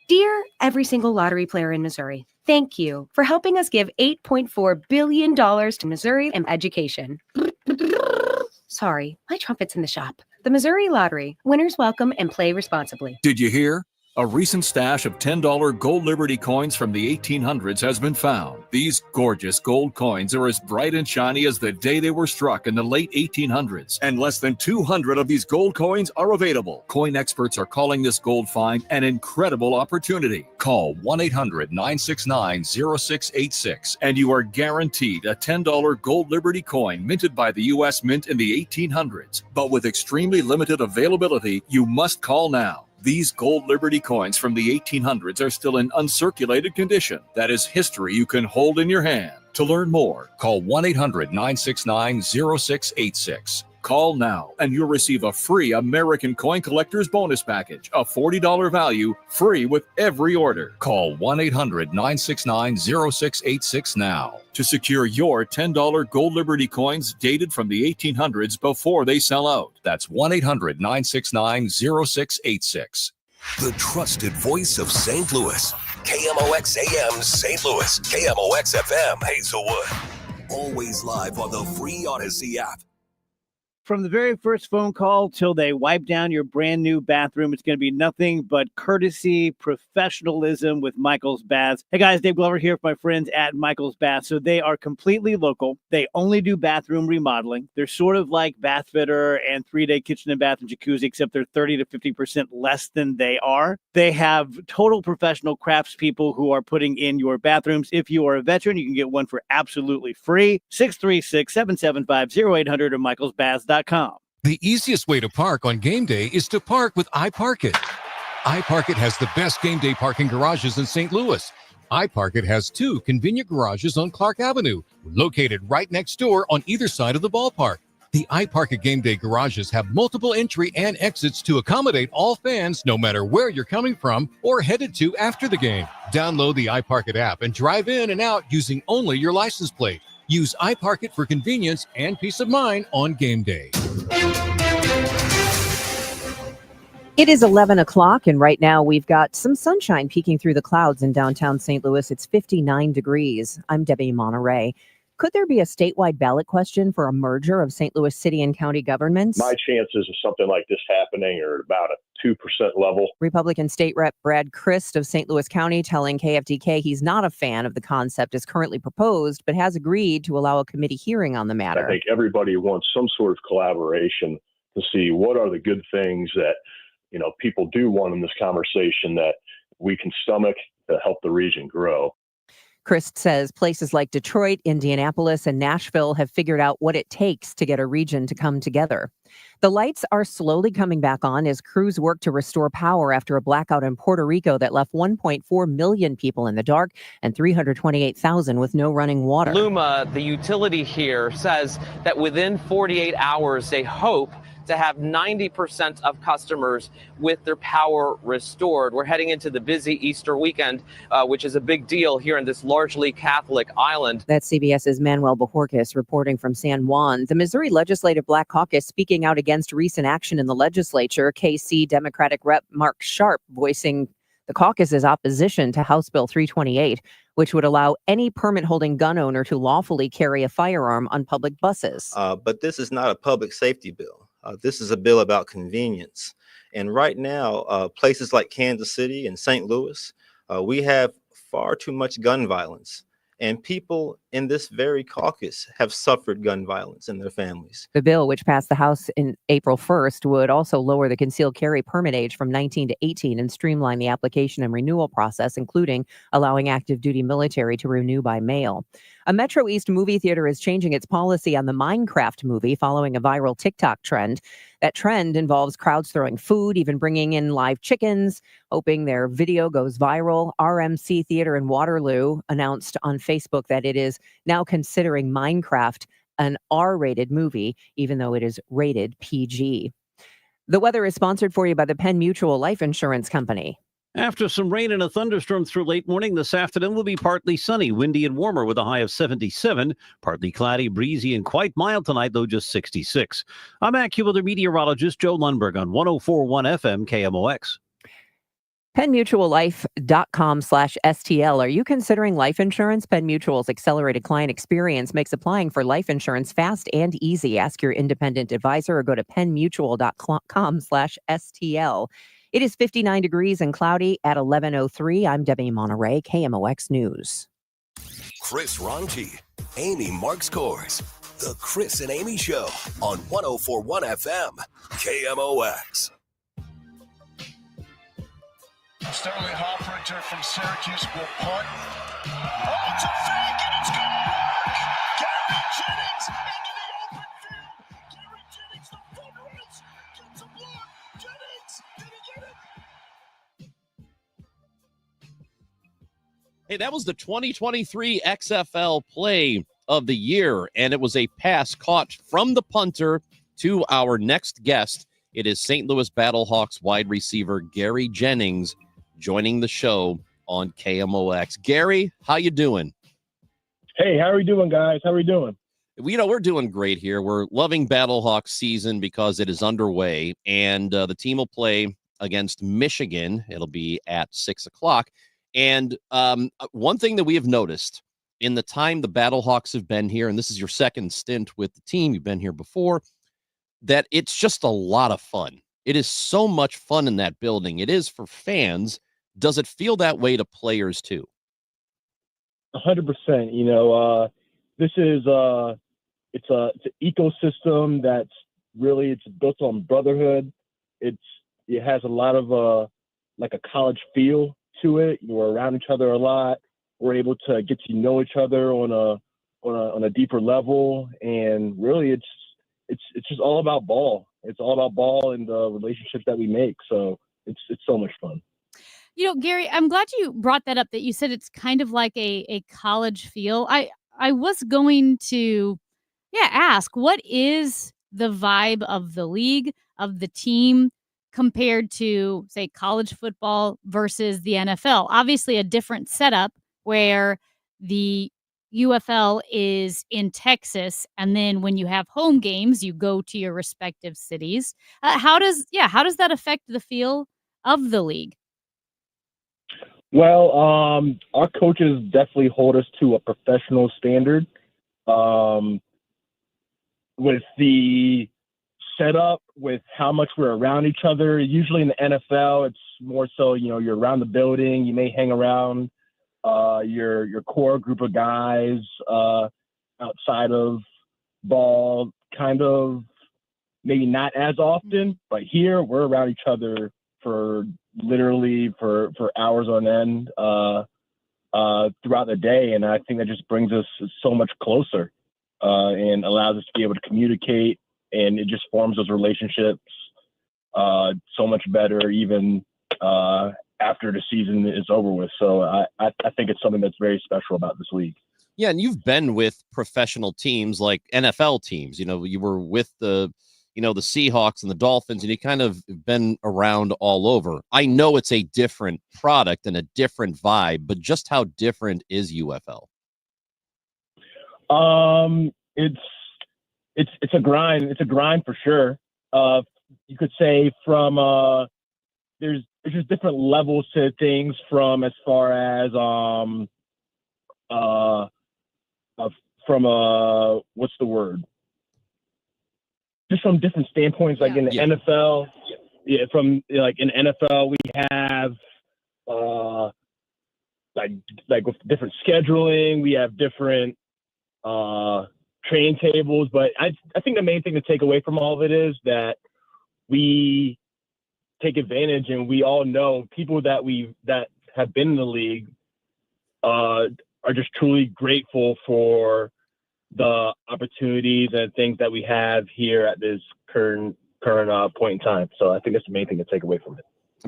Dear every single lottery player in Missouri, thank you for helping us give $8.4 billion to Missouri and education. Sorry, my trumpet's in the shop. The Missouri Lottery. Winners welcome and play responsibly. Did you hear? A recent stash of $10 gold Liberty coins from the 1800s has been found. These gorgeous gold coins are as bright and shiny as the day they were struck in the late 1800s. And less than 200 of these gold coins are available. Coin experts are calling this gold find an incredible opportunity. Call 1-800-969-0686 and you are guaranteed a $10 gold Liberty coin minted by the U.S. Mint in the 1800s. But with extremely limited availability, you must call now. These gold Liberty coins from the 1800s are still in uncirculated condition. That is history you can hold in your hand. To learn more, call 1-800-969-0686. Call now and you'll receive a free American Coin Collector's Bonus Package, a $40 value, free with every order. Call 1-800-969-0686 now to secure your $10 gold Liberty coins dated from the 1800s before they sell out. That's 1-800-969-0686. The trusted voice of St. Louis. KMOX AM St. Louis. KMOX FM Hazelwood. Always live on the free Odyssey app. From the very first phone call till they wipe down your brand new bathroom, it's going to be nothing but courtesy, professionalism with Michael's Baths. Hey guys, Dave Glover here with my friends at Michael's Baths. So they are completely local. They only do bathroom remodeling. They're sort of like Bath Fitter and 3-Day Kitchen and Bath and Jacuzzi, except they're 30 to 50% less than they are. They have total professional craftspeople who are putting in your bathrooms. If you are a veteran, you can get one for absolutely free. 636-775-0800 or michaelsbaths.com. The easiest way to park on game day is to park with iParkit. iParkit has the best game day parking garages in St. Louis. iParkit has 2 convenient garages on Clark Avenue, located right next door on either side of the ballpark. The iParkit game day garages have multiple entry and exits to accommodate all fans, no matter where you're coming from or headed to after the game. Download the iParkit app and drive in and out using only your license plate. Use iParkit for convenience and peace of mind on game day. It is 11 o'clock, and right now we've got some sunshine peeking through the clouds in downtown St. Louis. It's 59 degrees. I'm Debbie Monterey. Could there be a statewide ballot question for a merger of St. Louis city and county governments? My chances of something like this happening are about a 2% level. Republican State Rep Brad Christ of St. Louis County telling KFDK he's not a fan of the concept as currently proposed, but has agreed to allow a committee hearing on the matter. I think everybody wants some sort of collaboration to see what are the good things that, people do want in this conversation that we can stomach to help the region grow. Christ says places like Detroit, Indianapolis, and Nashville have figured out what it takes to get a region to come together. The lights are slowly coming back on as crews work to restore power after a blackout in Puerto Rico that left 1.4 million people in the dark and 328,000 with no running water. Luma, the utility here, says that within 48 hours, they hope to have 90% of customers with their power restored. We're heading into the busy Easter weekend, which is a big deal here in this largely Catholic island. That's CBS's Manuel Bojorquez reporting from San Juan. The Missouri Legislative Black Caucus speaking out against recent action in the legislature. KC Democratic Rep Mark Sharp voicing the caucus's opposition to House Bill 328, which would allow any permit-holding gun owner to lawfully carry a firearm on public buses. But this is not a public safety bill. This is a bill about convenience. And right now, places like Kansas City and St. Louis, we have far too much gun violence. And people in this very caucus have suffered gun violence in their families. The bill, which passed the House in April 1st, would also lower the concealed carry permit age from 19 to 18 and streamline the application and renewal process, including allowing active duty military to renew by mail. A Metro East movie theater is changing its policy on the Minecraft movie following a viral TikTok trend. That trend involves crowds throwing food, even bringing in live chickens, hoping their video goes viral. RMC Theater in Waterloo announced on Facebook that it is now considering Minecraft an R-rated movie, even though it is rated PG. The weather is sponsored for you by the Penn Mutual Life Insurance Company. After some rain and a thunderstorm through late morning, this afternoon will be partly sunny, windy and warmer with a high of 77. Partly cloudy, breezy, and quite mild tonight, though just 66. I'm AccuWeather meteorologist Joe Lundberg on 104.1 FM KMOX. PennMutualLife.com/STL. Are you considering life insurance? Penn Mutual's accelerated client experience makes applying for life insurance fast and easy. Ask your independent advisor or go to PennMutual.com/STL. It is 59 degrees and cloudy at 11:03. I'm Debbie Monterey, KMOX News. Chris Ranji, Amy Marks Kors. The Chris and Amy Show on 104.1 FM, KMOX. Sterling Hofrichter from Syracuse will punt. Oh, it's a fake and it's going to work! Gary Jennings into the open field. Gary Jennings, the full race, gets a block. Jennings, did he get it? Hey, that was the 2023 XFL play of the year, and it was a pass caught from the punter to our next guest. It is St. Louis Battlehawks wide receiver Gary Jennings joining the show on KMOX. Gary, how you doing? Hey, how are we doing, guys? How are we doing? We're doing great here. We're loving Battlehawks season because it is underway, and the team will play against Michigan. It'll be at 6 o'clock. And one thing that we have noticed in the time the Battlehawks have been here, and this is your second stint with the team, you've been here before, that it's just a lot of fun. It is so much fun in that building. It is for fans. Does it feel that way to players too? 100%. You know, this is it's an ecosystem that's really it's built on brotherhood. It has a lot of like a college feel to it. We're around each other a lot. We're able to get to know each other on a deeper level, and really it's just all about ball. It's all about ball and the relationships that we make. So it's so much fun. You know, Gary, I'm glad you brought that up, that you said it's kind of like a college feel. I was going to ask, what is the vibe of the league, of the team, compared to, say, college football versus the NFL? Obviously a different setup where the UFL is in Texas, and then when you have home games, you go to your respective cities. How does that affect the feel of the league? Well, our coaches definitely hold us to a professional standard. With the setup, with how much we're around each other, usually in the NFL, it's more so, you know, you're around the building, you may hang around your core group of guys outside of ball, kind of maybe not as often, but here we're around each other for hours on end throughout the day, and I think that just brings us so much closer and allows us to be able to communicate, and it just forms those relationships so much better even after the season is over with. So I think it's something that's very special about this league. Yeah, and you've been with professional teams like NFL teams. You know, you were with the Seahawks and the Dolphins, and you kind of been around all over. I know it's a different product and a different vibe, but just how different is UFL? It's a grind. It's a grind for sure. You could say from there's just different levels to things from as far as what's the word? Just from different standpoints, like in the NFL, from like in NFL we have like with different scheduling, we have different training tables, but I think the main thing to take away from all of it is that we take advantage, and we all know people that have been in the league are just truly grateful for the opportunities and things that we have here at this current point in time. So I think that's the main thing to take away from it.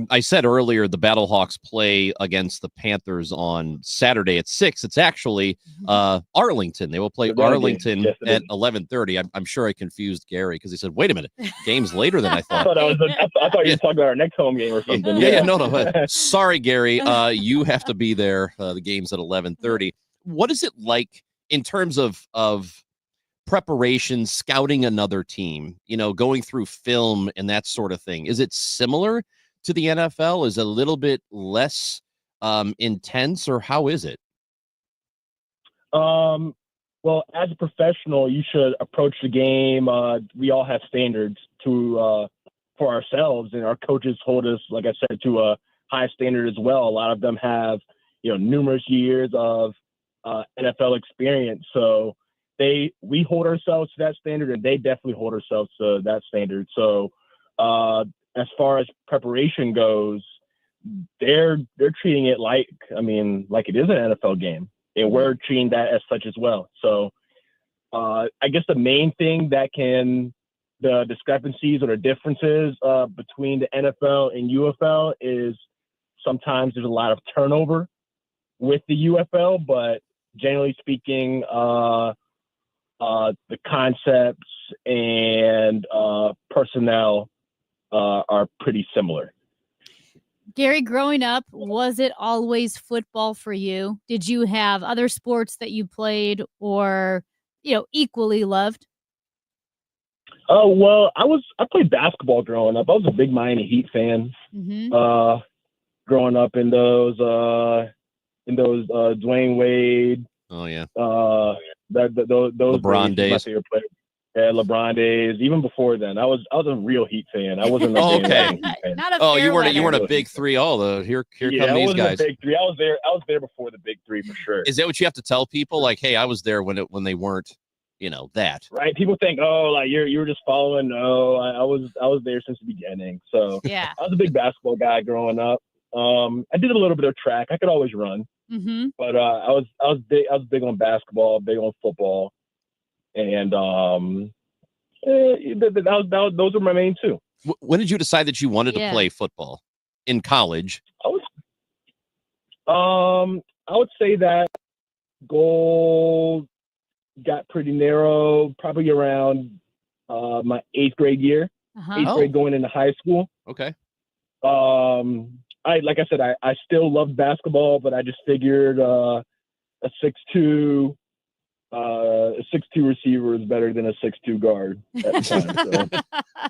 I said earlier the Battlehawks play against the Panthers on Saturday at 6. It's actually Arlington. They will play Arlington at 11:30. I'm sure I confused Gary because he said, "Wait a minute, game's later than I thought." I thought you were talking about our next home game or something. No. Sorry, Gary. You have to be there. The game's at 11:30. What is it like in terms of preparation, scouting another team? Going through film and that sort of thing. Is it similar to the NFL? Is it a little bit less intense, or how is it? Well, as a professional, you should approach the game. We all have standards for ourselves, and our coaches hold us, like I said, to a high standard as well. A lot of them have, numerous years of NFL experience, so we hold ourselves to that standard, and they definitely hold ourselves to that standard. So, as far as preparation goes, they're treating it like it is an NFL game, and we're treating that as such as well. So I guess the main thing the discrepancies or the differences between the NFL and UFL is sometimes there's a lot of turnover with the UFL, but generally speaking, the concepts and personnel are pretty similar. Gary, growing up, was it always football for you? Did you have other sports that you played or, equally loved? Oh, well, I played basketball growing up. I was a big Miami Heat fan. Mm-hmm. Growing up in those Dwayne Wade. Oh yeah. Those LeBron days. My favorite player. Yeah, LeBron days. Even before then, I was a real Heat fan. I wasn't. Okay. Not a you weren't a big three. Here come these I wasn't guys. A big three. I was there before the big three for sure. Is that what you have to tell people? Like, hey, I was there when they weren't, that. Right. People think, you were just following. No, I was there since the beginning. So yeah, I was a big basketball guy growing up. I did a little bit of track. I could always run. Mm-hmm. But I was big on basketball, big on football, and those were my main two. When did you decide that you wanted to play football in college? I would say that goal got pretty narrow, probably around my 8th grade year, 8th grade going into high school. Okay. Like I said, I still loved basketball, but I just figured a 6'2" receiver is better than a 6'2" guard at the time. So.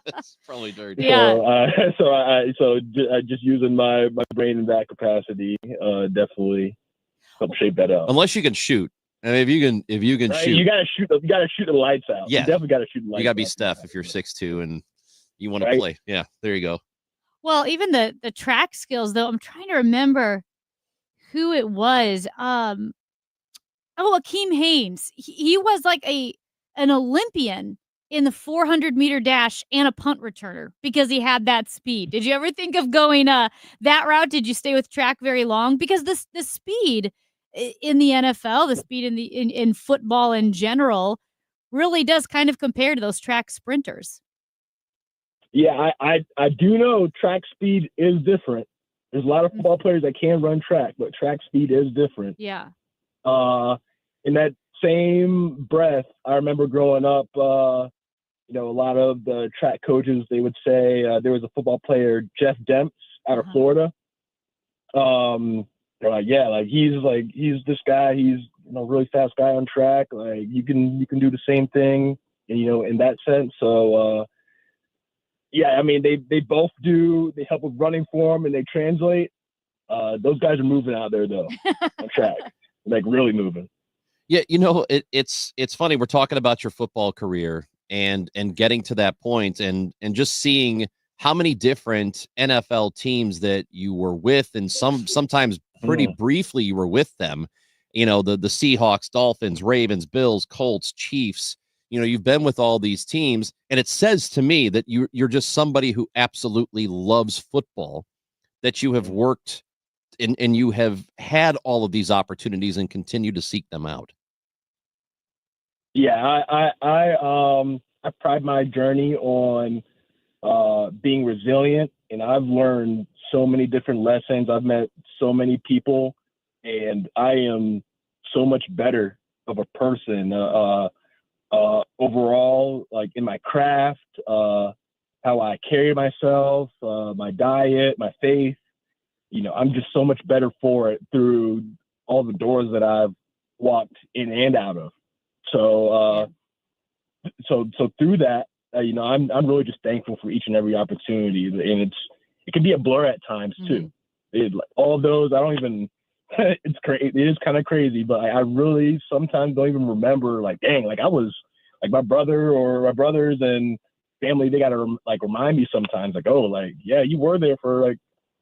That's probably very true. Yeah. So just using my brain in that capacity definitely helped shape that out. Unless you can shoot. I mean, if you can right? shoot, you gotta shoot the lights out. Yeah, you definitely gotta shoot the lights out. You gotta be Steph if you're 6'2" and you want to play. Yeah, there you go. Well, even the track skills, though, I'm trying to remember who it was. Akeem Haynes. He was like an Olympian in the 400-meter dash and a punt returner because he had that speed. Did you ever think of going that route? Did you stay with track very long? Because the speed in the NFL, the speed in football in general, really does kind of compare to those track sprinters. Yeah, I do know track speed is different. There's a lot of football players that can run track, but track speed is different. Yeah. In that same breath, I remember growing up, a lot of the track coaches, they would say there was a football player, Jeff Demps, out of Florida. They're like, he's this guy. He's a really fast guy on track. Like you can do the same thing, in that sense. So yeah, I mean, they both do. They help with running form and they translate. Those guys are moving out there though on track, like really moving. Yeah, it's funny. We're talking about your football career and getting to that point and just seeing how many different NFL teams that you were with, and sometimes pretty briefly you were with them. The Seahawks, Dolphins, Ravens, Bills, Colts, Chiefs. You've been with all these teams, and it says to me that you're just somebody who absolutely loves football, that you have worked and you have had all of these opportunities and continue to seek them out. Yeah, I pride my journey on being resilient, and I've learned so many different lessons. I've met so many people, and I am so much better of a person overall, like in my craft, how I carry myself, my diet, my faith. I'm just so much better for it through all the doors that I've walked in and out of. So through that, I'm really just thankful for each and every opportunity, and it can be a blur at times too. All of those, I don't even. It's crazy. It is kind of crazy, but I really sometimes don't even remember. Like, dang, like I was like my brother or my brothers and family. They gotta remind me sometimes. Like, oh, like yeah, you were there for like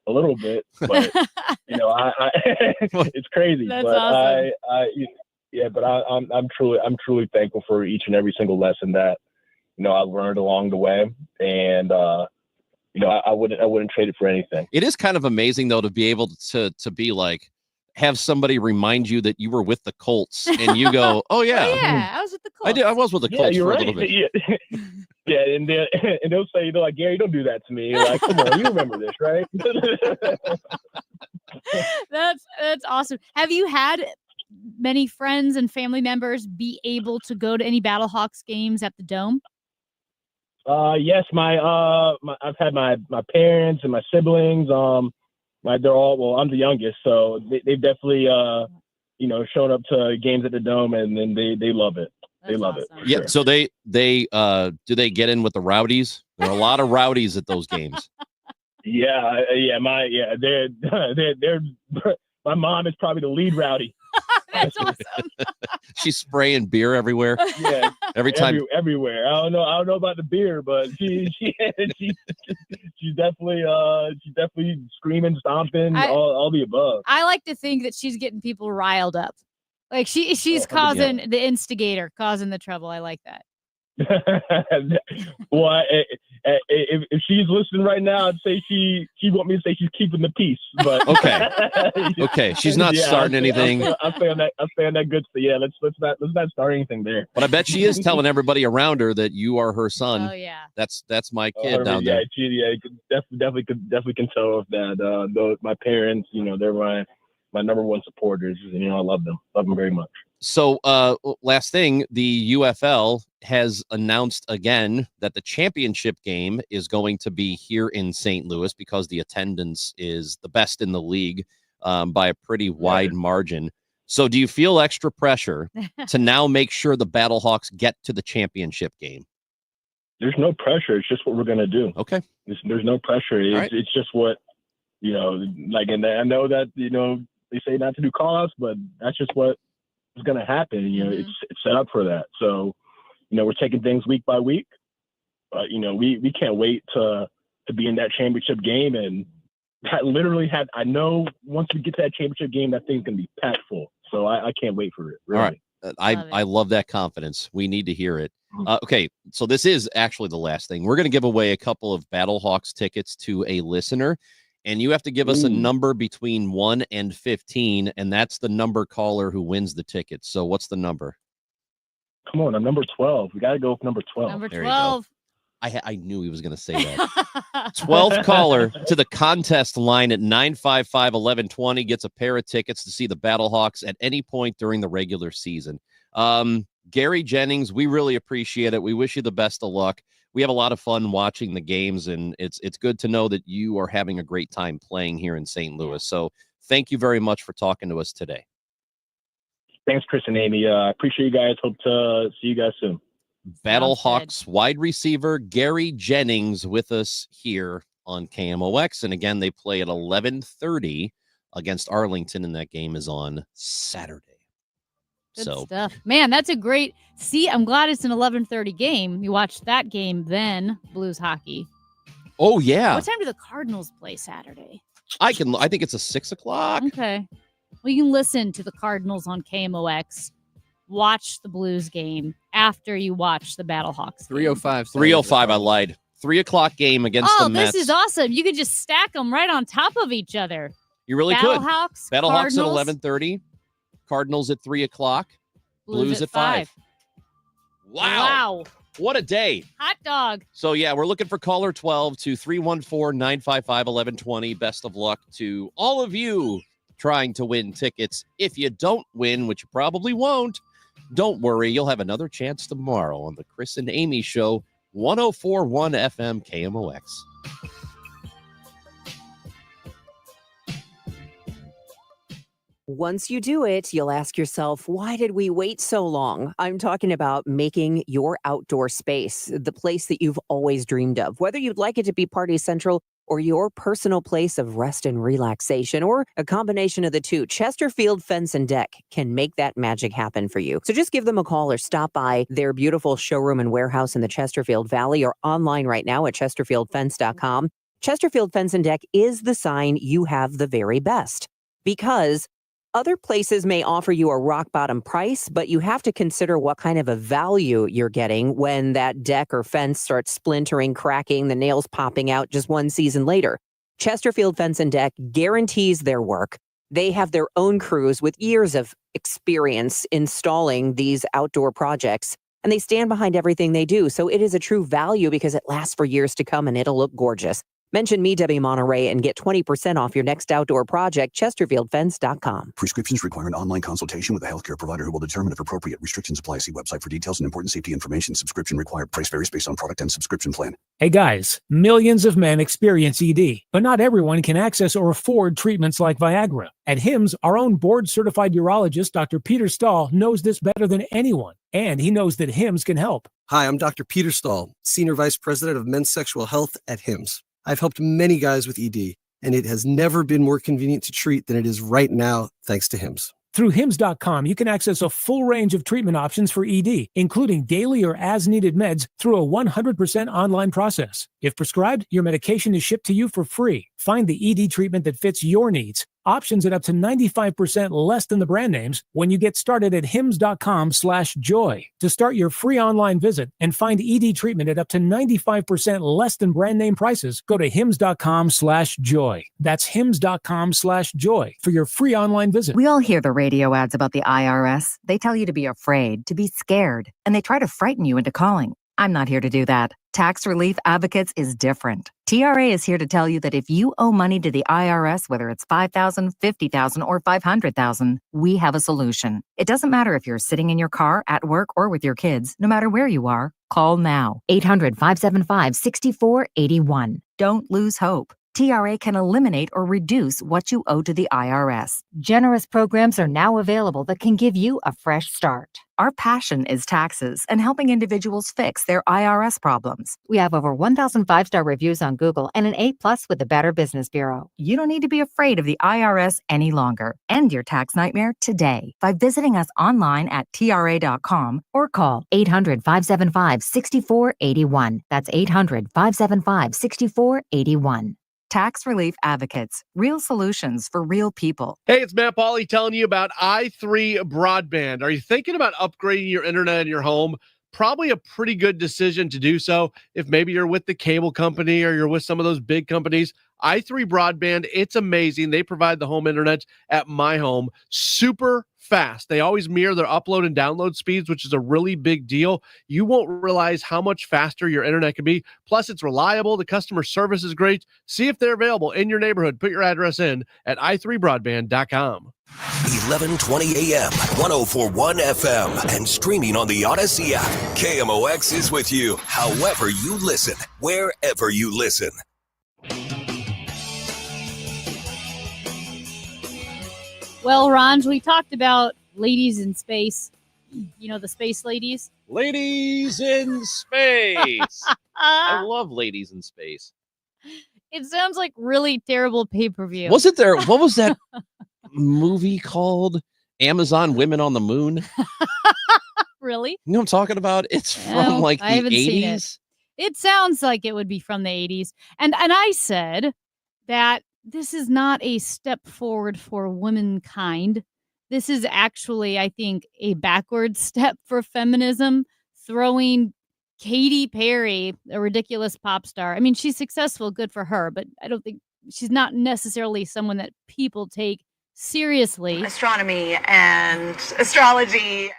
a little bit, but I it's crazy. That's but awesome. I'm truly thankful for each and every single lesson that I learned along the way, and I wouldn't trade it for anything. It is kind of amazing though to be able to be like, have somebody remind you that you were with the Colts and you go, oh yeah, I was with the Colts. I was with the Colts for a little bit. Yeah, and they'll say, like, Gary, don't do that to me. Like, come on, you remember this, right? That's awesome. Have you had many friends and family members be able to go to any Battlehawks games at the Dome? Yes, I've had my parents and my siblings. They're all, well, I'm the youngest, so they've definitely shown up to games at the Dome, and then they love it. They love it. Yeah. Sure. So they do they get in with the rowdies? There are a lot of rowdies at those games. They're my mom is probably the lead rowdy. That's awesome. She's spraying beer everywhere. Yeah, every time. Everywhere. I don't know about the beer, but she's definitely screaming, stomping, all the above. I like to think that she's getting people riled up. Like she's causing the instigator, causing the trouble. I like that. Well, if she's listening right now, I'd say she want me to say she's keeping the peace. But okay, she's not starting anything. I'll stay on that good. So yeah, let's not start anything there. But I bet she is telling everybody around her that you are her son. Oh yeah, that's my kid down there. Definitely can tell that. My parents, they're my number one supporters. I love them very much. So last thing, the UFL has announced again that the championship game is going to be here in St. Louis because the attendance is the best in the league by a pretty wide margin. So do you feel extra pressure to now make sure the Battlehawks get to the championship game? There's no pressure. It's just what we're going to do. Okay. There's no pressure. It's just what, and I know that, they say not to do call-outs, but that's just what is going to happen. It's set up for that. So, we're taking things week by week, but, we can't wait to be in that championship game. And I know once we get to that championship game, that thing's going to be packed full. So I can't wait for it. Really. All right. I love that confidence. We need to hear it. Okay. So this is actually the last thing. We're going to give away a couple of Battlehawks tickets to a listener. And you have to give us a number between 1 and 15, and that's the number caller who wins the ticket. So what's the number? Come on, I'm number 12. We got to go with number 12. Number There you go. 12. I knew he was going to say that. 12th caller to the contest line at 955-1120 gets a pair of tickets to see the Battlehawks at any point during the regular season. Gary Jennings, we really appreciate it. We wish you the best of luck. We have a lot of fun watching the games, and it's good to know that you are having a great time playing here in St. Louis. So thank you very much for talking to us today. Thanks, Chris and Amy. Appreciate you guys. Hope to see you guys soon. Battlehawks wide receiver Gary Jennings with us here on KMOX. And again, they play at 11:30 against Arlington, and that game is on Saturday. Good stuff. Man, that's a great... See, I'm glad it's an 11:30 game. You watch that game, then Blues hockey. Oh, yeah. What time do the Cardinals play Saturday? I think it's a 6 o'clock. Okay. Well, you can listen to the Cardinals on KMOX. Watch the Blues game after you watch the Battlehawks. 3:05. 3:05. I lied. 3 o'clock game against the Mets. This is awesome. You could just stack them right on top of each other. You really could. Battlehawks Battlehawks Cardinals, at 11:30. Cardinals at 3 o'clock. Blues at 5. Wow. What a day. Hot dog. So, yeah, we're looking for caller 12 to 314-955-1120. Best of luck to all of you trying to win tickets. If you don't win, which you probably won't, don't worry. You'll have another chance tomorrow on the Chris and Amy Show, 104.1 FM KMOX. Once you do it, you'll ask yourself, why did we wait so long? I'm talking about making your outdoor space the place that you've always dreamed of. Whether you'd like it to be Party Central or your personal place of rest and relaxation, or a combination of the two, Chesterfield Fence and Deck can make that magic happen for you. So just give them a call or stop by their beautiful showroom and warehouse in the Chesterfield Valley, or online right now at chesterfieldfence.com. Chesterfield Fence and Deck is the sign you have the very best, because other places may offer you a rock bottom price, but you have to consider what kind of a value you're getting when that deck or fence starts splintering, cracking, the nails popping out just one season later. Chesterfield Fence and Deck guarantees their work. They have their own crews with years of experience installing these outdoor projects, and they stand behind everything they do. So it is a true value because it lasts for years to come and it'll look gorgeous. Mention me, Debbie Monterey, and get 20% off your next outdoor project, chesterfieldfence.com. Prescriptions require an online consultation with a healthcare provider who will determine if appropriate. Restrictions apply. See website for details and important safety information. Subscription required. Price varies based on product and subscription plan. Hey guys, millions of men experience ED, but not everyone can access or afford treatments like Viagra. At HIMSS, our own board-certified urologist, Dr. Peter Stahl, knows this better than anyone, and he knows that HIMSS can help. Hi, I'm Dr. Peter Stahl, Senior Vice President of Men's Sexual Health at HIMSS. I've helped many guys with ED, and it has never been more convenient to treat than it is right now, thanks to HIMSS. Through HIMSS.com, you can access a full range of treatment options for ED, including daily or as-needed meds through a 100% online process. If prescribed, your medication is shipped to you for free. Find the ED treatment that fits your needs. Options at up to 95% less than the brand names when you get started at hims.com/joy. To start your free online visit and find ED treatment at up to 95% less than brand name prices, go to hims.com/joy. That's hims.com/joy for your free online visit. We all hear the radio ads about the IRS. They tell you to be afraid, to be scared, and they try to frighten you into calling. I'm not here to do that. Tax Relief Advocates is different. TRA is here to tell you that if you owe money to the IRS, whether it's $5,000, $50,000, or $500,000, we have a solution. It doesn't matter if you're sitting in your car, at work, or with your kids. No matter where you are, call now. 800-575-6481. Don't lose hope. TRA can eliminate or reduce what you owe to the IRS. Generous programs are now available that can give you a fresh start. Our passion is taxes and helping individuals fix their IRS problems. We have over 1,000 5-star reviews on Google and an A+ with the Better Business Bureau. You don't need to be afraid of the IRS any longer. End your tax nightmare today by visiting us online at TRA.com or call 800-575-6481. That's 800-575-6481. Tax Relief Advocates, real solutions for real people. Hey, it's Matt Pauley telling you about i3 Broadband. Are you thinking about upgrading your internet in your home? Probably a pretty good decision to do so if maybe you're with the cable company or you're with some of those big companies. i3 Broadband, it's amazing. They provide the home internet at my home. Super fast. They always mirror their upload and download speeds, which is a really big deal. You won't realize how much faster your internet can be. Plus, it's reliable. The customer service is great. See if they're available in your neighborhood. Put your address in at i3broadband.com. 1120 AM, 104.1 FM, and streaming on the Odyssey app. KMOX is with you however you listen, wherever you listen. Well, Ron, we talked about ladies in space. the space ladies. Ladies in space. I love Ladies in Space. It sounds like really terrible pay-per-view. Wasn't there? What was that movie called? Amazon Women on the Moon? Really? You know what I'm talking about? It's from No, like I the haven't seen 80s. It sounds like it would be from the 80s. And I said that this is not a step forward for womankind. This is actually, I think, a backward step for feminism, throwing Katy Perry, a ridiculous pop star. I mean, she's successful, good for her, but I don't think she's not necessarily someone that people take seriously. Astronomy and astrology.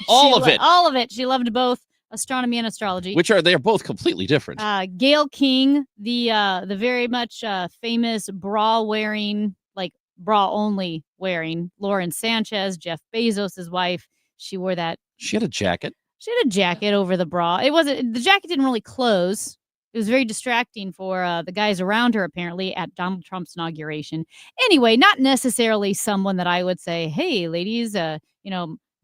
All of it. All of it. She loved both astronomy and astrology. They're both completely different. Gayle King, the very much famous bra wearing, like bra only wearing Lauren Sanchez, Jeff Bezos' wife. She wore that. She had a jacket. She had a jacket over the bra. The jacket didn't really close. It was very distracting for the guys around her, apparently, at Donald Trump's inauguration. Anyway, not necessarily someone that I would say, hey, ladies,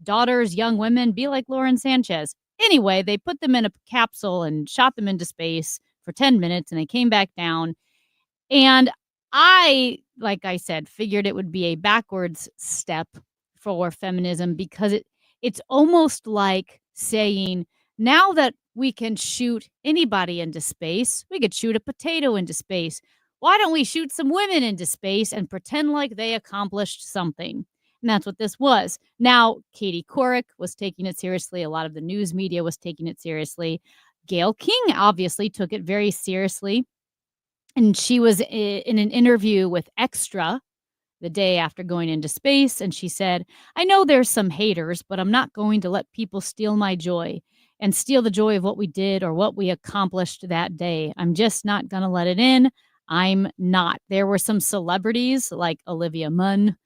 daughters, young women, be like Lauren Sanchez. Anyway, they put them in a capsule and shot them into space for 10 minutes, and they came back down. And I, like I said, figured it would be a backwards step for feminism because it's almost like saying, now that we can shoot anybody into space, we could shoot a potato into space. Why don't we shoot some women into space and pretend like they accomplished something? And that's what this was. Now, Katie Couric was taking it seriously. A lot of the news media was taking it seriously. Gayle King obviously took it very seriously. And she was in an interview with Extra the day after going into space. And she said, I know there's some haters, but I'm not going to let people steal my joy and steal the joy of what we did or what we accomplished that day. I'm just not going to let it in. I'm not. There were some celebrities like Olivia Munn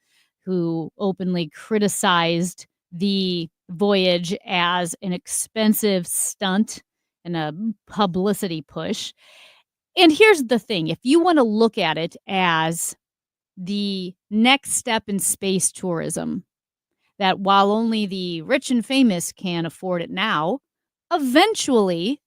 who openly criticized the voyage as an expensive stunt and a publicity push. And here's the thing. If you want to look at it as the next step in space tourism, that while only the rich and famous can afford it now, eventually,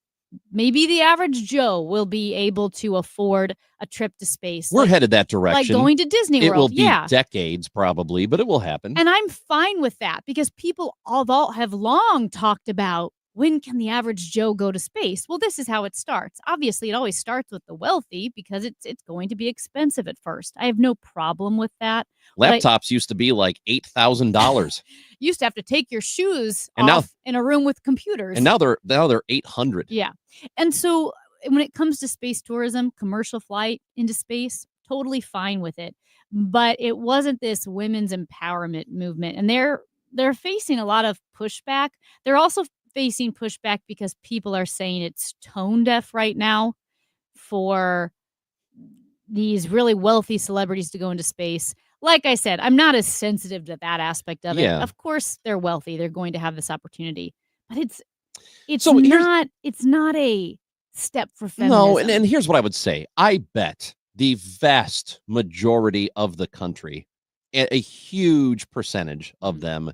maybe the average Joe will be able to afford a trip to space. We're headed that direction. Like going to Disney It World. will be Yeah. decades probably, but it will happen. And I'm fine with that because people have long talked about, when can the average Joe go to space? Well, this is how it starts. Obviously, it always starts with the wealthy because it's going to be expensive at first. I have no problem with that. But Laptops used to be like $8,000. you used to have to take your shoes And now- off in a room with computers. And now they're 800. Yeah. And so when it comes to space tourism, commercial flight into space, totally fine with it. But it wasn't this women's empowerment movement. And they're facing a lot of pushback. They're also facing pushback because people are saying it's tone deaf right now for these really wealthy celebrities to go into space. Like I said, I'm not as sensitive to that aspect of it. Yeah. Of course, they're wealthy. They're going to have this opportunity. But it's So here's- not a step for feminism. No, and here's what I would say. I bet the vast majority of the country, a huge percentage of them,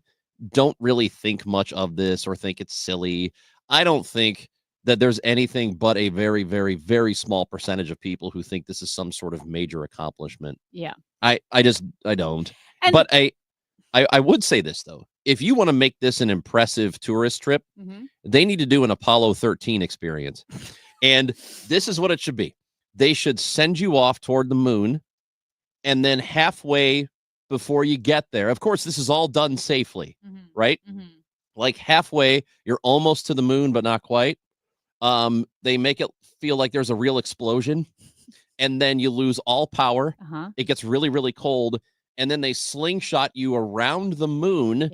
don't really think much of this or think it's silly. I don't think that there's anything but a very, very, very small percentage of people who think this is some sort of major accomplishment. Yeah. I don't. And- But I would say this, though. If you want to make this an impressive tourist trip, Mhm. they need to do an Apollo 13 experience. And this is what it should be. They should send you off toward the moon, and then halfway before you get there, of course, this is all done safely, right? Like halfway, you're almost to the moon, but not quite. They make it feel like there's a real explosion, and then you lose all power. Uh-huh. It gets really, really cold, and then they slingshot you around the moon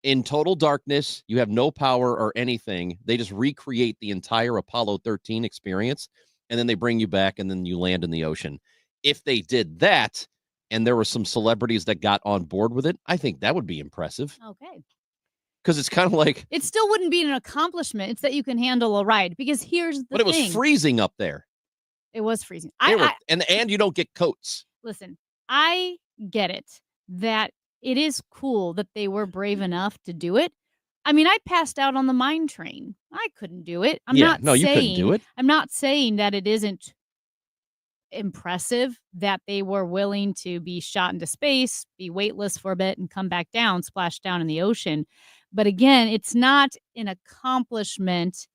in total darkness. You have no power or anything. They just recreate the entire Apollo 13 experience, and then they bring you back, and then you land in the ocean. If they did that, and there were some celebrities that got on board with it, I think that would be impressive. Okay. Because it's kind of like, It still wouldn't be an accomplishment. It's that you can handle a ride. Because here's the but it was thing. freezing up there. It was freezing. And you don't get coats. Listen, I get it that it is cool that they were brave enough to do it. I mean, I passed out on the mine train. I couldn't do it. You couldn't do it. I'm not saying that it isn't impressive that they were willing to be shot into space, be weightless for a bit, and come back down, splash down in the ocean. But again, it's not an accomplishment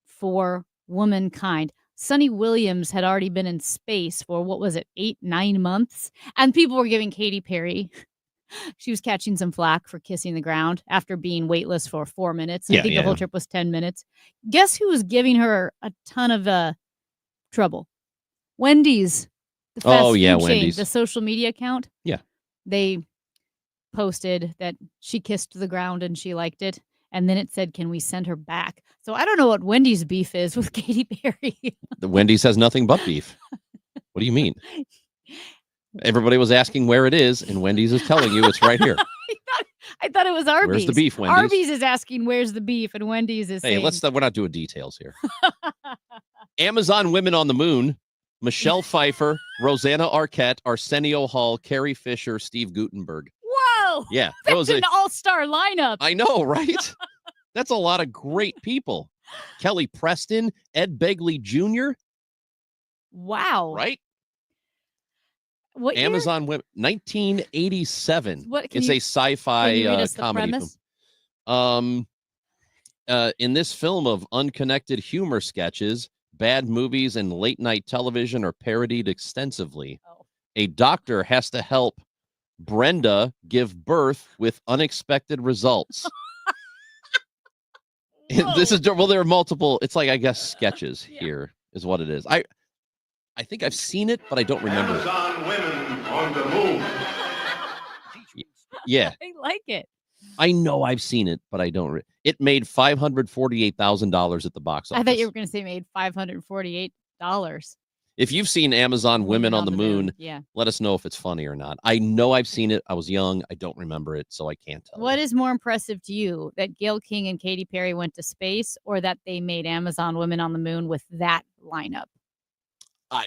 for womankind. Sunny Williams had already been in space for, 8-9 months? And people were giving Katy Perry, she was catching some flack for kissing the ground after being weightless for 4 minutes. I think the whole trip was 10 minutes. Guess who was giving her a ton of trouble? Wendy's. The fast food chain, Wendy's. the social media account. Yeah. They posted that she kissed the ground and she liked it. And then it said, can we send her back? So I don't know what Wendy's beef is with Katy Perry. The Wendy's has nothing but beef. What do you mean? Everybody was asking where it is, and Wendy's is telling you it's right here. I thought it was Arby's. Where's the beef, Wendy's? Arby's is asking where's the beef, and Wendy's is saying... We're not doing details here. Amazon Women on the Moon, Michelle Pfeiffer, Rosanna Arquette, Arsenio Hall, Carrie Fisher, Steve Guttenberg. Whoa! Yeah. That's an all-star lineup. I know, right? That's a lot of great people. Kelly Preston, Ed Begley Jr. Wow. Right? What year? Amazon Women, 1987. What, it's you, a sci-fi can you read us the comedy premise? film. In this film of unconnected humor sketches, bad movies, and late-night television are parodied extensively. A doctor has to help Brenda give birth with unexpected results. This is there are multiple. It's like, I guess, sketches here is what it is. I think I've seen it, but I don't remember it. Amazon Women on the Moon. Yeah, I like it. I know I've seen it, but I don't. It made $548,000 at the box office. I thought you were going to say made $548. If you've seen Amazon Women on the Moon, yeah. Let us know if it's funny or not. I know I've seen it. I was young. I don't remember it, so I can't tell. What is more impressive to you, that Gayle King and Katy Perry went to space, or that they made Amazon Women on the Moon with that lineup? I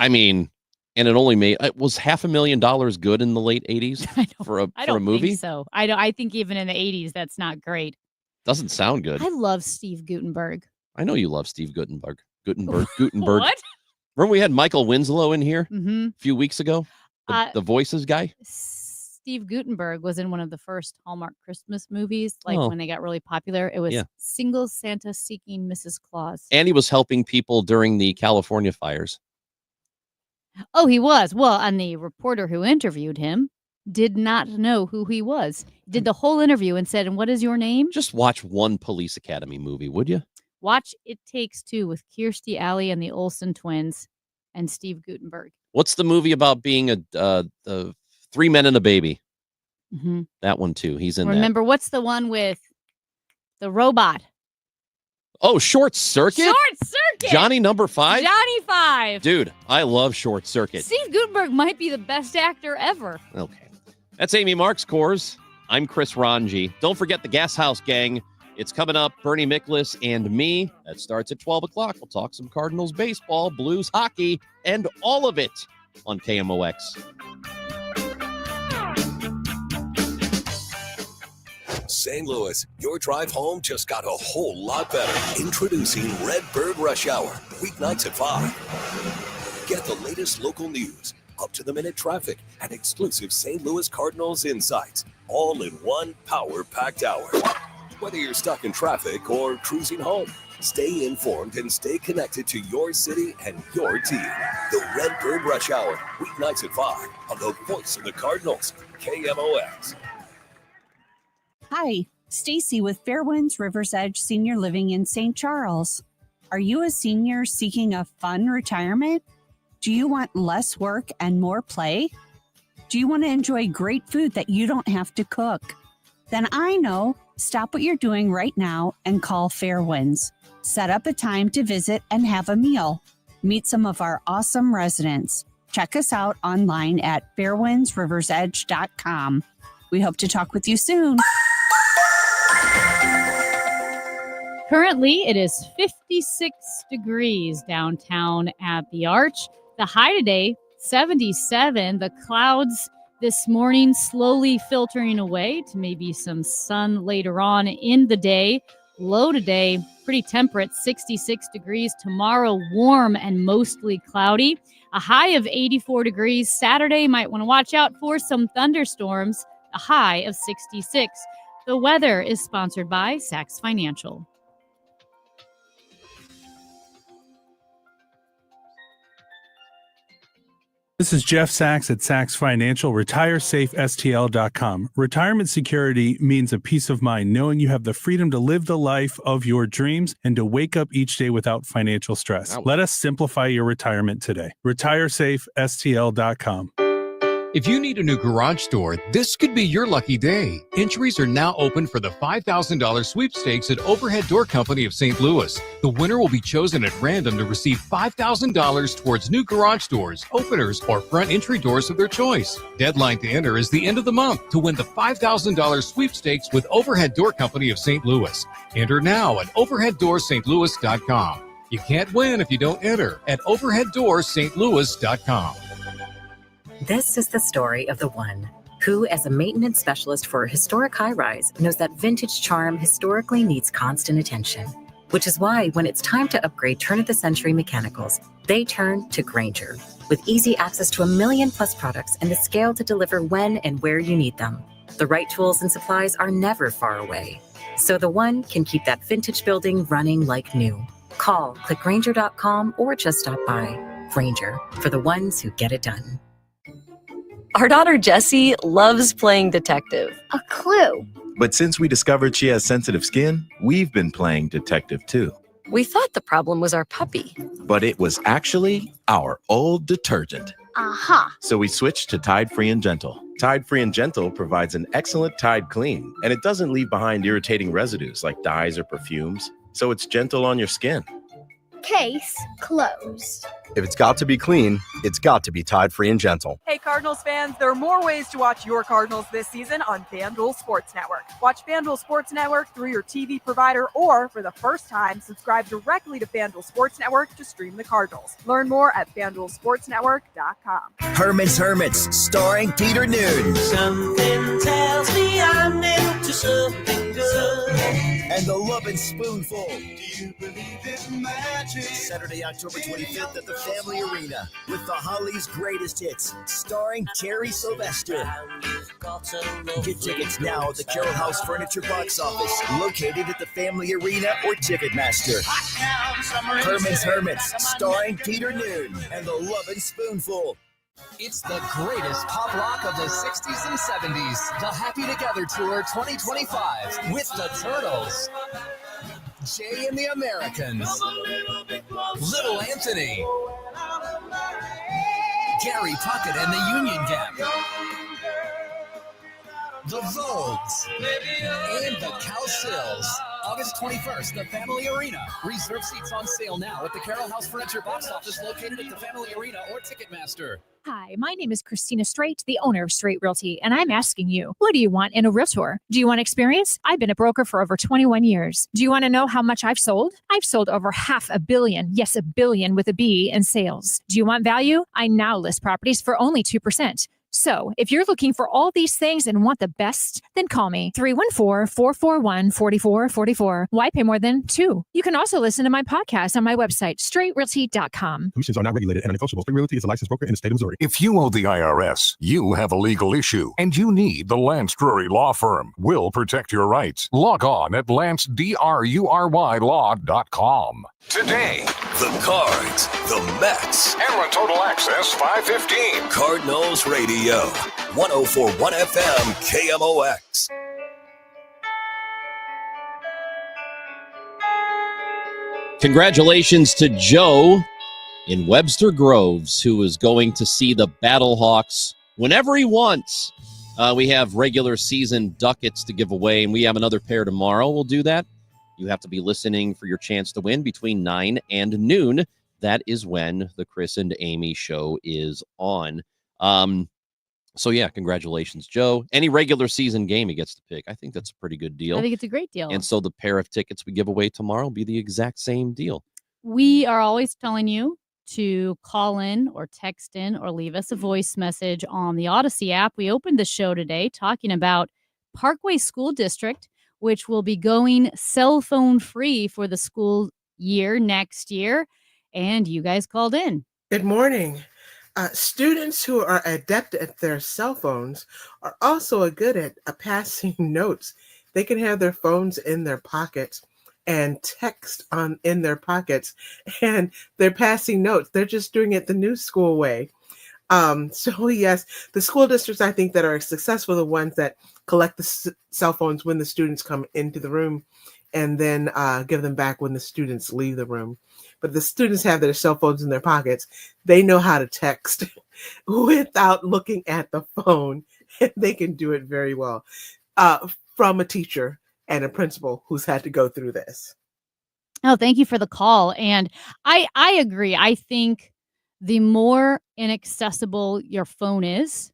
mean, and it only made, it was $500,000 good in the late 80s for a movie. Think so. I think even in the 80s, that's not great. Doesn't sound good. I love Steve Guttenberg. I know you love Steve Guttenberg. Guttenberg. What? Remember we had Michael Winslow in here Mhm. a few weeks ago? The Voices guy? Steve Guttenberg was in one of the first Hallmark Christmas movies, like Oh. when they got really popular. It was Yeah. Single Santa Seeking Mrs. Claus. And he was helping people during the California fires. Oh, he was. Well, and the reporter who interviewed him did not know who he was. Did the whole interview and said, "And what is your name?" Just watch one Police Academy movie, would you? Watch It Takes Two with Kirstie Alley and the Olsen twins and Steve Guttenberg. What's the movie about being the 3 men and a baby? Mhm. That one too. He's in Remember, what's the one with the robot? that. Oh, Short Circuit? Short Circuit! Johnny number 5? Johnny 5. Dude, I love Short Circuit. Steve Guttenberg might be the best actor ever. Okay. That's Amy Marks Coors. I'm Chris Ranji. Don't forget the Gas House Gang. It's coming up, Bernie Miklasz and me. That starts at 12 o'clock. We'll talk some Cardinals baseball, Blues hockey, and all of it on KMOX. St. Louis, your drive home just got a whole lot better. Introducing Redbird Rush Hour, weeknights at 5. Get the latest local news, up-to-the-minute traffic, and exclusive St. Louis Cardinals insights, all in one power-packed hour. Whether you're stuck in traffic or cruising home, stay informed and stay connected to your city and your team. The Redbird Rush Hour, weeknights at 5, on the voice of the Cardinals, KMOX. Hi, Stacy with Fairwinds River's Edge Senior Living in St. Charles. Are you a senior seeking a fun retirement? Do you want less work and more play? Do you want to enjoy great food that you don't have to cook? Then I know. Stop what you're doing right now and call Fairwinds. Set up a time to visit and have a meal. Meet some of our awesome residents. Check us out online at fairwindsriversedge.com. We hope to talk with you soon. Currently, it is 56 degrees downtown at the Arch. The high today, 77. The clouds this morning, slowly filtering away to maybe some sun later on in the day. Low today, pretty temperate, 66 degrees. Tomorrow, warm and mostly cloudy. A high of 84 degrees. Saturday, might want to watch out for some thunderstorms. A high of 66. The weather is sponsored by Sachs Financial. This is Jeff Sachs at Sachs Financial, retiresafestl.com. Retirement security means a peace of mind, knowing you have the freedom to live the life of your dreams and to wake up each day without financial stress. Let us simplify your retirement today. Retiresafestl.com. If you need a new garage door, this could be your lucky day. Entries are now open for the $5,000 sweepstakes at Overhead Door Company of St. Louis. The winner will be chosen at random to receive $5,000 towards new garage doors, openers, or front entry doors of their choice. Deadline to enter is the end of the month to win the $5,000 sweepstakes with Overhead Door Company of St. Louis. Enter now at overheaddoorsstlouis.com. You can't win if you don't enter at overheaddoorsstlouis.com. This is the story of the one who, as a maintenance specialist for a historic high-rise, knows that vintage charm historically needs constant attention. Which is why when it's time to upgrade turn-of-the-century mechanicals, they turn to Grainger. With easy access to 1 million+ products and the scale to deliver when and where you need them. The right tools and supplies are never far away. So the one can keep that vintage building running like new. Call, click Grainger.com, or just stop by. Grainger, for the ones who get it done. Our daughter Jessie loves playing detective. A clue. But since we discovered she has sensitive skin, we've been playing detective too. We thought the problem was our puppy. But it was actually our old detergent. Aha. So we switched to Tide Free and Gentle. Tide Free and Gentle provides an excellent Tide clean, and it doesn't leave behind irritating residues like dyes or perfumes. So it's gentle on your skin. Case closed. If it's got to be clean, it's got to be Tide Free and Gentle. Hey Cardinals fans, there are more ways to watch your Cardinals this season on FanDuel Sports Network. Watch FanDuel Sports Network through your TV provider, or for the first time, subscribe directly to FanDuel Sports Network to stream the Cardinals. Learn more at FanDuelSportsNetwork.com. Herman's Hermits, starring Peter Noon. Something tells me I'm into something good. And The Lovin' Spoonful. Do you believe in magic? Saturday, October 25th at the Family Arena with the Hollies' greatest hits, starring Terry Sylvester. Get tickets now at the Carroll House Furniture box office, located at the Family Arena or Ticketmaster. Herman's Hermits, starring Peter Noon and The Lovin' Spoonful. It's the greatest pop rock of the 60s and 70s. The Happy Together Tour 2025 with the Turtles, Jay and the Americans, Little Anthony, Gary Puckett and the Union Gap, the Vogues, and the Cowsills. August 21st, the Family Arena. Reserve seats on sale now at the Carroll House Furniture box office located at the Family Arena or Ticketmaster. Hi, my name is Christina Straight, the owner of Straight Realty, and I'm asking you, what do you want in a realtor? Do you want experience? I've been a broker for over 21 years. Do you want to know how much I've sold? I've sold over $500 million, yes, $1 billion with a B, in sales. Do you want value? I now list properties for only 2%. So, if you're looking for all these things and want the best, then call me 314-441-4444. Why pay more than 2? You can also listen to my podcast on my website, straightrealty.com. Commissions are not regulated and negotiable. Straight Realty is a licensed broker in the state of Missouri. If you owe the IRS, you have a legal issue, and you need the Lance Drury Law Firm. We'll protect your rights. Log on at lancedrurylaw.com. Today, the Cards, the Mets, and the Total Access 515. Cardinals Radio, 104.1 FM, KMOX. Congratulations to Joe in Webster Groves, who is going to see the Battlehawks whenever he wants. We have regular season ducats to give away, and we have another pair tomorrow. We'll do that. You have to be listening for your chance to win between 9 and noon. That is when the Chris and Amy show is on. So, yeah, congratulations, Joe. Any regular season game he gets to pick. I think that's a pretty good deal. I think it's a great deal. And so the pair of tickets we give away tomorrow will be the exact same deal. We are always telling you to call in or text in or leave us a voice message on the Odyssey app. We opened the show today talking about Parkway School District, which will be going cell phone free for the school year next year. And you guys called in. Good morning. Students who are adept at their cell phones are also good at passing notes. They can have their phones in their pockets and text in their pockets, and they're passing notes. They're just doing it the new school way. So yes, the school districts, I think, that are successful are the ones that collect the cell phones when the students come into the room and then give them back when the students leave the room. But the students have their cell phones in their pockets. They know how to text without looking at the phone, and they can do it very well from a teacher and a principal who's had to go through this. Oh, thank you for the call. And I agree. I think the more inaccessible your phone is,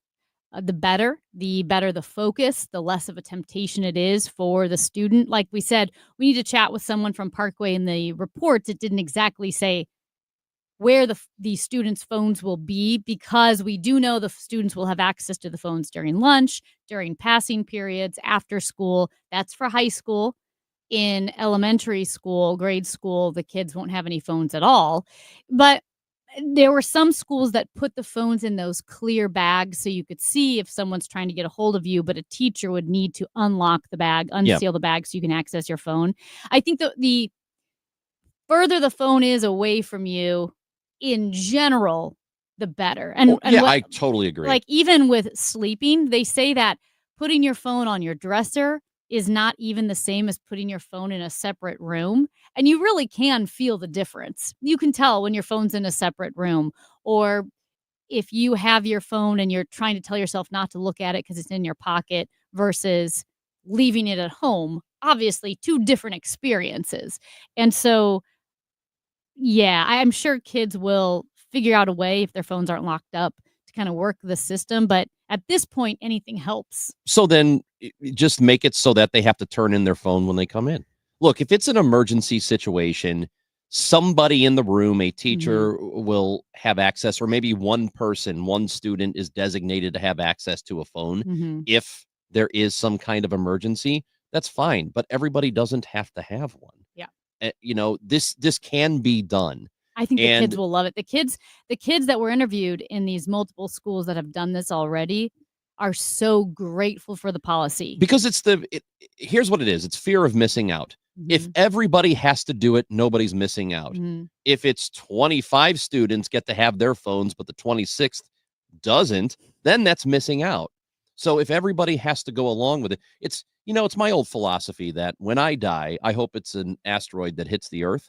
the better the focus, the less of a temptation it is for the student. Like we said, we need to chat with someone from Parkway. In the reports, it didn't exactly say where the students' phones will be, because we do know the students will have access to the phones during lunch, during passing periods, after school. That's for high school. In elementary school, grade school, the kids won't have any phones at all. But there were some schools that put the phones in those clear bags so you could see if someone's trying to get a hold of you, but a teacher would need to unlock the bag, unseal the bag so you can access your phone. I think the further the phone is away from you in general, the better. And I totally agree. Like even with sleeping, they say that putting your phone on your dresser is not even the same as putting your phone in a separate room. And you really can feel the difference. You can tell when your phone's in a separate room, or if you have your phone and you're trying to tell yourself not to look at it because it's in your pocket versus leaving it at home. Obviously, two different experiences. And so, yeah, I'm sure kids will figure out a way, if their phones aren't locked up, to kind of work the system. But at this point, anything helps. So then just make it so that they have to turn in their phone when they come in. Look, if it's an emergency situation, somebody in the room, a teacher will have access, or maybe one student is designated to have access to a phone. If there is some kind of emergency, that's fine. But everybody doesn't have to have one. Yeah. This can be done. I think the kids will love it. The kids that were interviewed in these multiple schools that have done this already are so grateful for the policy. Because here's what it is. It's fear of missing out. If everybody has to do it, nobody's missing out. If it's 25 students get to have their phones, but the 26th doesn't, then that's missing out. So if everybody has to go along with it, it's my old philosophy that when I die, I hope it's an asteroid that hits the Earth,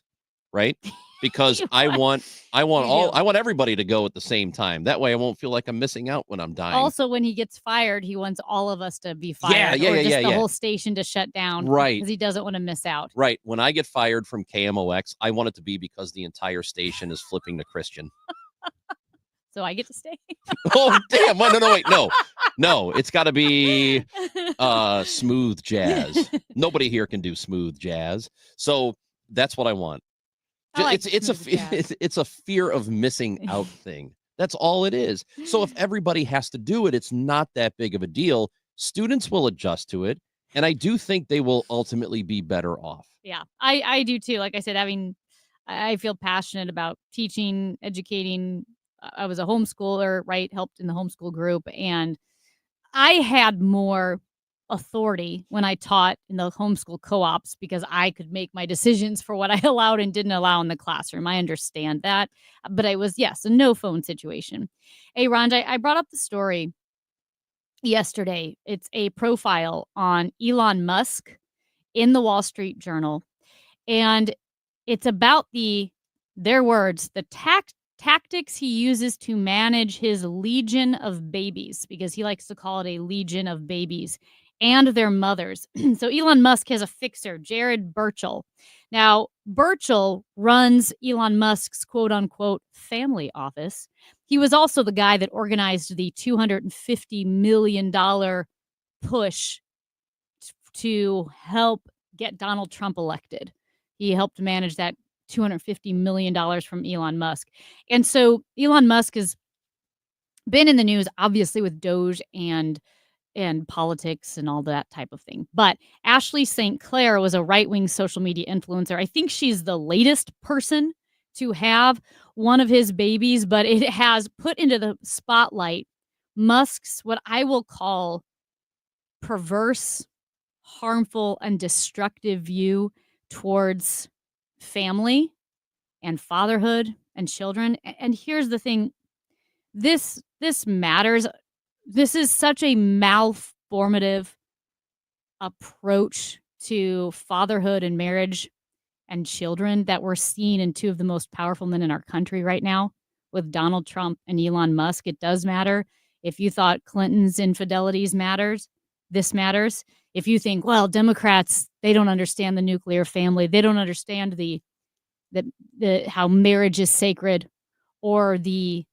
right? Because I want everybody to go at the same time. That way I won't feel like I'm missing out when I'm dying. Also, when he gets fired, he wants all of us to be fired, the whole station to shut down, right? Because he doesn't want to miss out. Right. When I get fired from KMOX, I want it to be because the entire station is flipping to Christian. So I get to stay. Oh, damn. Wait. No, it's got to be smooth jazz. Nobody here can do smooth jazz. So that's what I want. It's a fear of missing out thing. That's all it is. So if everybody has to do it, it's not that big of a deal. Students will adjust to it, and I do think they will ultimately be better off. Yeah, I do too. Like I said, I feel passionate about teaching, educating. I was a homeschooler, right? Helped in the homeschool group, and I had more authority when I taught in the homeschool co-ops because I could make my decisions for what I allowed and didn't allow in the classroom. I understand that, but it was, a no phone situation. Hey, Ron, I brought up the story yesterday. It's a profile on Elon Musk in the Wall Street Journal, and it's about their words, the tactics he uses to manage his legion of babies, because he likes to call it a legion of babies, and their mothers. So Elon Musk has a fixer, Jared Birchall. Now, Birchall runs Elon Musk's quote-unquote family office. He was also the guy that organized the $250 million push to help get Donald Trump elected. He helped manage that $250 million from Elon Musk. And so Elon Musk has been in the news, obviously, with Doge and politics and all that type of thing. But Ashley St. Clair was a right-wing social media influencer. I think she's the latest person to have one of his babies, but it has put into the spotlight Musk's, what I will call, perverse, harmful, and destructive view towards family and fatherhood and children. And here's the thing, this matters. This is such a malformative approach to fatherhood and marriage and children that we're seeing in two of the most powerful men in our country right now with Donald Trump and Elon Musk. It does matter. If you thought Clinton's infidelities matters, this matters. If you think, well, Democrats, they don't understand the nuclear family, they don't understand the how marriage is sacred or the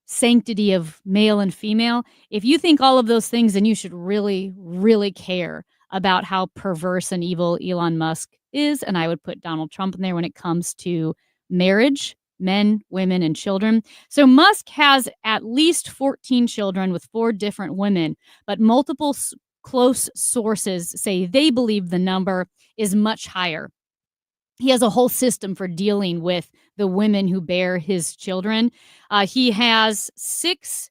sanctity of male and female. If you think all of those things, then you should really, really care about how perverse and evil Elon Musk is. And I would put Donald Trump in there when it comes to marriage, men, women, and children. So Musk has at least 14 children with 4 different women, but multiple close sources say they believe the number is much higher. He has a whole system for dealing with the women who bear his children. He has 6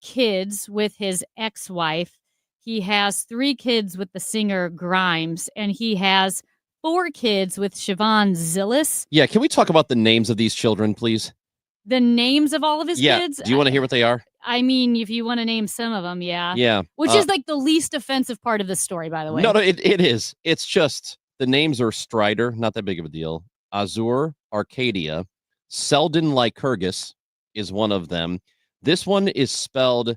kids with his ex-wife. He has 3 kids with the singer Grimes, and he has 4 kids with Siobhan Zillis. Yeah, can we talk about the names of these children, please? The names of all of his kids? Do you want to hear what they are? I mean, if you want to name some of them, yeah. Yeah. Which is like the least offensive part of the story, by the way. No, it is. It's just the names are Strider, not that big of a deal. Azur, Arcadia, Selden Lycurgus is one of them. This one is spelled,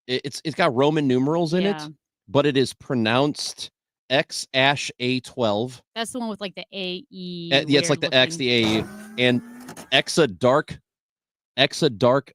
it's got Roman numerals in it, but it is pronounced X-A12. That's the one with like the A-E. Yeah, it's like the X, the A, and Exadark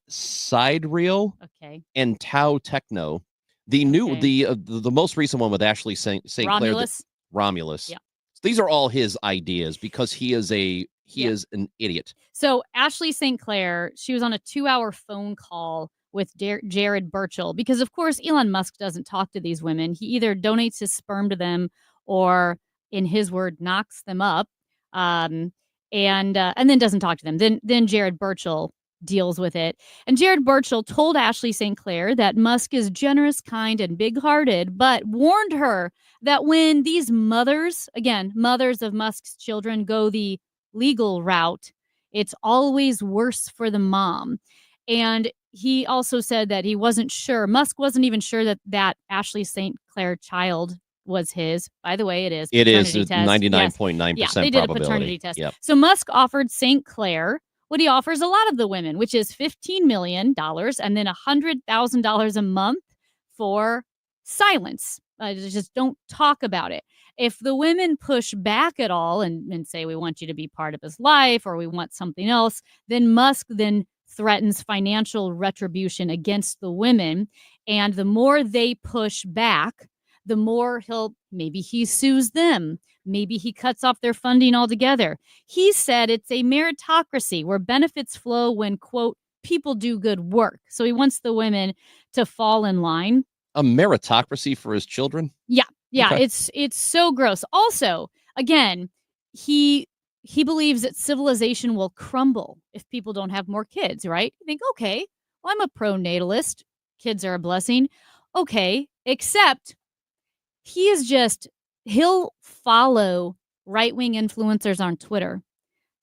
Sidereal. Okay. And Tau Techno. The new, the most recent one with Ashley St. Clair. Romulus. Romulus. Yeah. These are all his ideas because he is is an idiot. So Ashley St. Clair, she was on a 2-hour phone call with Jared Burchell because, of course, Elon Musk doesn't talk to these women. He either donates his sperm to them or, in his word, knocks them up, and then doesn't talk to them. Then Jared Burchell deals with it. And Jared Burchell told Ashley St. Clair that Musk is generous, kind, and big-hearted, but warned her that when these mothers of Musk's children, go the legal route, it's always worse for the mom. And he also said that he wasn't sure. Musk wasn't even sure that Ashley St. Clair child was his. By the way, it is. It is 99.9%. Yeah, they did probability. a paternity test. Yep. So Musk offered St. Clair what he offers a lot of the women, which is $15 million and then $100,000 a month for silence. Just don't talk about it. If the women push back at all and say, we want you to be part of his life or we want something else, then Musk then threatens financial retribution against the women. And the more they push back, the more maybe he sues them. Maybe he cuts off their funding altogether. He said it's a meritocracy where benefits flow when, quote, people do good work. So he wants the women to fall in line. A meritocracy for his children? Yeah. Okay. It's so gross. Also, again, he believes that civilization will crumble if people don't have more kids, right? You think, okay, well, I'm a pro-natalist. Kids are a blessing. Okay, except he'll follow right-wing influencers on Twitter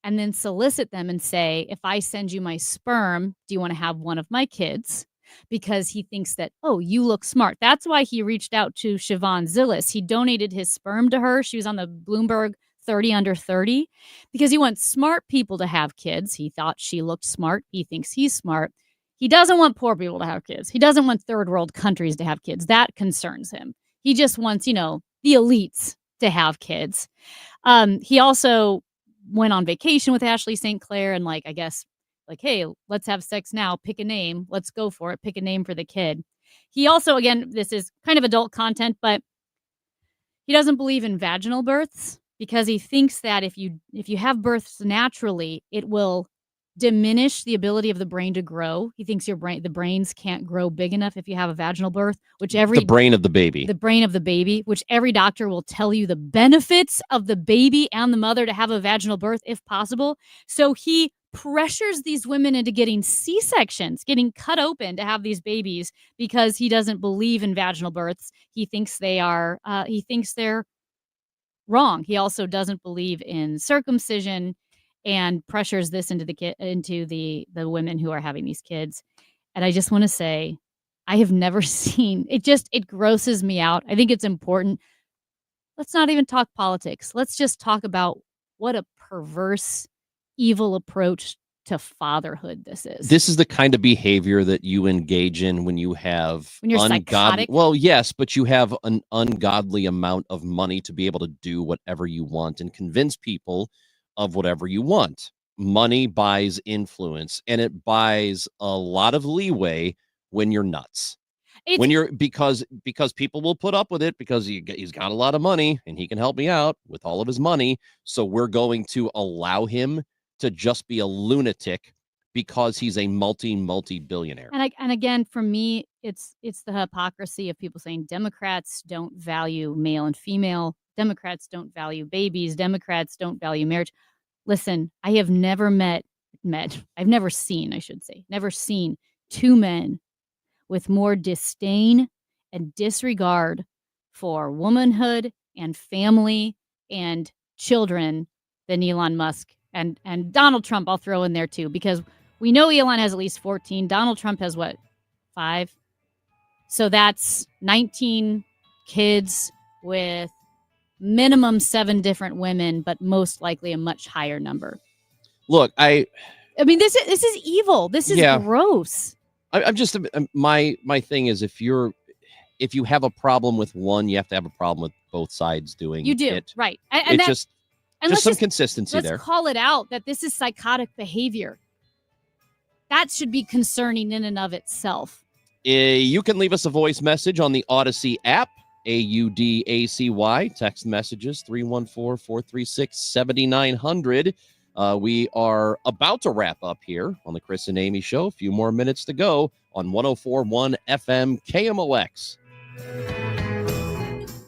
and then solicit them and say, if I send you my sperm, do you want to have one of my kids? Because he thinks that, oh, you look smart. That's why he reached out to Siobhan Zillis. He donated his sperm to her. She was on the Bloomberg 30 under 30 because he wants smart people to have kids. He thought she looked smart. He thinks he's smart. He doesn't want poor people to have kids. He doesn't want third world countries to have kids. That concerns him. He just wants, the elites to have kids. He also went on vacation with Ashley St. Clair and hey, let's have sex now. Pick a name. Let's go for it. Pick a name for the kid. He also, again, this is kind of adult content, but he doesn't believe in vaginal births. because he thinks that if you have births naturally, it will diminish the ability of the brain to grow. He thinks the brains can't grow big enough if you have a vaginal birth, which The brain of the baby. the brain of the baby, which every doctor will tell you the benefits of the baby and the mother to have a vaginal birth if possible. So he pressures these women into getting C-sections, getting cut open to have these babies because he doesn't believe in vaginal births. He thinks they're wrong. He also doesn't believe in circumcision and pressures this into the women who are having these kids. And I just want to say, I have never seen it. It grosses me out. I think it's important. Let's not even talk politics. Let's just talk about what a perverse, evil approach to fatherhood this is. This is the kind of behavior that you engage in when you have When you're psychotic? Well, yes, but you have an ungodly amount of money to be able to do whatever you want and convince people of whatever you want. Money buys influence, and it buys a lot of leeway when you're nuts. Because people will put up with it because he's got a lot of money and he can help me out with all of his money. So we're going to allow him to just be a lunatic because he's a multi-billionaire. And again, for me, it's the hypocrisy of people saying Democrats don't value male and female. Democrats don't value babies. Democrats don't value marriage. Listen, I have never I've never seen two men with more disdain and disregard for womanhood and family and children than Elon Musk and Donald Trump. I'll throw in there too, because we know Elon has at least 14. Donald Trump has what, 5? So that's 19 kids with minimum 7 different women, but most likely a much higher number. Look, I mean, this is evil. This is gross. I'm just my thing is if you have a problem with one, you have to have a problem with both sides doing You do, it. right? And just let's some consistency let's there. call it out that this is psychotic behavior. That should be concerning in and of itself. You can leave us a voice message on the Odyssey app, AUDACY. Text messages 314-436-7900. We are about to wrap up here on the Chris and Amy Show. A few more minutes to go on 104.1 FM KMOX.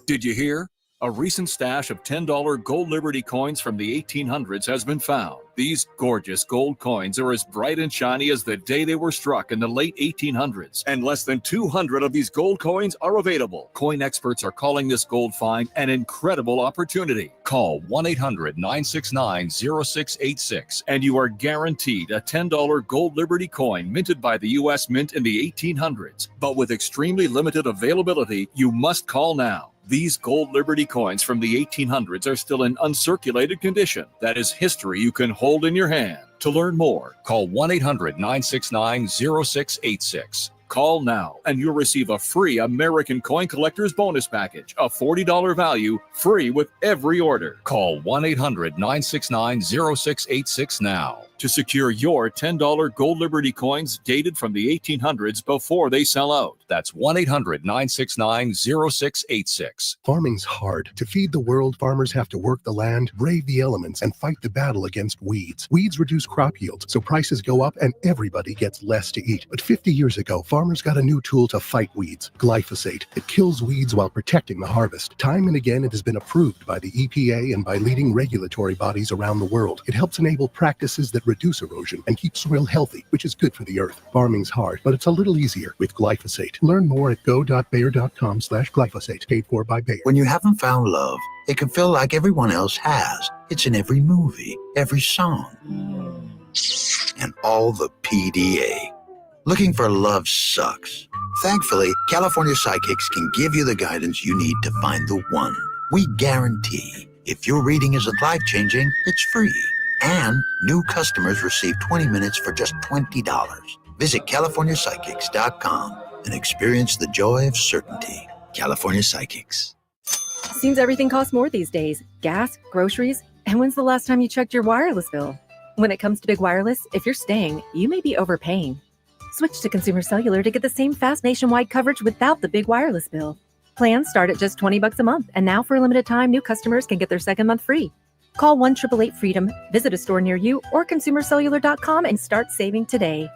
Did you hear? A recent stash of $10 gold Liberty coins from the 1800s has been found. These gorgeous gold coins are as bright and shiny as the day they were struck in the late 1800s, and less than 200 of these gold coins are available. Coin experts are calling this gold find an incredible opportunity. Call 1-800-969-0686 and you are guaranteed a $10 gold Liberty coin minted by the U.S. Mint in the 1800s. But with extremely limited availability, you must call now. These gold Liberty coins from the 1800s are still in uncirculated condition. That is history you can hold in your hand. To learn more, call 1-800-969-0686. Call now and you'll receive a free American Coin Collector's Bonus Package, a $40 value, free with every order. Call 1-800-969-0686 now to secure your $10 gold Liberty coins dated from the 1800s before they sell out. That's 1-800-969-0686. Farming's hard. To feed the world, farmers have to work the land, brave the elements, and fight the battle against weeds. Weeds reduce crop yields, so prices go up and everybody gets less to eat. But 50 years ago, farmers got a new tool to fight weeds, glyphosate. It kills weeds while protecting the harvest. Time and again, it has been approved by the EPA and by leading regulatory bodies around the world. It helps enable practices that reduce erosion and keep soil healthy, which is good for the earth. Farming's hard, but it's a little easier with glyphosate. Learn more at go.bayer.com/glyphosate, paid for by Bayer. When you haven't found love, it can feel like everyone else has. It's in every movie, every song, and all the PDA. Looking for love sucks. Thankfully, California Psychics can give you the guidance you need to find the one. We guarantee if your reading isn't life-changing, it's free. And new customers receive 20 minutes for just $20. Visit CaliforniaPsychics.com and experience the joy of certainty. California Psychics. Seems everything costs more these days. Gas, groceries, and when's the last time you checked your wireless bill? When it comes to big wireless, if you're staying, you may be overpaying. Switch to Consumer Cellular to get the same fast nationwide coverage without the big wireless bill. Plans start at just $20 a month, and now for a limited time, new customers can get their second month free. Call 1-888-FREEDOM, visit a store near you, or consumercellular.com and start saving today.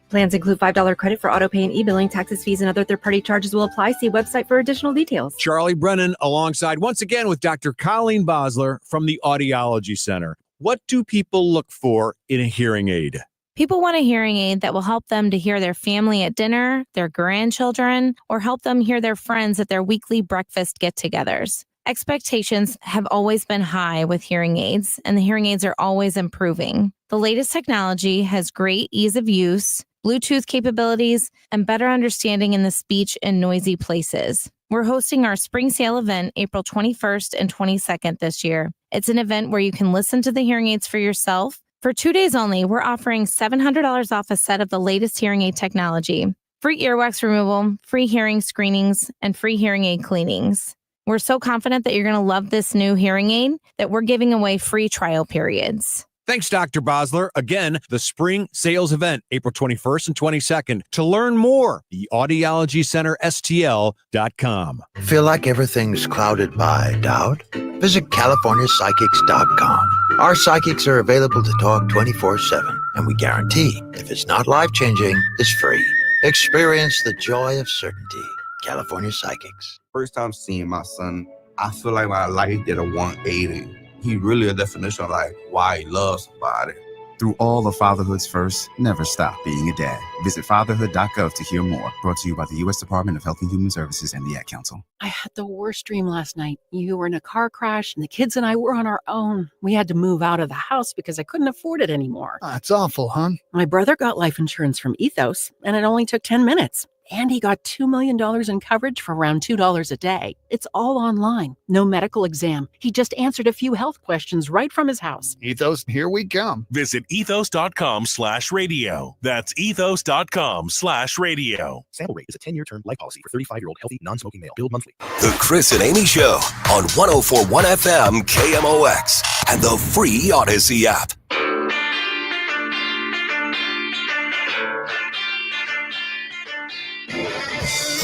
Plans include $5 credit for auto pay and e-billing. Taxes, fees, and other third-party charges will apply. See website for additional details. Charlie Brennan alongside once again with Dr. Colleen Bosler from the Audiology Center. What do people look for in a hearing aid? People want a hearing aid that will help them to hear their family at dinner, their grandchildren, or help them hear their friends at their weekly breakfast get-togethers. Expectations have always been high with hearing aids, and the hearing aids are always improving. The latest technology has great ease of use, Bluetooth capabilities, and better understanding in the speech and noisy places. We're hosting our spring sale event April 21st and 22nd this year. It's an event where you can listen to the hearing aids for yourself. For 2 days only, we're offering $700 off a set of the latest hearing aid technology, free earwax removal, free hearing screenings, and free hearing aid cleanings. We're so confident that you're going to love this new hearing aid that we're giving away free trial periods. Thanks, Dr. Bosler. Again, the spring sales event, April 21st and 22nd. To learn more, the Audiology Center, STL.com. Feel like everything's clouded by doubt? Visit CaliforniaPsychics.com. Our psychics are available to talk 24/7, and we guarantee if it's not life-changing, it's free. Experience the joy of certainty. California Psychics. First time seeing my son, I feel like my life did a 180. He really a definition of like why he loves somebody. Through all the fatherhoods first, never stop being a dad. Visit fatherhood.gov to hear more. Brought to you by the U.S. Department of Health and Human Services and the Ad Council. I had the worst dream last night. You were in a car crash and the kids and I were on our own. We had to move out of the house because I couldn't afford it anymore. That's awful, hon. My brother got life insurance from Ethos and it only took 10 minutes. And he got $2 million in coverage for around $2 a day. It's all online. No medical exam. He just answered a few health questions right from his house. Ethos, here we come. Visit ethos.com/radio. That's ethos.com/radio. Sample rate is a 10-year term life policy for 35-year-old healthy, non-smoking male. Billed monthly. The Chris and Amy Show on 104.1 FM KMOX and the free Odyssey app.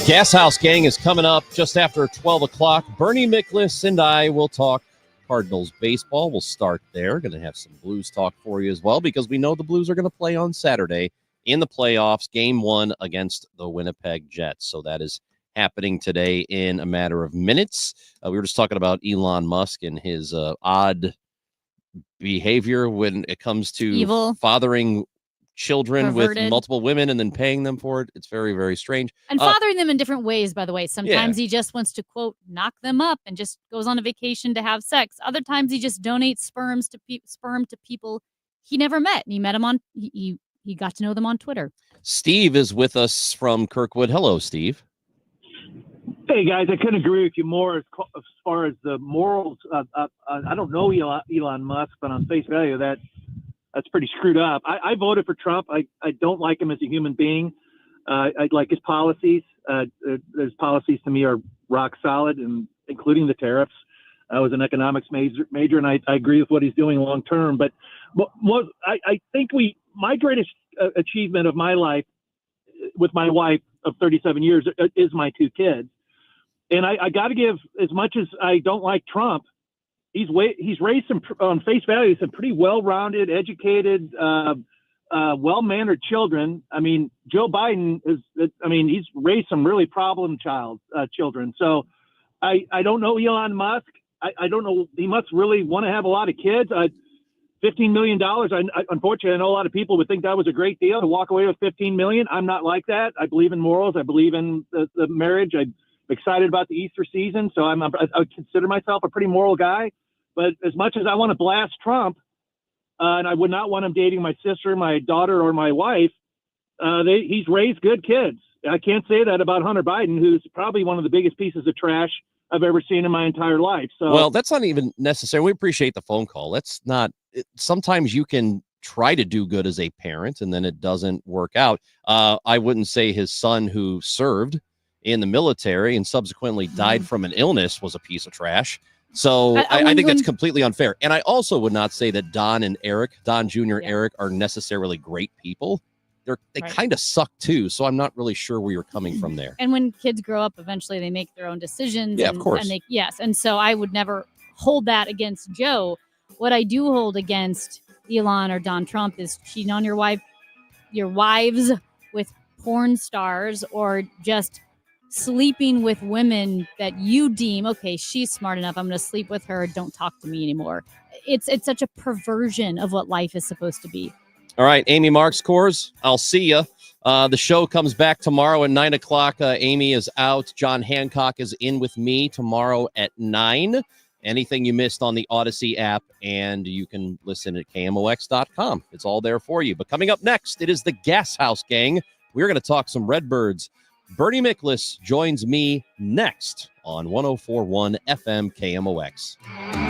Gas House Gang is coming up just after 12 o'clock. Bernie Miklasz and I will talk Cardinals baseball. We'll start there. Going to have some Blues talk for you as well because we know the Blues are going to play on Saturday in the playoffs, Game 1 against the Winnipeg Jets. So that is happening today in a matter of minutes. We were just talking about Elon Musk and his odd behavior when it comes to Evil. fathering children Perverted. with multiple women and then paying them for it. It's very, very strange. And fathering them in different ways, by the way. Sometimes Yeah. he just wants to, quote, knock them up and just goes on a vacation to have sex. Other times he just donates sperm to people he never met. And he met them on, he got to know them on Twitter. Steve is with us from Kirkwood. Hello, Steve. Hey, guys, I couldn't agree with you more as far as the morals. I don't know Elon Musk, but on face value, that's pretty screwed up. I voted for Trump. I don't like him as a human being. I like his policies. His policies to me are rock solid, and including the tariffs. I was an economics major, and I agree with what he's doing long term. But I think my greatest achievement of my life with my wife of 37 years is my 2 kids. And I got to give, as much as I don't like Trump, he's raised some, on face value, some pretty well-rounded, educated, well-mannered children. I mean, Joe Biden he's raised some really problem children. So I don't know Elon Musk. I don't know. He must really want to have a lot of kids. $15 million. Unfortunately, I know a lot of people would think that was a great deal to walk away with $15 million. I'm not like that. I believe in morals. I believe in the marriage. I'm excited about the Easter season. So I would consider myself a pretty moral guy. But as much as I want to blast Trump, and I would not want him dating my sister, my daughter, or my wife, he's raised good kids. I can't say that about Hunter Biden, who's probably one of the biggest pieces of trash I've ever seen in my entire life. So, well, that's not even necessary. We appreciate the phone call. That's not. Sometimes you can try to do good as a parent, and then it doesn't work out. I wouldn't say his son, who served in the military and subsequently died from an illness, was a piece of trash. So I think that's completely unfair. And I also would not say that Don Jr. Eric are necessarily great people. they Right. kind of suck too. So I'm not really sure where you're coming from there. And when kids grow up, eventually they make their own decisions. Yeah, of course. And yes. And so I would never hold that against Joe. What I do hold against Elon or Don Trump is cheating on your wives with porn stars, or just sleeping with women that you deem, okay, she's smart enough, I'm going to sleep with her, don't talk to me anymore. It's such a perversion of what life is supposed to be. All right, Amy Marks Kors, I'll see you. The show comes back tomorrow at 9 o'clock. Amy is out. John Hancock is in with me tomorrow at 9. Anything you missed on the Odyssey app, and you can listen at KMOX.com. It's all there for you. But coming up next, it is the Gas House Gang. We're going to talk some Redbirds. Bernie Miklasz joins me next on 104.1 FM KMOX.